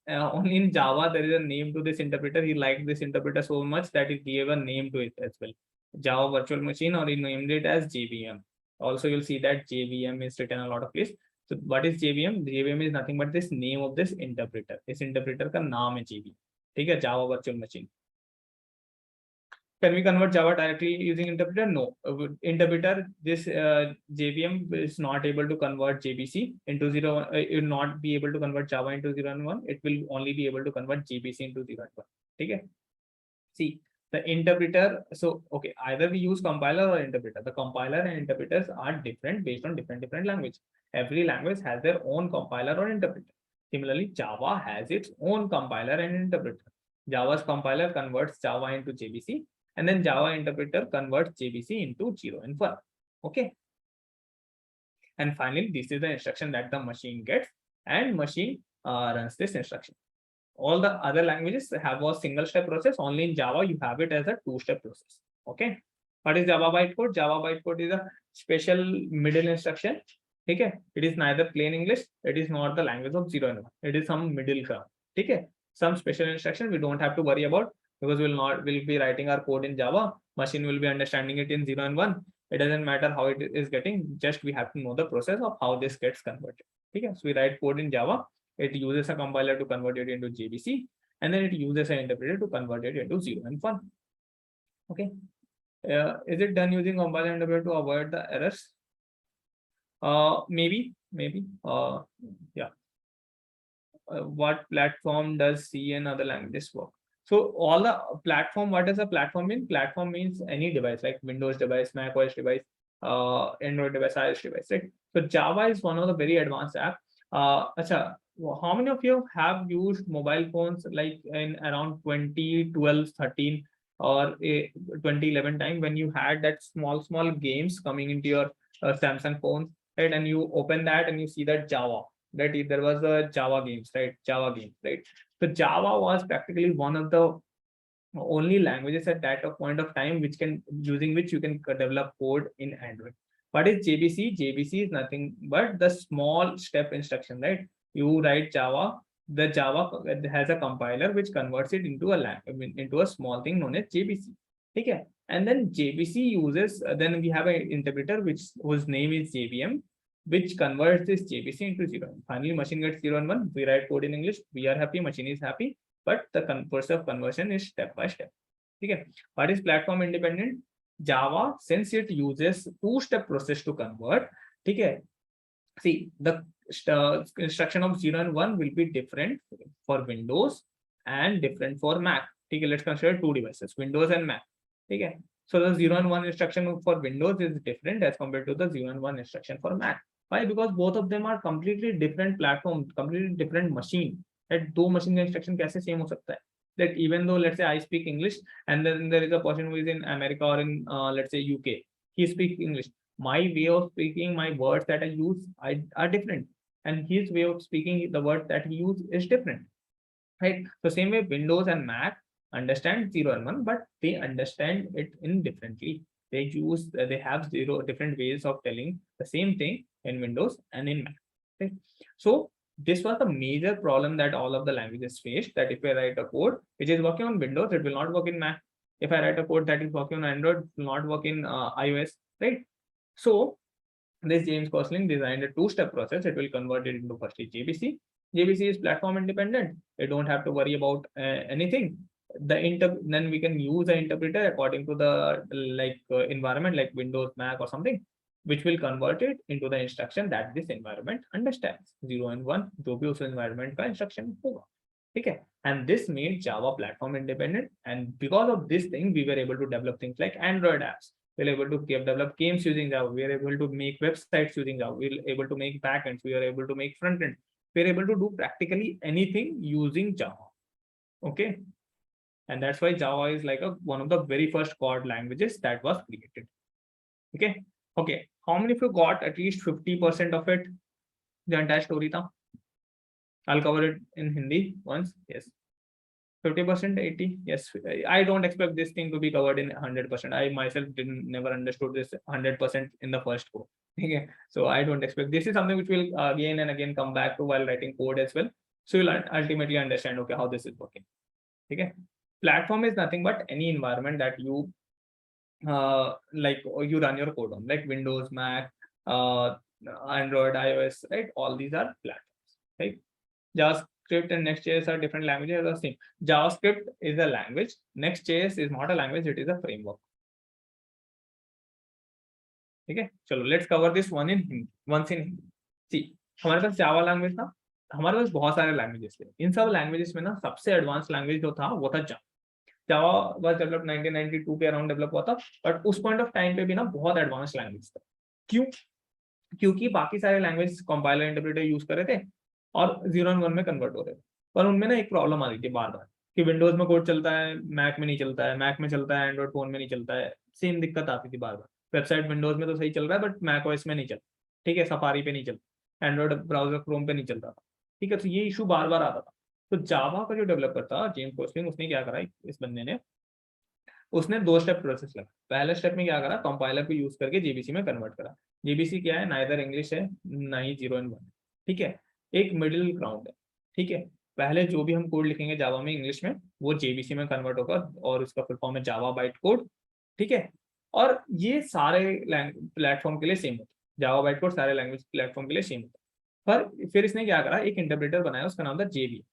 only in Java there is a name to this interpreter. He liked this interpreter so much that he gave a name to it as well, Java virtual machine, or he named it as JVM. Also, you'll see that JVM is written a lot of place. So what is JVM? JVM is nothing but this name of this interpreter. This interpreter का नाम है JVM. ठीक है, Java virtual machine. Can we convert Java directly using interpreter? No. Interpreter, this JVM is not able to convert JBC into 0. It will not be able to convert Java into 0 and 1. It will only be able to convert JBC into 0 and 1. Okay. See, the interpreter. So, okay, either we use compiler or interpreter. The compiler and interpreters are different based on different language. Every language has their own compiler or interpreter. Similarly, Java has its own compiler and interpreter. Java's compiler converts Java into JBC, and then Java interpreter converts JBC into 0 and 1. Okay. And finally, this is the instruction that the machine gets, and machine runs this instruction. All the other languages have a single step process. Only in Java, you have it as a two-step process. Okay. What is Java bytecode? Java bytecode is a special middle instruction. Okay. It is neither plain English, it is not the language of 0 and 1. It is some middle ground. Okay. Some special instruction we don't have to worry about, because we'll be writing our code in Java. Machine will be understanding it in 0 and 1. It doesn't matter how it is getting, just we have to know the process of how this gets converted. Okay. So we write code in Java. It uses a compiler to convert it into JBC, and then it uses an interpreter to convert it into 0 and 1. Okay. Is it done using compiler and interpreter to avoid the errors? Maybe. Yeah. What platform does C and other languages work? So all the platform, what does a platform mean? Platform means any device, like Windows device, Mac OS device, Android device, iOS device, right? So Java is one of the very advanced app. How many of you have used mobile phones like in around 2012, 13 or 2011 time, when you had that small games coming into your Samsung phones, right? And you open that and you see that Java, that there was a Java games, right? So Java was practically one of the only languages at that point of time using which you can develop code in Android. What is JBC? JBC is nothing but the small step instruction, right? You write Java, the Java has a compiler which converts it into a small thing known as JBC. Okay. And then JBC uses, then we have an interpreter whose name is JVM, which converts this JBC into 0. Finally, machine gets 0 and 1. We write code in English. We are happy. Machine is happy. But the process of conversion is step by step. Okay. What is platform independent? Java, since it uses two-step process to convert. Okay. See, the instruction of 0 and 1 will be different for Windows and different for Mac. Okay. Let's consider two devices, Windows and Mac. Okay. So the 0 and 1 instruction for Windows is different as compared to the 0 and 1 instruction for Mac. Why? Because both of them are completely different platforms, completely different machine. That दो machine का instruction कैसे same हो सकता है? That even though let's say I speak English and then there is a person who is in America or in let's say UK, he speaks English. My way of speaking, my words that I use are different, and his way of speaking, the words that he uses is different, right? So same way, Windows and Mac understand 0 and 1, but they understand it in differently. They have different ways of telling the same thing in Windows and in Mac. Okay? So this was the major problem that all of the languages faced, that if I write a code which is working on Windows, it will not work in Mac. If I write a code that is working on Android, it will not work in iOS, right? So this James Gosling designed a two-step process. It will convert it into firstly JBC. JBC is platform independent. You don't have to worry about anything. Then we can use an interpreter according to the environment, like Windows, Mac, or something, which will convert it into the instruction that this environment understands. 0 and 1, जो भी उस environment का instruction होगा. Okay. And this made Java platform independent. And because of this thing, we were able to develop things like Android apps. We were able to develop games using Java. We were able to make websites using Java. We were able to make backends. We were able to make frontend. We were able to do practically anything using Java. Okay. And that's why Java is like one of the very first code languages that was created. Okay. Okay. How many of you got at least 50% of it? The entire story tha? I'll cover it in Hindi once. Yes. 50%, 80. Yes. I don't expect this thing to be covered in 100%. I myself never understood this 100% in the first code. Okay. So I don't expect this is something which will again and again come back to while writing code as well. So you'll ultimately understand, okay, how this is working. Okay. Platform is nothing but any environment that you you run your code on, like Windows, Mac, Android, iOS, right? All these are platforms, right? JavaScript and Next.js are different languages, are the same. JavaScript is a language. Next.js is not a language, it is a framework. ठीक है, चलो let's cover this one in Hindi, once in Hindi. See, हमारे पास Java language था, हमारे पास बहुत सारे languages थे. इन सब लैंग्वेजेस में ना सबसे एडवांस लैंग्वेज जो था वो था जावा. जावा वाज डेवलप्ड 1992 के अराउंड डेवलप हुआ था, बट उस पॉइंट ऑफ टाइम पे भी ना बहुत एडवांस लैंग्वेज था. क्यों? क्योंकि बाकी सारे लैंग्वेज कंपाइलर इंटरप्रेटर यूज कर रहे थे और 0 और 1 में कन्वर्ट हो रहे थे. पर उनमें ना एक प्रॉब्लम आ रही थी बार बार कि विंडोज में कोड चलता है, मैक में नहीं चलता है, मैक में चलता है, एंड्रॉइड फोन में नहीं चलता है. सेम दिक्कत आती थी बार बार. वेबसाइट विंडोज में तो सही चल रहा है बट मैक ओएस में नहीं चलता. ठीक है, सफारी पे नहीं चलता, एंड्रॉइड ब्राउजर क्रोम पे नहीं चलता था. ठीक है, तो ये इशू बार बार आता था. तो जावा का जो डेवलपर था जेम्स कोस्टिंग, उसने क्या करा, इस बंदे ने, उसने 2 स्टेप प्रोसेस लगा. पहले स्टेप में क्या करा, कंपाइलर को यूज करके जेबीसी में कन्वर्ट करा. जेबीसी क्या है, नाइदर इंग्लिश है ना ही 0 and 1. ठीक है, एक मिडिल ग्राउंड है. ठीक है, पहले जो भी हम कोड लिखेंगे जावा में इंग्लिश में, वो जेबीसी में कन्वर्ट होगा और उसका फुल फॉर्म है जावा बाइट कोड. ठीक है, और ये सारे प्लेटफॉर्म के लिए सेम होता है. जावा बाइट कोड सारे लैंग्वेज प्लेटफॉर्म के लिए सेम होता है. पर फिर इसने क्या करा, एक इंटरप्रेटर बनाया, उसका नाम था जेबी.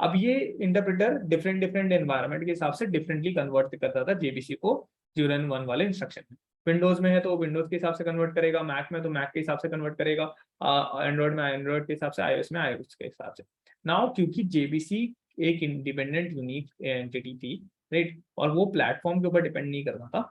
अब ये इंटरप्रेटर डिफरेंट डिफरेंट एनवायरनमेंट के हिसाब से डिफरेंटली कन्वर्ट करता था जेबीसी को 0 and 1 वाले इंस्ट्रक्शन में. विंडोज में है तो विंडोज के हिसाब से कन्वर्ट करेगा, मैक में तो मैक के हिसाब से कन्वर्ट करेगा, एंड्रॉइड में एंड्रॉइड के हिसाब से, आईओएस में आईओएस के हिसाब से. नाउ क्योंकि जेबीसी एक इंडिपेंडेंट यूनिक एंटिटी थी, राइट, और वो प्लेटफॉर्म के ऊपर डिपेंड नहीं करता था,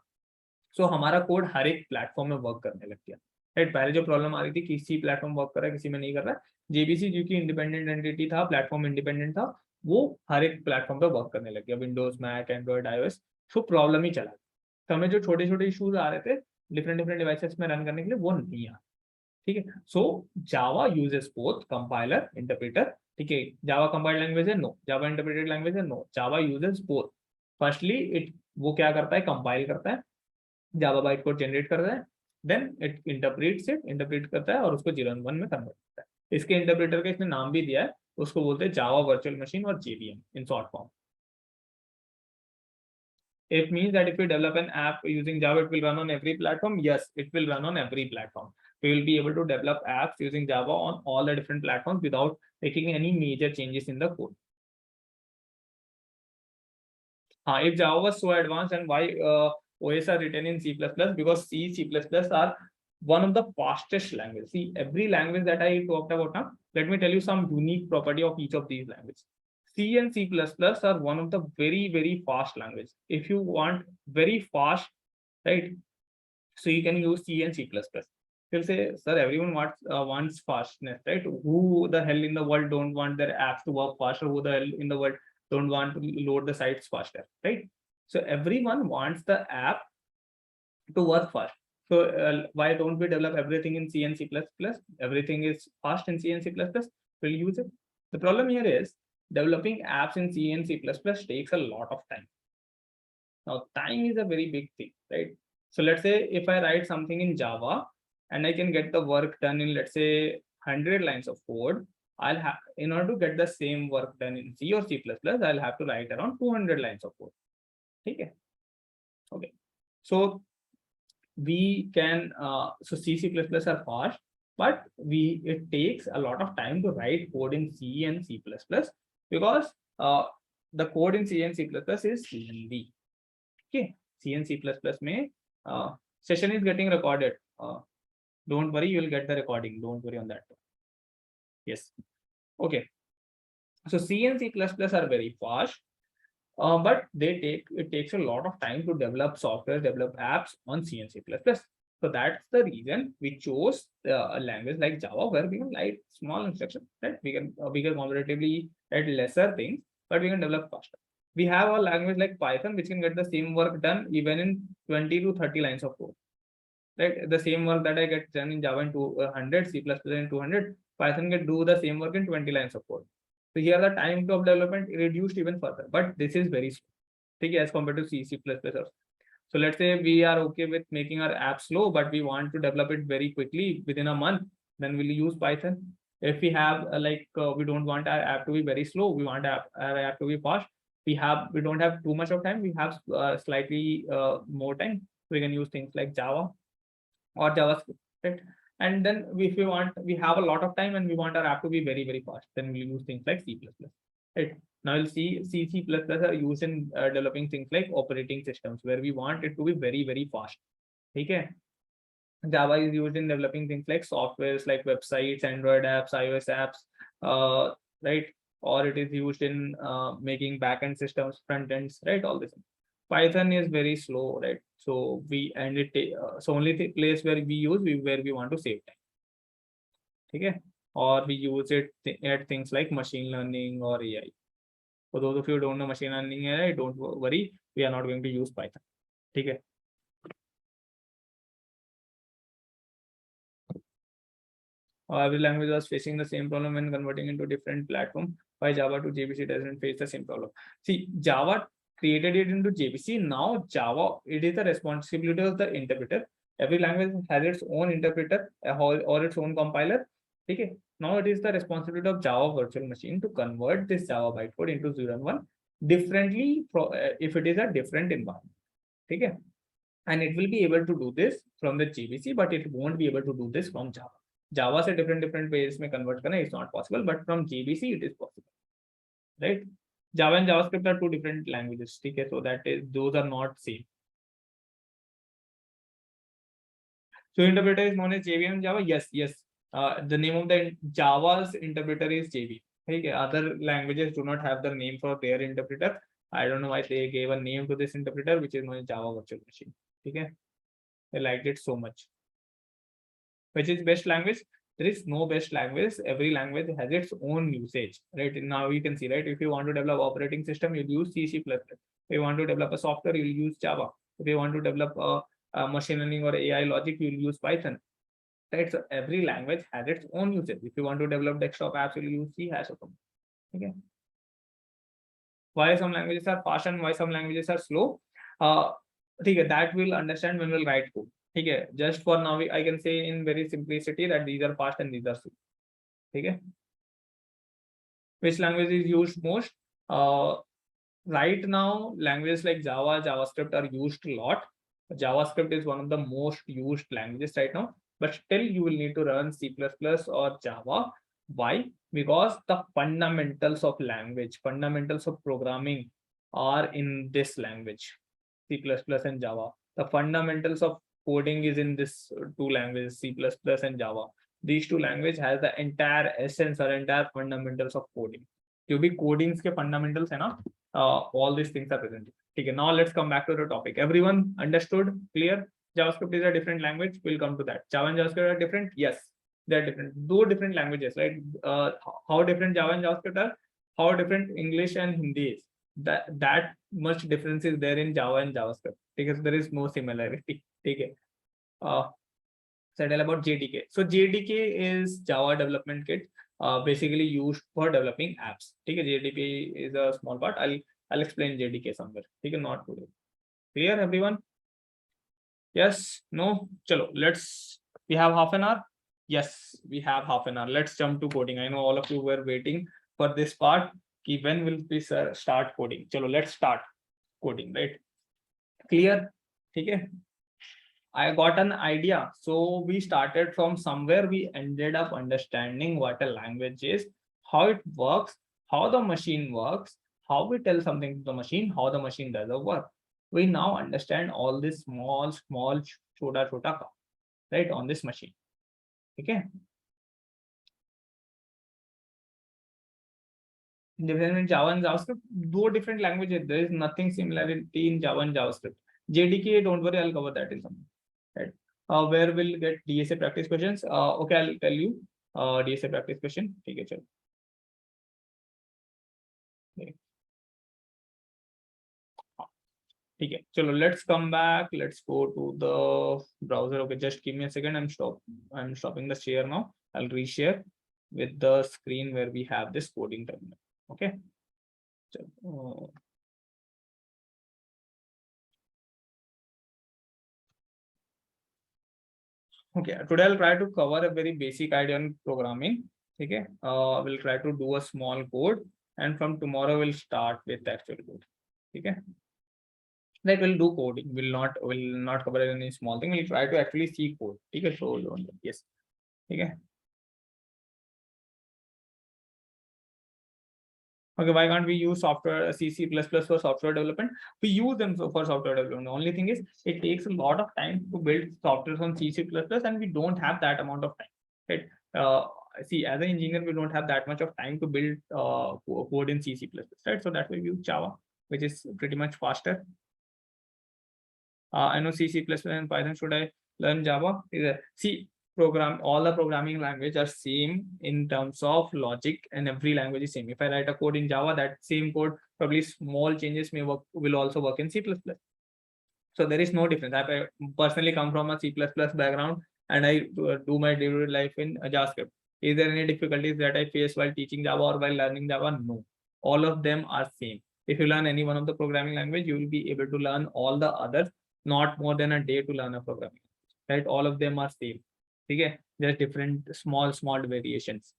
सो हमारा कोड हर एक प्लेटफॉर्म में वर्क करने लग गया. राइट, पहले जो प्रॉब्लम आ रही थी किसी प्लेटफॉर्म वर्क कर रहा है किसी में नहीं कर रहा है, जेबीसी क्योंकि इंडिपेंडेंट एंटिटी था, प्लेटफॉर्म इंडिपेंडेंट था, वो हर एक प्लेटफॉर्म पे वर्क करने लग गया, Windows, Mac, Android, iOS. So problem ही चला. तो हमें जो छोटे छोटे इशूज आ रहे थे डिफरेंट डिफरेंट डिवाइसेस में रन करने के लिए, वो नहीं आ. ठीक है, so Java uses both compiler interpreter. ठीक है, जावा कंपाइल्ड लैंग्वेज है, नो. जावा इंटरप्रेटेड लैंग्वेज है, no. Java uses both. Firstly it, वो क्या करता है, कंपाइल करता है, जावा बाइट कोड जनरेट करता है, then it interprets it, interpret करता है और उसको 0 and 1 में कन्वर्ट करता है. इसके इंटरप्रेटर का इसने नाम भी दिया है, उसको बोलते हैं जावा वर्चुअल मशीन और JVM in short form. It means that if you develop an app using Java, it will run on every platform. Yes, it will run on every platform. We will be able to develop apps using Java on all the different platforms without making any major changes in the code. If Java was so advanced, and why OS are written in C++? Because C++ are one of the fastest languages. See, every language that I talked about now, let me tell you some unique property of each of these languages. C and C++ are one of the very, very fast languages. If you want very fast, right, so you can use C and C++. They'll say, sir, everyone wants fastness, right? Who the hell in the world don't want their apps to work faster? Who the hell in the world don't want to load the sites faster, right? So everyone wants the app to work fast. So why don't we develop everything in C and C++? Everything is fast in C and C++. We'll use it. The problem here is developing apps in C and C++ takes a lot of time. Now, time is a very big thing, right? So let's say if I write something in Java and I can get the work done in, let's say, 100 lines of code, I'll have, in order to get the same work done in C or C++, I'll have to write around 200 lines of code. Okay. Okay. So we can, so C, C++ are fast, but it takes a lot of time to write code in C and C++ because the code in C and C++ is lengthy. Okay, C and C++ में session is getting recorded. Don't worry, you will get the recording. Don't worry on that. Yes. Okay. So C and C++ are very fast, but it takes a lot of time to develop software, develop apps on C and C++. So that's the reason we chose a language like Java, where we can write small instructions, right? We can comparatively write lesser things, but we can develop faster. We have a language like Python, which can get the same work done even in 20 to 30 lines of code. Right? The same work that I get done in Java in 200, C++ in 200, Python can do the same work in 20 lines of code. So here the time of development reduced even further, but this is very slow, okay, as compared to C, C++. So let's say we are okay with making our app slow, but we want to develop it very quickly within a month, then we'll use Python. If we have we don't want our app to be very slow, we want our app to be fast. We don't have too much of time. We have slightly more time. We can use things like Java or JavaScript, right? And then if we want, we have a lot of time and we want our app to be very, very fast, then we'll use things like C++. Right. Now you'll see C++ are used in developing things like operating systems where we want it to be very, very fast. Okay. Java is used in developing things like softwares like websites, Android apps, iOS apps, right? Or it is used in making backend systems, front ends, right? All this. Python is very slow, right? So so only the place where we use where we want to save time. Okay, or we use it at things like machine learning or AI. For those of you who don't know machine learning and AI, don't worry, we are not going to use Python. Okay. Every language was facing the same problem when converting into different platform. Why Java to JBC doesn't face the same problem? See, Java created it into JBC. Now Java, it is the responsibility of the interpreter. Every language has its own interpreter or its own compiler. Okay. Now it is the responsibility of Java virtual machine to convert this Java bytecode into 0 and 1 differently if it is a different environment. Okay. And it will be able to do this from the JBC, but it won't be able to do this from Java. Java से different ways में convert करना is not possible, but from JBC it is possible, right? Java and JavaScript are two different languages, okay? So those are not same. So interpreter is known as JVM Java. Yes. The name of the Java's interpreter is JV. Okay. Other languages do not have the name for their interpreter. I don't know why they gave a name to this interpreter, which is known as Java Virtual Machine. Okay. I liked it so much. Which is best language? There is no best language. Every language has its own usage, right? Now you can see, right? If you want to develop operating system, you'll use C++. If you want to develop a software, you'll use Java. If you want to develop a machine learning or AI logic, you'll use Python, right? So every language has its own usage. If you want to develop desktop apps, you'll use C#. Okay. Why some languages are fast and why some languages are slow? That we'll understand when we'll write code. Okay, just for now, I can say in very simplicity that these are fast and these are slow. Okay. Which language is used most? Right now, languages like Java, JavaScript are used a lot. JavaScript is one of the most used languages right now, but still you will need to run C++ or Java. Why? Because the fundamentals of language, fundamentals of programming are in this language, C++ and Java. The fundamentals of coding is in this two languages, C++ and Java. These two languages has the entire essence or entire fundamentals of coding. जो भी codeings के fundamentals है ना, all these things are present. Okay, now let's come back to the topic. Everyone understood? Clear? JavaScript is a different language. We'll come to that. Java and JavaScript are different. Yes, they're different. Two different languages, right? How different Java and JavaScript are? How different English and Hindi is? That much difference is there in Java and JavaScript because there is no similarity. Okay. Settle about JDK. So JDK is Java Development Kit, basically used for developing apps. Okay, JDK is a small part. I'll explain JDK somewhere. Okay, not today. Clear, everyone? Yes, no, chalo, we have half an hour. Yes, we have half an hour. Let's jump to coding. I know all of you were waiting for this part. When will we start coding? Chalo, let's start coding, right? Clear? Okay. I got an idea. So we started from somewhere. We ended up understanding what a language is, how it works, how the machine works, how we tell something to the machine, how the machine does the work. We now understand all this small, chota, right, on this machine. Okay. Different in Java and JavaScript, two different languages. There is nothing similarity in Java and JavaScript. JDK, don't worry, I'll cover that in some. Right. Where we'll get DSA practice questions. Okay, I'll tell you. DSA practice question. Okay, chalo. Okay, chalo, let's come back. Let's go to the browser. Okay, just give me a second. I'm stopping the share now. I'll reshare with the screen where we have this coding terminal. Okay. Chalo. Okay, today I'll try to cover a very basic idea on programming. Okay, we'll try to do a small code, and from tomorrow we'll start with actual code. Okay, like we'll do coding. We'll not cover any small thing. We'll try to actually see code. Okay, so yes. ठीक है. Okay, why can't we use software C, C++ for software development? We use them for software development. The only thing is it takes a lot of time to build software on C, C++, and we don't have that amount of time. Right? See, as an engineer, we don't have that much of time to build code in C, C++. Right? So that's why we use Java, which is pretty much faster. I know C, C++ and Python. Should I learn Java? See, all the programming language are same in terms of logic, and every language is same. If I write a code in Java, that same code, probably small changes will also work in C++. So there is no difference. I personally come from a C++ background, and I do my daily life in JavaScript. Is there any difficulties that I face while teaching Java or while learning Java? No, all of them are same. If you learn any one of the programming language, you will be able to learn all the others, not more than a day to learn a programming, right? All of them are same. Okay, there's different small variations.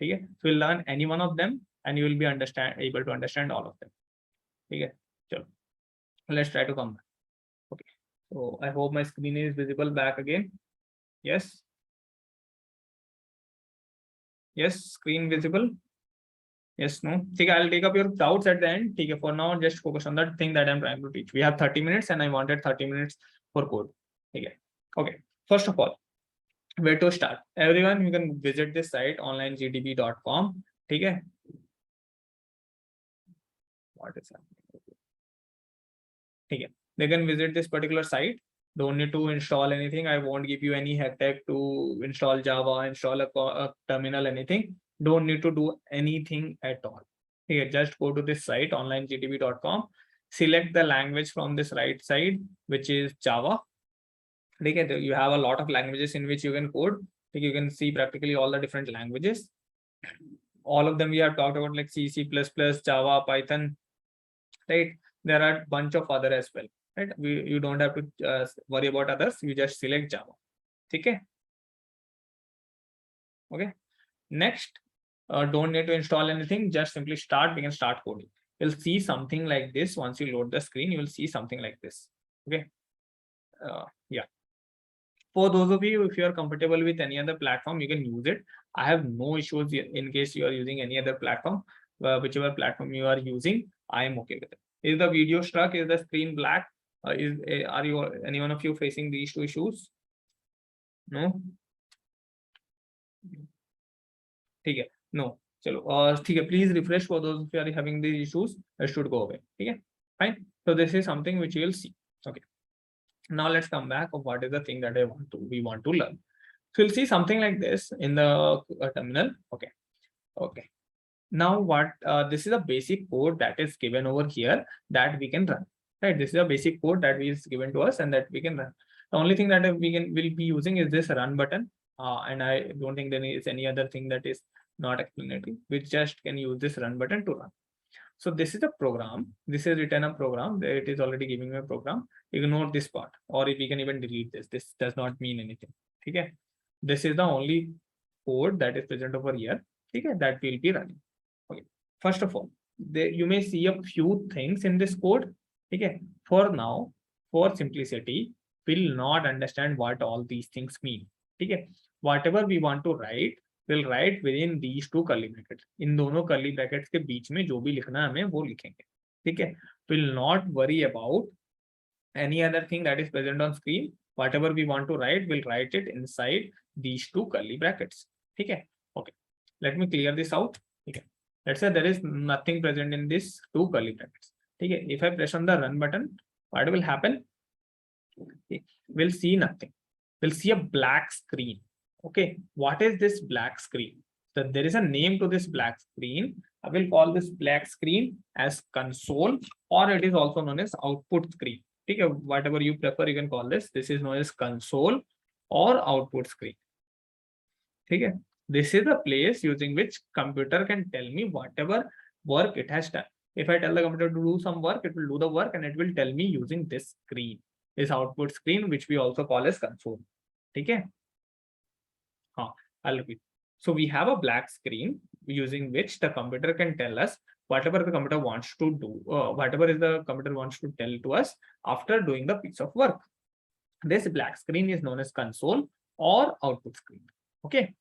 Okay, so you'll learn any one of them and you will be able to understand all of them. Okay, so let's try to come back. Okay, so I hope my screen is visible back again. Yes, screen visible. Yes, no. Okay, I'll take up your doubts at the end. Okay, for now, just focus on that thing that I'm trying to teach. We have 30 minutes and I wanted 30 minutes for code. Okay, first of all, where to start? Everyone, you can visit this site onlinegdb.com. Okay. What is happening? Okay. They can visit this particular site. Don't need to install anything. I won't give you any hack tag to install Java, install a terminal, anything. Don't need to do anything at all. Okay, just go to this site onlinegdb.com. Select the language from this right side, which is Java. Okay, you have a lot of languages in which you can code. You can see practically all the different languages. All of them we have talked about, like C, C++, Java, Python, right? There are a bunch of other as well, right? You don't have to worry about others. You just select Java. Okay. Okay. Next, don't need to install anything. Just simply start. We can start coding. You'll see something like this. Once you load the screen, you will see something like this. Okay. Yeah. For those of you, if you are comfortable with any other platform, you can use it. I have no issues in case you are using any other platform. Whichever platform you are using, I am okay with it. Is the video stuck? Is the screen black? Are you any one of you facing these two issues? No. Okay. No. Chalo. Please refresh for those who are having these issues. It should go away. Okay. Fine. So this is something which you will see. Okay. Now let's come back of what is the thing that we want to learn. So you'll see something like this in the terminal. Okay. Now this is a basic code that is given over here that we can run. Right. This is a basic code that is given to us and that we can run. The only thing that will be using is this run button. And I don't think there is any other thing that is not explanatory. We just can use this run button to run. So this is a program. This is written a program. It is already giving me a program. Ignore this part, or if we can even delete this. This does not mean anything. Okay. This is the only code that is present over here. Okay, that will be running. Okay. First of all, you may see a few things in this code. Okay. For now, for simplicity, we'll not understand what all these things mean. Okay. Whatever we want to write, will write within these two curly brackets. इन दोनों curly brackets के बीच में जो भी लिखना है हमें वो लिखेंगे. ठीक है. Will not worry about any other thing that is present on screen. Whatever we want to write, we'll write it inside these two curly brackets. Okay. Okay. Let me clear this out. Okay. Let's say there is nothing present in these two curly brackets. Okay. If I press on the run button, what will happen? Okay. We'll see nothing. We'll see a black screen. Okay. What is this black screen? So there is a name to this black screen. I will call this black screen as console, or it is also known as output screen. Okay, whatever you prefer, you can call this. This is known as console or output screen. Okay, this is the place using which computer can tell me whatever work it has done. If I tell the computer to do some work, it will do the work and it will tell me using this screen, this output screen, which we also call as console. Okay. I'll repeat. So we have a black screen using which the computer can tell us whatever the computer wants to do, whatever is the computer wants to tell to us after doing the piece of work. This black screen is known as console or output screen. Okay.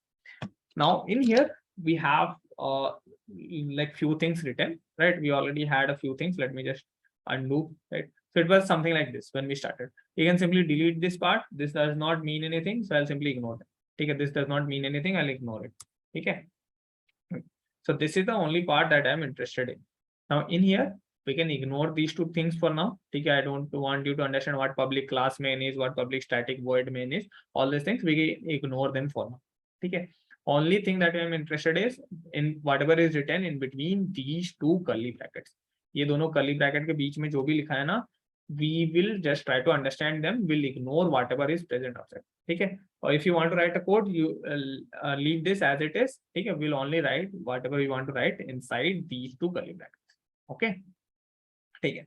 Now in here we have like few things written, right? We already had a few things. Let me just undo, right? So it was something like this when we started. You can simply delete this part. This does not mean anything, so I'll simply ignore it. Okay, this does not mean anything. I'll ignore it. Okay. So this is the only part that I'm interested in. Now in here, we can ignore these two things for now. Okay, I don't want you to understand what public class main is, what public static void main is. All these things we ignore them for now. Okay. Only thing that I'm interested is in whatever is written in between these two curly brackets. ये दोनों curly bracket के बीच में जो भी लिखा है ना, we will just try to understand them. We'll ignore whatever is present outside. Okay. Or if you want to write a code, you leave this as it is. Okay. We'll only write whatever we want to write inside these two curly brackets. Okay. Okay.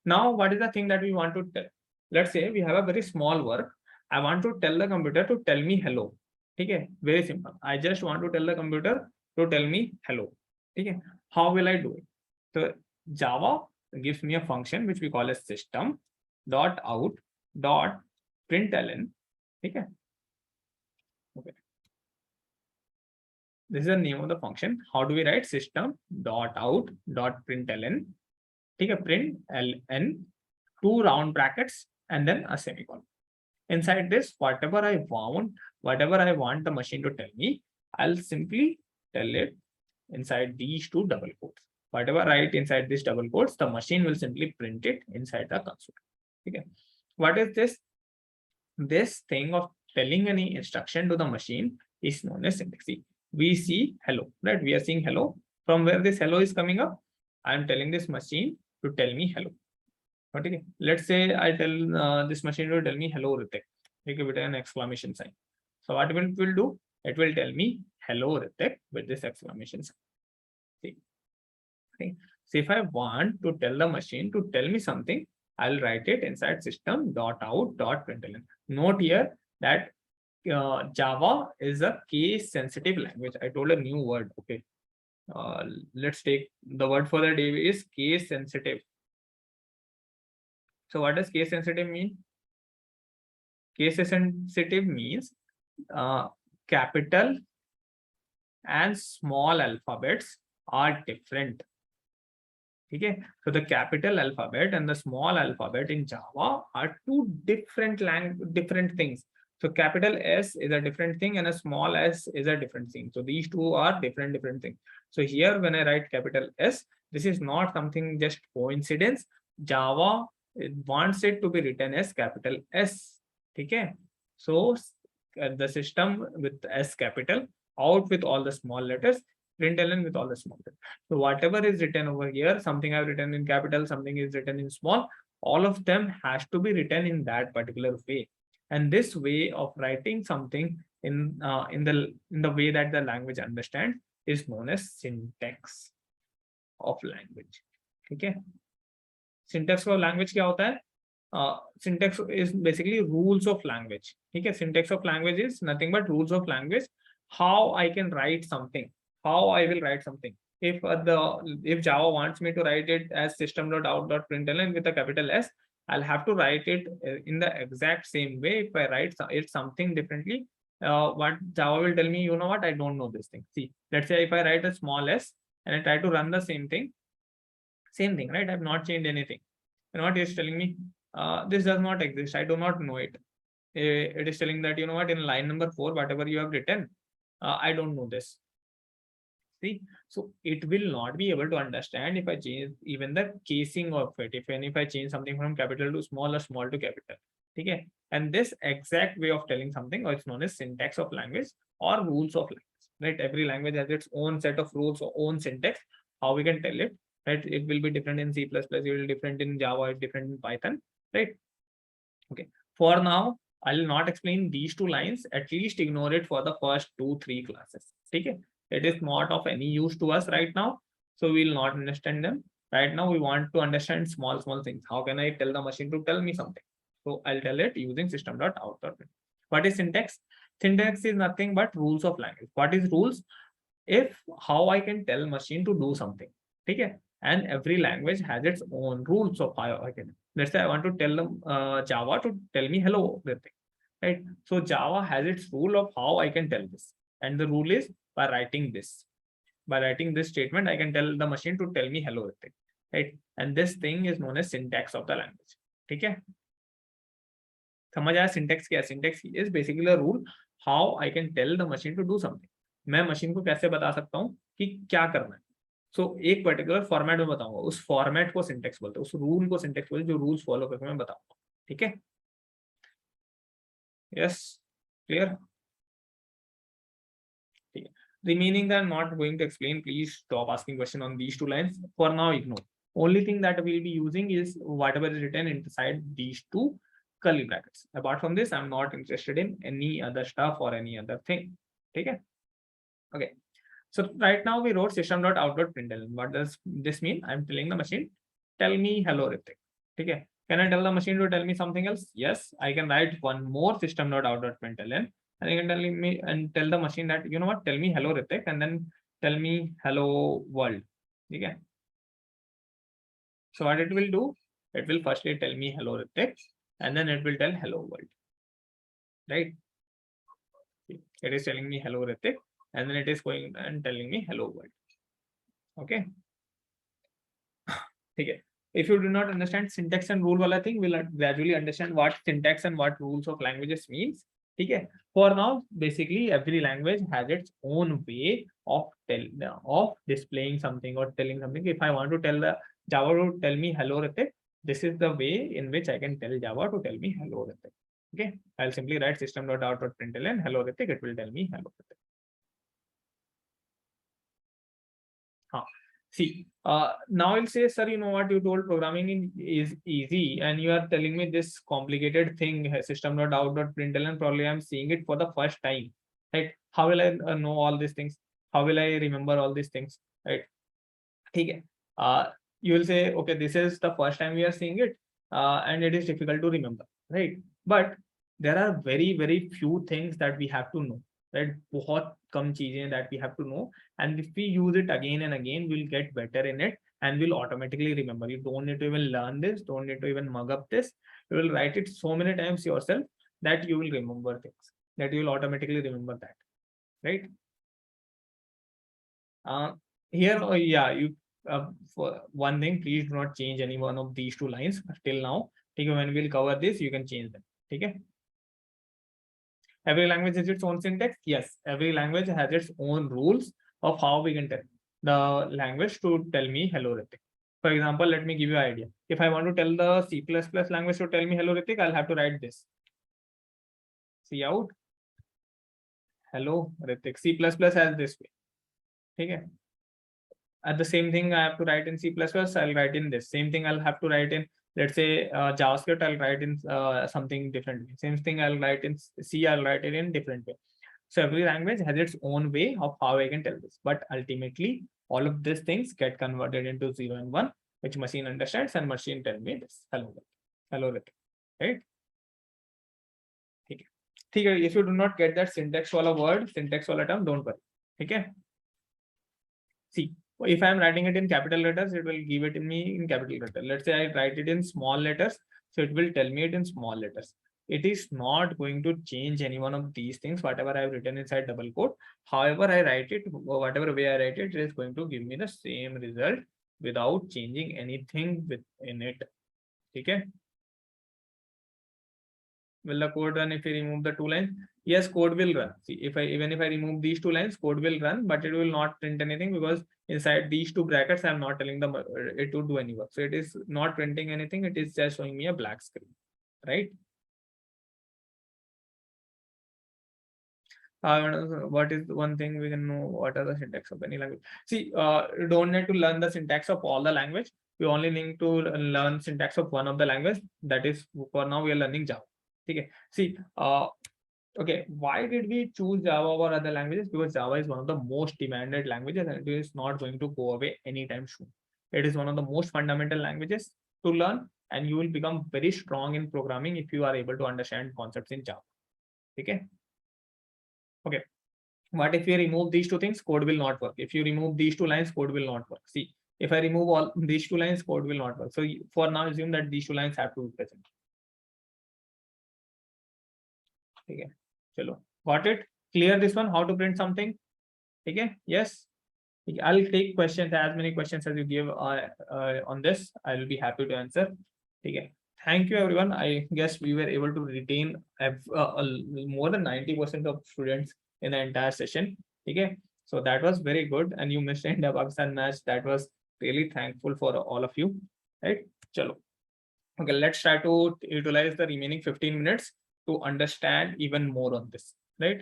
Now, what is the thing that we want to tell? Let's say we have a very small work. I want to tell the computer to tell me hello. Okay. Very simple. I just want to tell the computer to tell me hello. Okay. How will I do it? So Java gives me a function which we call as system dot out dot println. Okay. Okay. This is the name of the function. How do we write system dot out dot println? Take a print ln, two round brackets, and then a semicolon. Inside this, whatever I want the machine to tell me, I'll simply tell it inside these two double quotes. Whatever I write inside these double quotes, the machine will simply print it inside the console. Okay. What is this? This thing of telling any instruction to the machine is known as syntax. We see hello, right? We are seeing hello. From where this hello is coming up, I am telling this machine to tell me hello. Okay. Let's say I tell this machine to tell me hello, Ritik. Give it an exclamation sign. So what it will do? It will tell me hello, Ritik, with this exclamation sign. See. Okay. So if I want to tell the machine to tell me something, I'll write it inside system.out.println. Note here that Java is a case sensitive language. I told a new word. Okay. Let's take the word for the day is case sensitive. So what does case sensitive mean? Case sensitive means capital and small alphabets are different. Okay, so the capital alphabet and the small alphabet in Java are two different things. So capital S is a different thing and a small s is a different thing. So these two are different things. So here when I write capital S, this is not something just coincidence. Java wants it to be written as capital S. Okay, so the system with S capital, out with all the small letters, println with all the small letters. So whatever is written over here, something I've written in capital, something is written in small, all of them has to be written in that particular way. And this way of writing something in the way that the language understands is known as syntax of language. Okay. Syntax of language क्या होता है? Syntax is basically rules of language. Okay. Syntax of language is nothing but rules of language. How I can write something. How I will write something. If Java wants me to write it as system.out.println with a capital S, I'll have to write it in the exact same way. If I write it something differently, what Java will tell me, you know what, I don't know this thing. See, let's say if I write a small s and I try to run the same thing, right? I've not changed anything. You know what it's telling me? This does not exist. I do not know it. It is telling that, you know what, in line number 4, whatever you have written, I don't know this. See, so it will not be able to understand if I change even the casing of it. If I change something from capital to small or small to capital. Okay. And this exact way of telling something, or it's known as syntax of language or rules of language. Right? Every language has its own set of rules or own syntax. How we can tell it? Right? It will be different in C++, it will be different in Java, different in Python. Right? Okay. For now, I'll not explain these two lines. At least ignore it for the first 2-3 classes. Okay. It is not of any use to us right now, so we will not understand them. Right now, we want to understand small things. How can I tell the machine to tell me something? So I'll tell it using system.out. What is syntax? Syntax is nothing but rules of language. What is rules? If how I can tell machine to do something. Okay. And every language has its own rules of how I can. Let's say I want to tell them Java to tell me hello. right? So Java has its rule of how I can tell this, and the rule is by writing this. By writing this statement, I can tell the machine to tell me hello Ritik, right? And this thing is known as syntax of the language. ठीक है, समझ आया syntax क्या है? Syntax is basically a rule how I can tell the machine to do something. मैं machine को कैसे बता सकता हूँ कि क्या करना है. सो एक पर्टिकुलर फॉर्मेट में बताऊंगा, उस फॉर्मेट को सिंटेक्स बोलते हैं, उस रूल को सिंटेक्स बोलते हैं, जो रूल्स फॉलो करके मैं बताऊंगा. ठीक है, यस, क्लियर. ठीक है, remaining that I'm not going to explain, please stop asking question on these two lines. For now, ignore. Only thing that we'll be using is whatever is written inside these two curly brackets. Apart from this, I'm not interested in any other stuff or any other thing. Okay. Okay. So right now we wrote system.out.println. What does this mean? I'm telling the machine, tell me hello Ritik. Okay. Can I tell the machine to tell me something else? Yes, I can write one more system.out.println. And you can tell me and tell the machine that, you know what, tell me hello Ritik, and then tell me hello world. Okay. So what it will do, it will firstly tell me hello Ritik, and then it will tell hello world. Right? It is telling me hello Ritik, and then it is going and telling me hello world. Okay. Okay. If you do not understand syntax and rule wala thing, we'll gradually understand what syntax and what rules of languages means. Okay. For now, basically every language has its own way of displaying something or telling something. If I want to tell the Java to tell me hello Ritik, this is the way in which I can tell Java to tell me hello Ritik. Okay. I'll simply write system.out.println hello Ritik. It will tell me hello Ritik. See, now I'll say, sir, you know what, you told programming is easy, and you are telling me this complicated thing, system.out.println, probably I'm seeing it for the first time, right? How will I know all these things? How will I remember all these things, right? Okay. You will say, okay, this is the first time we are seeing it, and it is difficult to remember, right? But there are very, very few things that we have to know, right? बहुत कम चीजें that we have to know, and if we use it again and again, we'll get better in it and we'll automatically remember. You don't need to even learn this, don't need to even mug up this. You will write it so many times yourself that you will remember things, that you will automatically remember that, right? Here, yeah, you for one thing, please do not change any one of these two lines till now. Okay, when we'll cover this, you can change them. Okay. Every language has its own syntax. Yes, every language has its own rules of how we can tell the language to tell me hello Ritik. For example, let me give you an idea. If I want to tell the C++ language to tell me hello Ritik, I'll have to write this. C out hello Ritik. C++ has this way. Okay. At the same thing I have to write in C++, I'll write in this. Same thing I'll have to write in, let's say, JavaScript, I'll write in something different. Same thing I'll write in C, I'll write it in different way. So every language has its own way of how I can tell this. But ultimately, all of these things get converted into 0 and 1, which machine understands, and machine tell me this. Hello, right? Okay. If you do not get that syntax wala word, syntax wala term, don't worry. Okay. See, if I'm writing it in capital letters, it will give it to me in capital letters. Let's say I write it in small letters, so it will tell me it in small letters. It is not going to change any one of these things, whatever I've written inside double quote. However I write it, whatever way I write it, it is going to give me the same result without changing anything within it. Okay. Will the code run if we remove the two lines? Yes, code will run. See, even if I remove these two lines, code will run, but it will not print anything because inside these two brackets, I'm not telling them it to do any work. So it is not printing anything. It is just showing me a black screen, right? What is one thing we can know? What are the syntax of any language? See, you don't need to learn the syntax of all the language. You only need to learn syntax of one of the language. That is, for now, we are learning Java. Okay. See, okay, why did we choose Java over other languages? Because Java is one of the most demanded languages and it is not going to go away anytime soon. It is one of the most fundamental languages to learn, and you will become very strong in programming if you are able to understand concepts in Java. Okay. Okay. What if we remove these two things? Code will not work. If you remove these two lines, code will not work. See, if I remove all these two lines, code will not work. So for now, assume that these two lines have to be present. Okay, chalo, got it? Clear this one, how to print something? Okay, yes. I'll take questions, as many questions as you give on this. I will be happy to answer. Okay. Thank you, everyone. I guess we were able to retain more than 90% of students in the entire session. Okay. So that was very good. And you missed India Pakistan match. That was really thankful for all of you. Right? Chalo. Okay, let's try to utilize the remaining 15 minutes to understand even more on this. Right?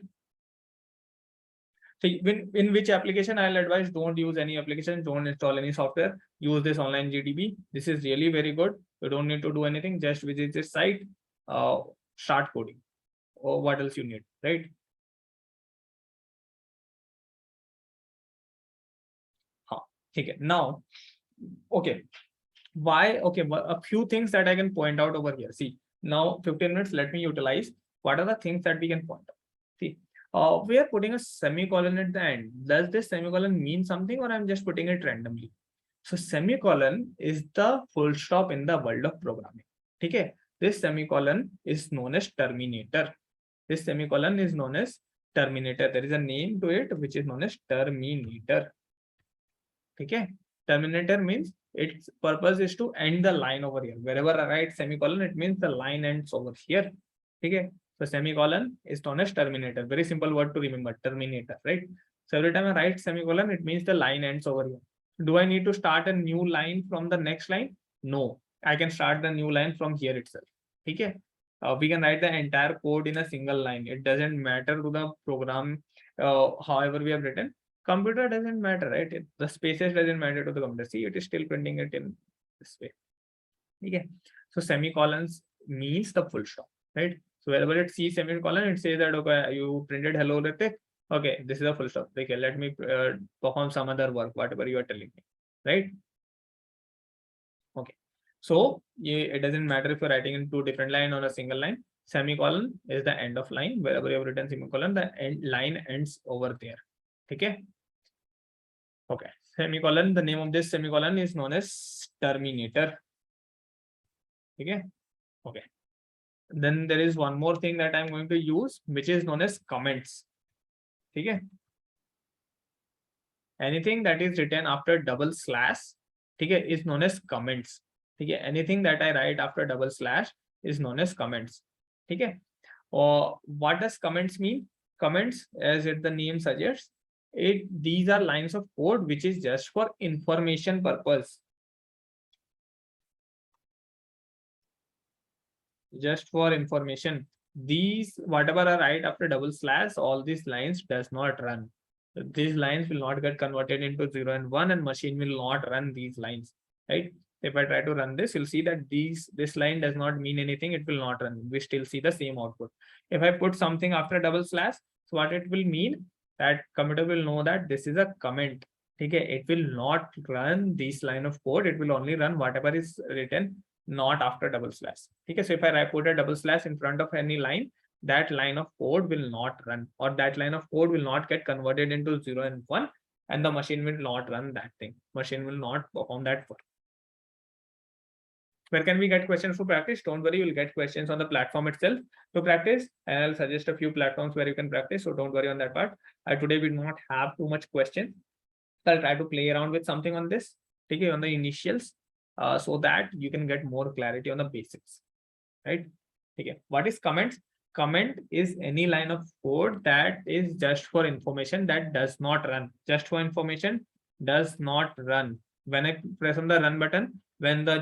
So in which application I'll advise, don't use any application, don't install any software, use this online GDB. This is really very good. You don't need to do anything, just visit this site, start coding, or what else you need, right? Okay, now, okay, why? Okay, a few things that I can point out over here. See, now 15 minutes, let me utilize what are the things that we can point out. See, we are putting a semicolon at the end. Does this semicolon mean something, or I'm just putting it randomly? So semicolon is the full stop in the world of programming. Okay, this semicolon is known as terminator. This semicolon is known as terminator. There is a name to it which is known as terminator. Okay, terminator means its purpose is to end the line over here. Wherever I write semicolon, it means the line ends over here. Okay, so semicolon is known as terminator. Very simple word to remember, terminator, right? So every time I write semicolon, it means the line ends over here. Do I need to start a new line from the next line? No, I can start the new line from here itself. Okay, we can write the entire code in a single line. It doesn't matter to the program, however we have written. Computer doesn't matter, right? The spaces doesn't matter to the computer. See, it is still printing it in this way. Okay, so semicolons means the full stop, right? So wherever it sees semicolon, it says that okay, you printed hello Ritik. Okay, this is a full stop. Okay, let me perform some other work, whatever you are telling me, right? Okay, so it doesn't matter if you're writing in two different lines or a single line. Semicolon is the end of line. Wherever you have written semicolon, the end line ends over there. Okay. Okay, semicolon, the name of this semicolon is known as terminator. Okay. Okay. Then there is one more thing that I'm going to use, which is known as comments. Okay. Anything that is written after double slash, okay, is known as comments. Okay. Anything that I write after double slash is known as comments. Okay. Or what does comments mean? Comments, as the name suggests, these are lines of code which is just for information purpose. Just for information. These, whatever I write after double slash, all these lines does not run. These lines will not get converted into 0 and 1, and machine will not run these lines, right? If I try to run this, you'll see that this line does not mean anything. It will not run. We still see the same output. If I put something after double slash, so what it will mean, that computer will know that this is a comment. Okay, it will not run this line of code. It will only run whatever is written, not after double slash. Okay, so if I put a double slash in front of any line, that line of code will not run, or that line of code will not get converted into 0 and 1, and the machine will not run that thing. Machine will not perform that work. Where can we get questions to practice? Don't worry, you'll get questions on the platform itself to practice, and I'll suggest a few platforms where you can practice, so don't worry on that part. Today we do not have too much question. So I'll try to play around with something on this, okay, on the initials, so that you can get more clarity on the basics, right? Okay, what is comments? Comment is any line of code that is just for information, that does not run. Just for information, does not run. When I press on the run button, when the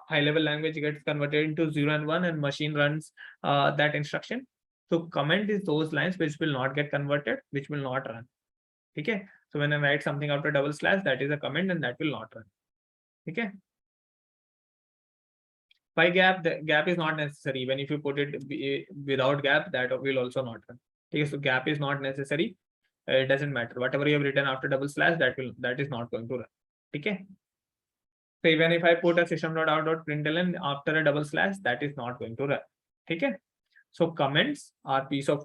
high level language gets converted into 0 and 1 and machine runs that instruction. So comment is those lines which will not get converted, which will not run. Okay, so when I write something after double slash, that is a comment and that will not run. Okay. By gap, the gap is not necessary. Even if you put it without gap, that will also not run. Okay, so gap is not necessary. It doesn't matter. Whatever you have written after double slash, that is not going to run. Okay. So even if I put a system.out.println after a double slash, that is not going to run. Okay. So comments are piece of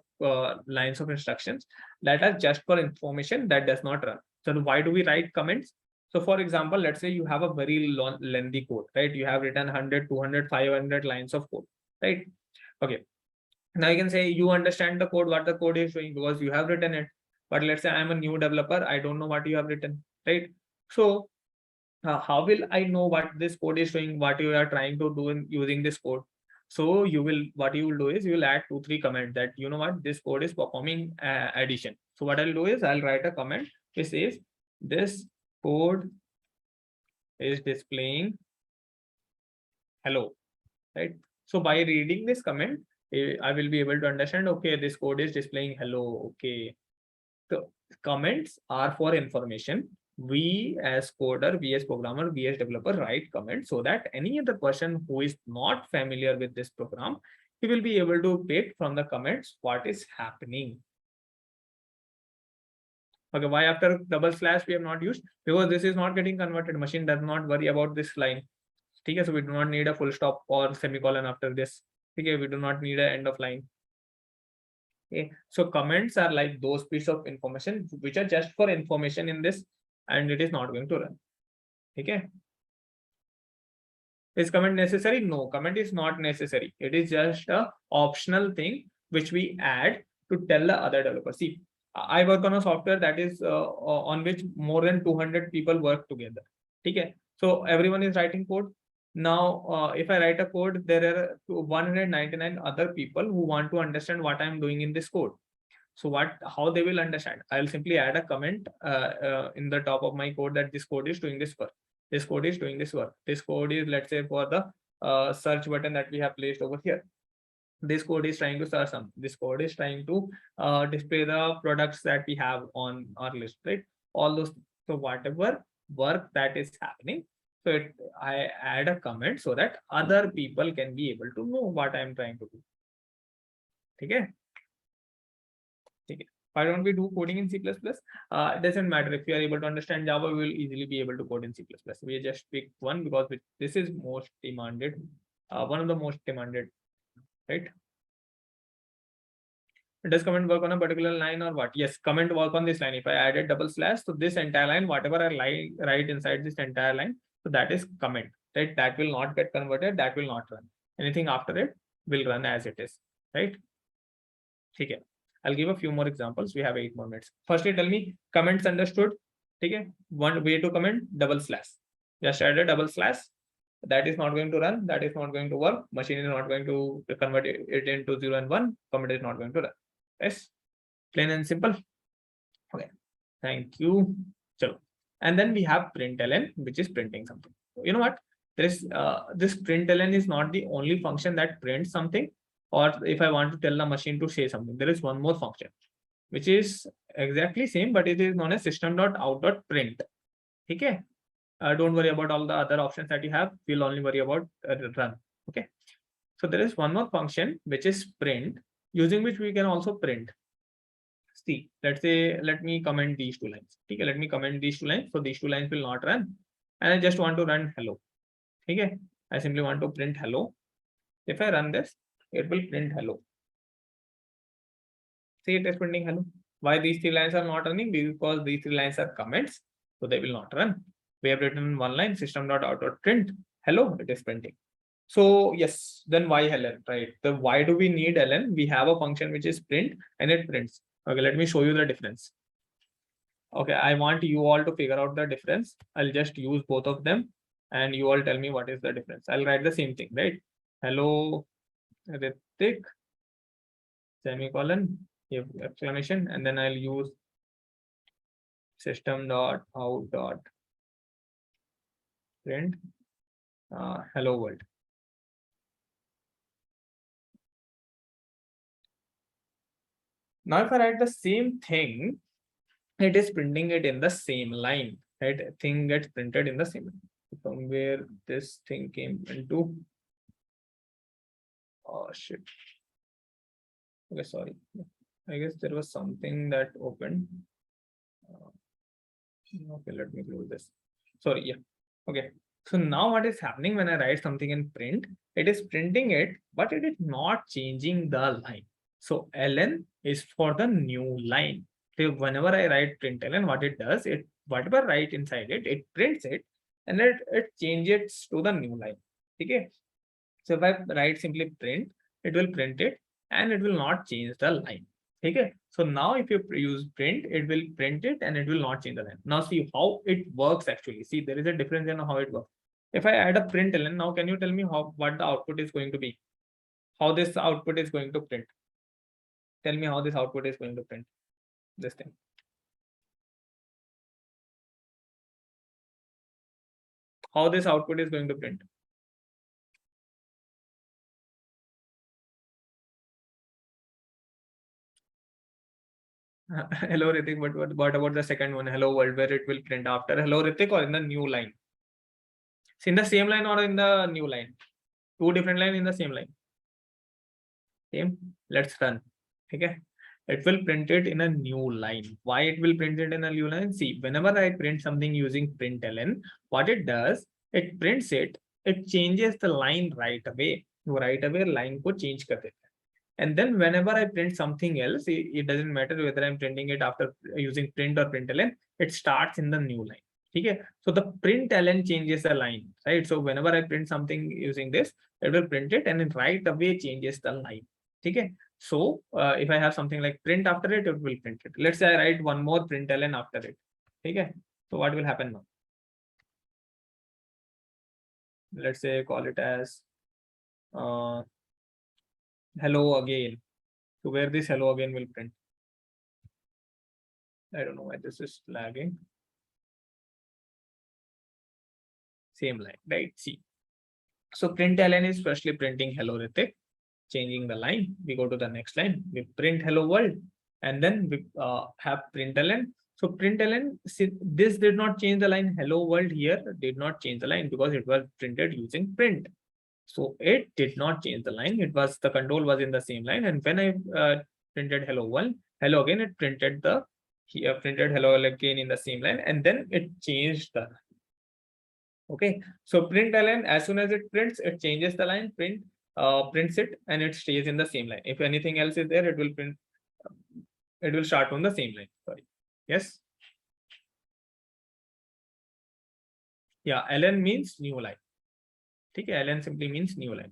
lines of instructions that are just for information, that does not run. So why do we write comments? So for example, let's say you have a very long, lengthy code, right? You have written 100, 200, 500 lines of code, right? Okay. Now you can say you understand the code, what the code is showing because you have written it. But let's say I'm a new developer, I don't know what you have written, right? So how will I know what this code is showing, what you are trying to do in using this code? So what you will do is you will add 2-3 comments that you know what, this code is performing addition. So what I'll do is I'll write a comment which says this code is displaying hello, right? So by reading this comment, I will be able to understand, okay, this code is displaying hello. Okay. So comments are for information. We as coder, we as programmer, we as developer write comments so that any other person who is not familiar with this program, he will be able to pick from the comments what is happening. Okay, why after double slash we have not used? Because this is not getting converted. Machine does not worry about this line. Okay, so we do not need a full stop or semicolon after this. Okay, we do not need an end of line. Okay, so comments are like those pieces of information which are just for information in this, and it is not going to run. Okay, is comment necessary? No, comment is not necessary. It is just a optional thing which we add to tell the other developer. See, I work on a software that is on which more than 200 people work together. Okay, so everyone is writing code. Now, if I write a code, there are 199 other people who want to understand what I'm doing in this code. So how they will understand? I'll simply add a comment in the top of my code that this code is doing this work. This code is doing this work. This code is, let's say, for the search button that we have placed over here. This code is trying to search something. This code is trying to display the products that we have on our list, right? All those. So whatever work that is happening, so I add a comment so that other people can be able to know what I'm trying to do. Okay. Why don't we do coding in C++? It doesn't matter. If you are able to understand Java, we will easily be able to code in C++. We just pick one because this is most demanded, one of the most demanded, right? Does comment work on a particular line or what? Yes, comment work on this line. If I added double slash, so this entire line, whatever I write inside this entire line, so that is comment, right? That will not get converted, that will not run. Anything after it will run as it is, right? Okay. I'll give a few more examples. We have 8 more minutes. Firstly, tell me comments understood. Okay. One way to comment, double slash. Just add a double slash. That is not going to run. That is not going to work. Machine is not going to convert it into 0 and 1. Comment is not going to run. Yes. Plain and simple. Okay. Thank you. So, and then we have println, which is printing something. You know what? There is this println is not the only function that prints something. Or if I want to tell the machine to say something, there is one more function, which is exactly same, but it is known as system.out.print. Okay. Don't worry about all the other options that you have. We'll only worry about run. Okay. So there is one more function, which is print, using which we can also print. See, let's say, let me comment these 2 lines. Okay, let me comment these 2 lines. So these 2 lines will not run. And I just want to run hello. Okay. I simply want to print hello. If I run this, it will print hello. See, it is printing hello. Why these 3 lines are not running? Because these 3 lines are comments, so they will not run. We have written one line, system.out.print hello, it is printing. So yes, then why ln, right? The why do we need ln? We have a function which is print and it prints. Okay, let me show you the difference. Okay, I want you all to figure out the difference. I'll just use both of them and you all tell me what is the difference. I'll write the same thing, right? Hello, Ritik, semicolon, exclamation, and then I'll use system.out.print hello world. Now, if I write the same thing, it is printing it in the same line, right? Thing gets printed in the same line. From where this thing came into. Oh shit. Okay, sorry. I guess there was something that opened. Okay, let me close this. Sorry, yeah. Okay. So now what is happening when I write something in print? It is printing it, but it is not changing the line. So ln is for the new line. So whenever I write println, what it does, it whatever I write inside it, it prints it, and it changes to the new line. Okay. So if I write simply print, it will print it. and it will not change the line. Okay, so now if you use print, it will print it and it will not change the line. Now see how it works actually. See, there is a difference in how it works. If I add a println, now can you tell me what the output is going to be? How this output is going to print? Tell me how this output is going to print this thing. How this output is going to print? Hello Ritik, but what about the second one? Hello world, where it will print after hello Ritik or in the new line? It's in the same line or in the new line? Two different line in the same line. Same. Let's run. Okay. It will print it in a new line. Why it will print it in a new line? See, whenever I print something using println, what it does, it prints it, it changes the line right away. Right away line को change कर देता है. And then whenever I print something else, it doesn't matter whether I'm printing it after using print or println, it starts in the new line. Okay, so the println changes the line, right? So whenever I print something using this, it will print it and it right away changes the line. Okay, so if I have something like print after it, it will print it. Let's say I write one more println after it. Okay, so what will happen now? Let's say call it as hello again. So where this hello again will print? I don't know why this is lagging. Same line, right? See. So println is firstly printing hello Ritik, changing the line. We go to the next line. We print hello world, and then we have println. So println, this did not change the line. Hello world here did not change the line because it was printed using print. So it did not change the line. It was the control was in the same line. And when I printed hello world, hello again, it printed the printed hello again in the same line, and then it changed the. Okay, so println, as soon as it prints, it changes the line, prints it, and it stays in the same line. If anything else is there, it will print, it will start on the same line. Sorry. Yes. Yeah, ln means new line. Okay, ln simply means new line.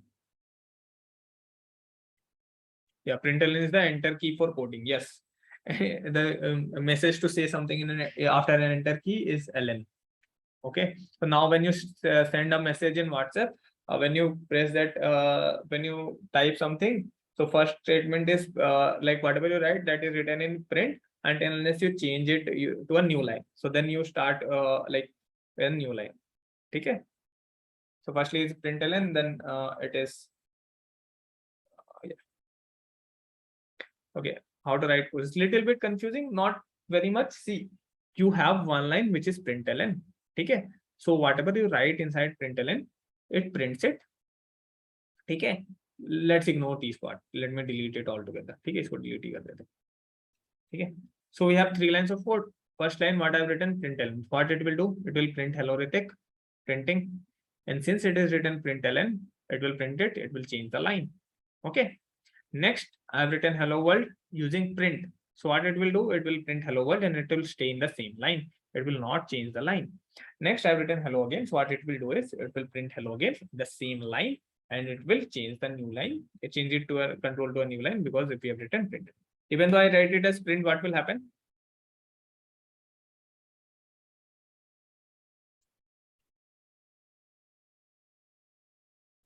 Yeah, println is the enter key for coding. Yes. The message to say something in after an enter key is ln. Okay, so now when you send a message in WhatsApp, when you press that, when you type something, so first statement is like whatever you write, that is written in print until unless you change it to a new line. So then you start like a new line. Okay. So firstly is println, then it is yeah. Okay. How to write is little bit confusing, not very much. See, you have one line which is println. Okay, so whatever you write inside println, it prints it. Okay, let's ignore this part. Let me delete it altogether. Okay, इसको delete ही कर देते. Okay, so we have three lines of code. First line, what I've written, println. What it will do? It will print hello Ritik, printing. And since it is written println, it will print it. It will change the line. Okay. Next, I've written hello world using print. So what it will do? It will print hello world and it will stay in the same line. It will not change the line. Next, I've written hello again. So what it will do is it will print hello again, the same line, and it will change the new line. It change it to a control to a new line because if we have written print. Even though I write it as print, what will happen?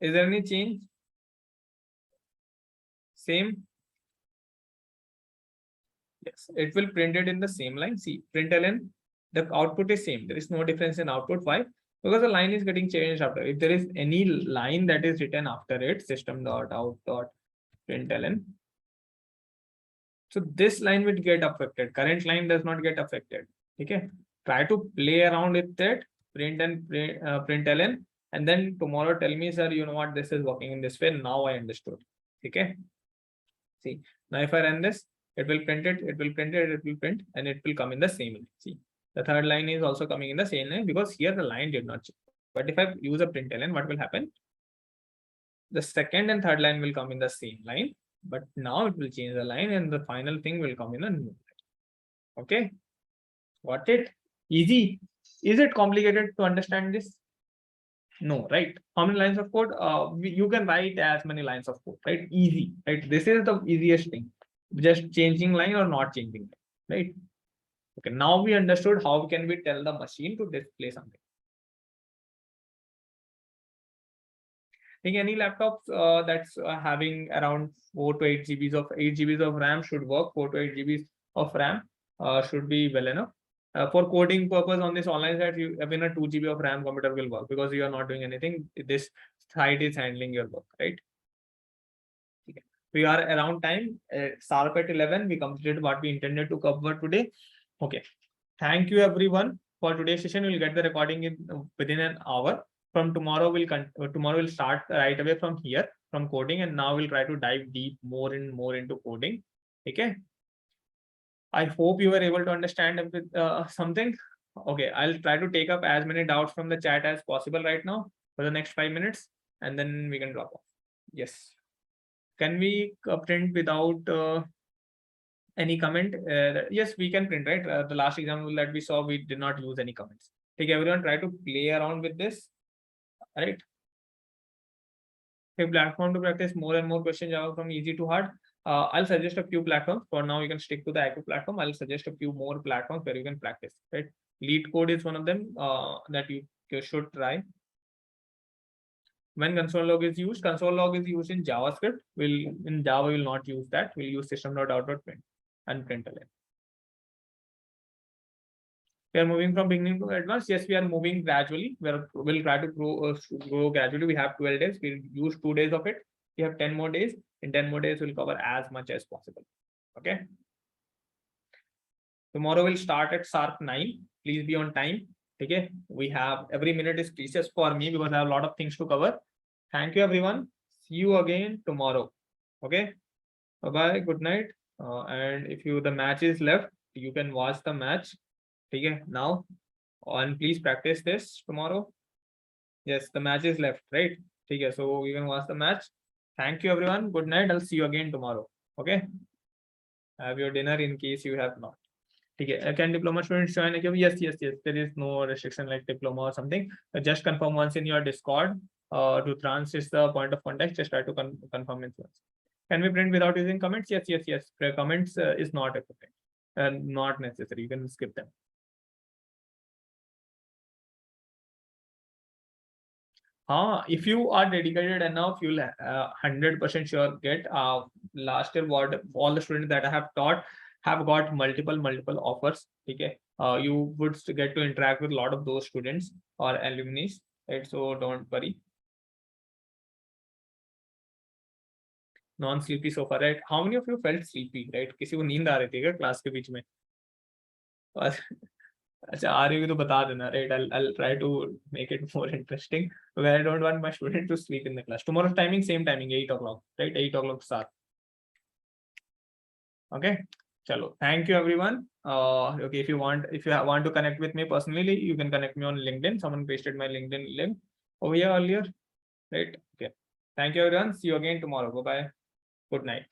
Is there any change? Same. Yes, it will print it in the same line. See, println, the output is same. There is no difference in output. Why? Because the line is getting changed after. If there is any line that is written after it, system.out.println. So this line will get affected. Current line does not get affected. Okay. Try to play around with that, println, and then tomorrow tell me, sir, you know what, this is working in this way. Now I understood. Okay. See, now if I run this, it will print it, it will print it, it will print, and it will come in the same line. See, the third line is also coming in the same line because here the line did not change. But if I use a println, what will happen? The second and third line will come in the same line, but now it will change the line and the final thing will come in a new line. Okay, got it? Easy. Is it complicated to understand this? No, right? How many lines of code? You can write as many lines of code, right? Easy, right? This is the easiest thing. Just changing line or not changing line, right? Okay, now we understood how can we tell the machine to display something. I think any laptops that's having around 4 to 8 GBs of 8 GBs of RAM should work. 4 to 8 GBs of RAM should be well enough. For coding purpose on this online site, you even a 2 GB of RAM computer will work because you are not doing anything. This site is handling your work, right? Okay. We are around time. Sharp at 11. We completed what we intended to cover today. Okay. Thank you everyone for today's session. We'll get the recording in within an hour. From tomorrow, we'll start right away from here from coding, and now we'll try to dive deep more and more into coding. Okay. I hope you were able to understand something. Okay, I'll try to take up as many doubts from the chat as possible right now for the next 5 minutes, and then we can drop off. Yes. Can we print without any comment? Yes, we can print, right? The last example that we saw, we did not use any comments. Take everyone try to play around with this, right? A platform to practice more and more question Java from easy to hard. I'll suggest a few platforms. For now, you can stick to the Acciojob platform. I'll suggest a few more platforms where you can practice, right? Lead code is one of them that you should try. When console log is used in JavaScript. In Java, we'll not use that. We'll use system.out.print and println. We are moving from beginning to advanced. Yes, we are moving gradually. We'll try to grow gradually. We have 12 days. We'll use 2 days of it. We have 10 more days. In 10 more days, we'll cover as much as possible. Okay. Tomorrow we'll start at sharp 9. Please be on time. Okay. We have every minute is precious for me because I have a lot of things to cover. Thank you, everyone. See you again tomorrow. Okay. Bye-bye. Good night. And if the match is left, you can watch the match. Okay, now, and please practice this tomorrow. Yes, the match is left, right? Okay, so we can watch the match. Thank you, everyone. Good night. I'll see you again tomorrow. Okay. Have your dinner in case you have not. Okay. Can diploma students join? Yes. There is no restriction like diploma or something. Just confirm once in your Discord. To trans is the point of contact. Just try to confirm it once. Can we print without using comments? Yes. Comments is not appropriate. Not necessary. You can skip them. If you are dedicated enough, you'll 100% sure get. Last year, what all the students that I have taught have got multiple offers. Okay, you would get to interact with a lot of those students or alumni, right? So don't worry. Non-sleepy so far, right? How many of you felt sleepy, right? किसी को नींद आ रही थी क्या class के बीच में? अच्छा आ रही हो तो बता देना, right? I'll try to make it more interesting because I don't want my student to sleep in the class. Tomorrow's timing, same timing, 8 o'clock, right? 8 o'clock start. Okay, chalo. Thank you, everyone. Okay, if you want to connect with me personally, you can connect me on LinkedIn. Someone pasted my LinkedIn link over here earlier, right? Okay. Thank you, everyone. See you again tomorrow. Bye bye. Good night.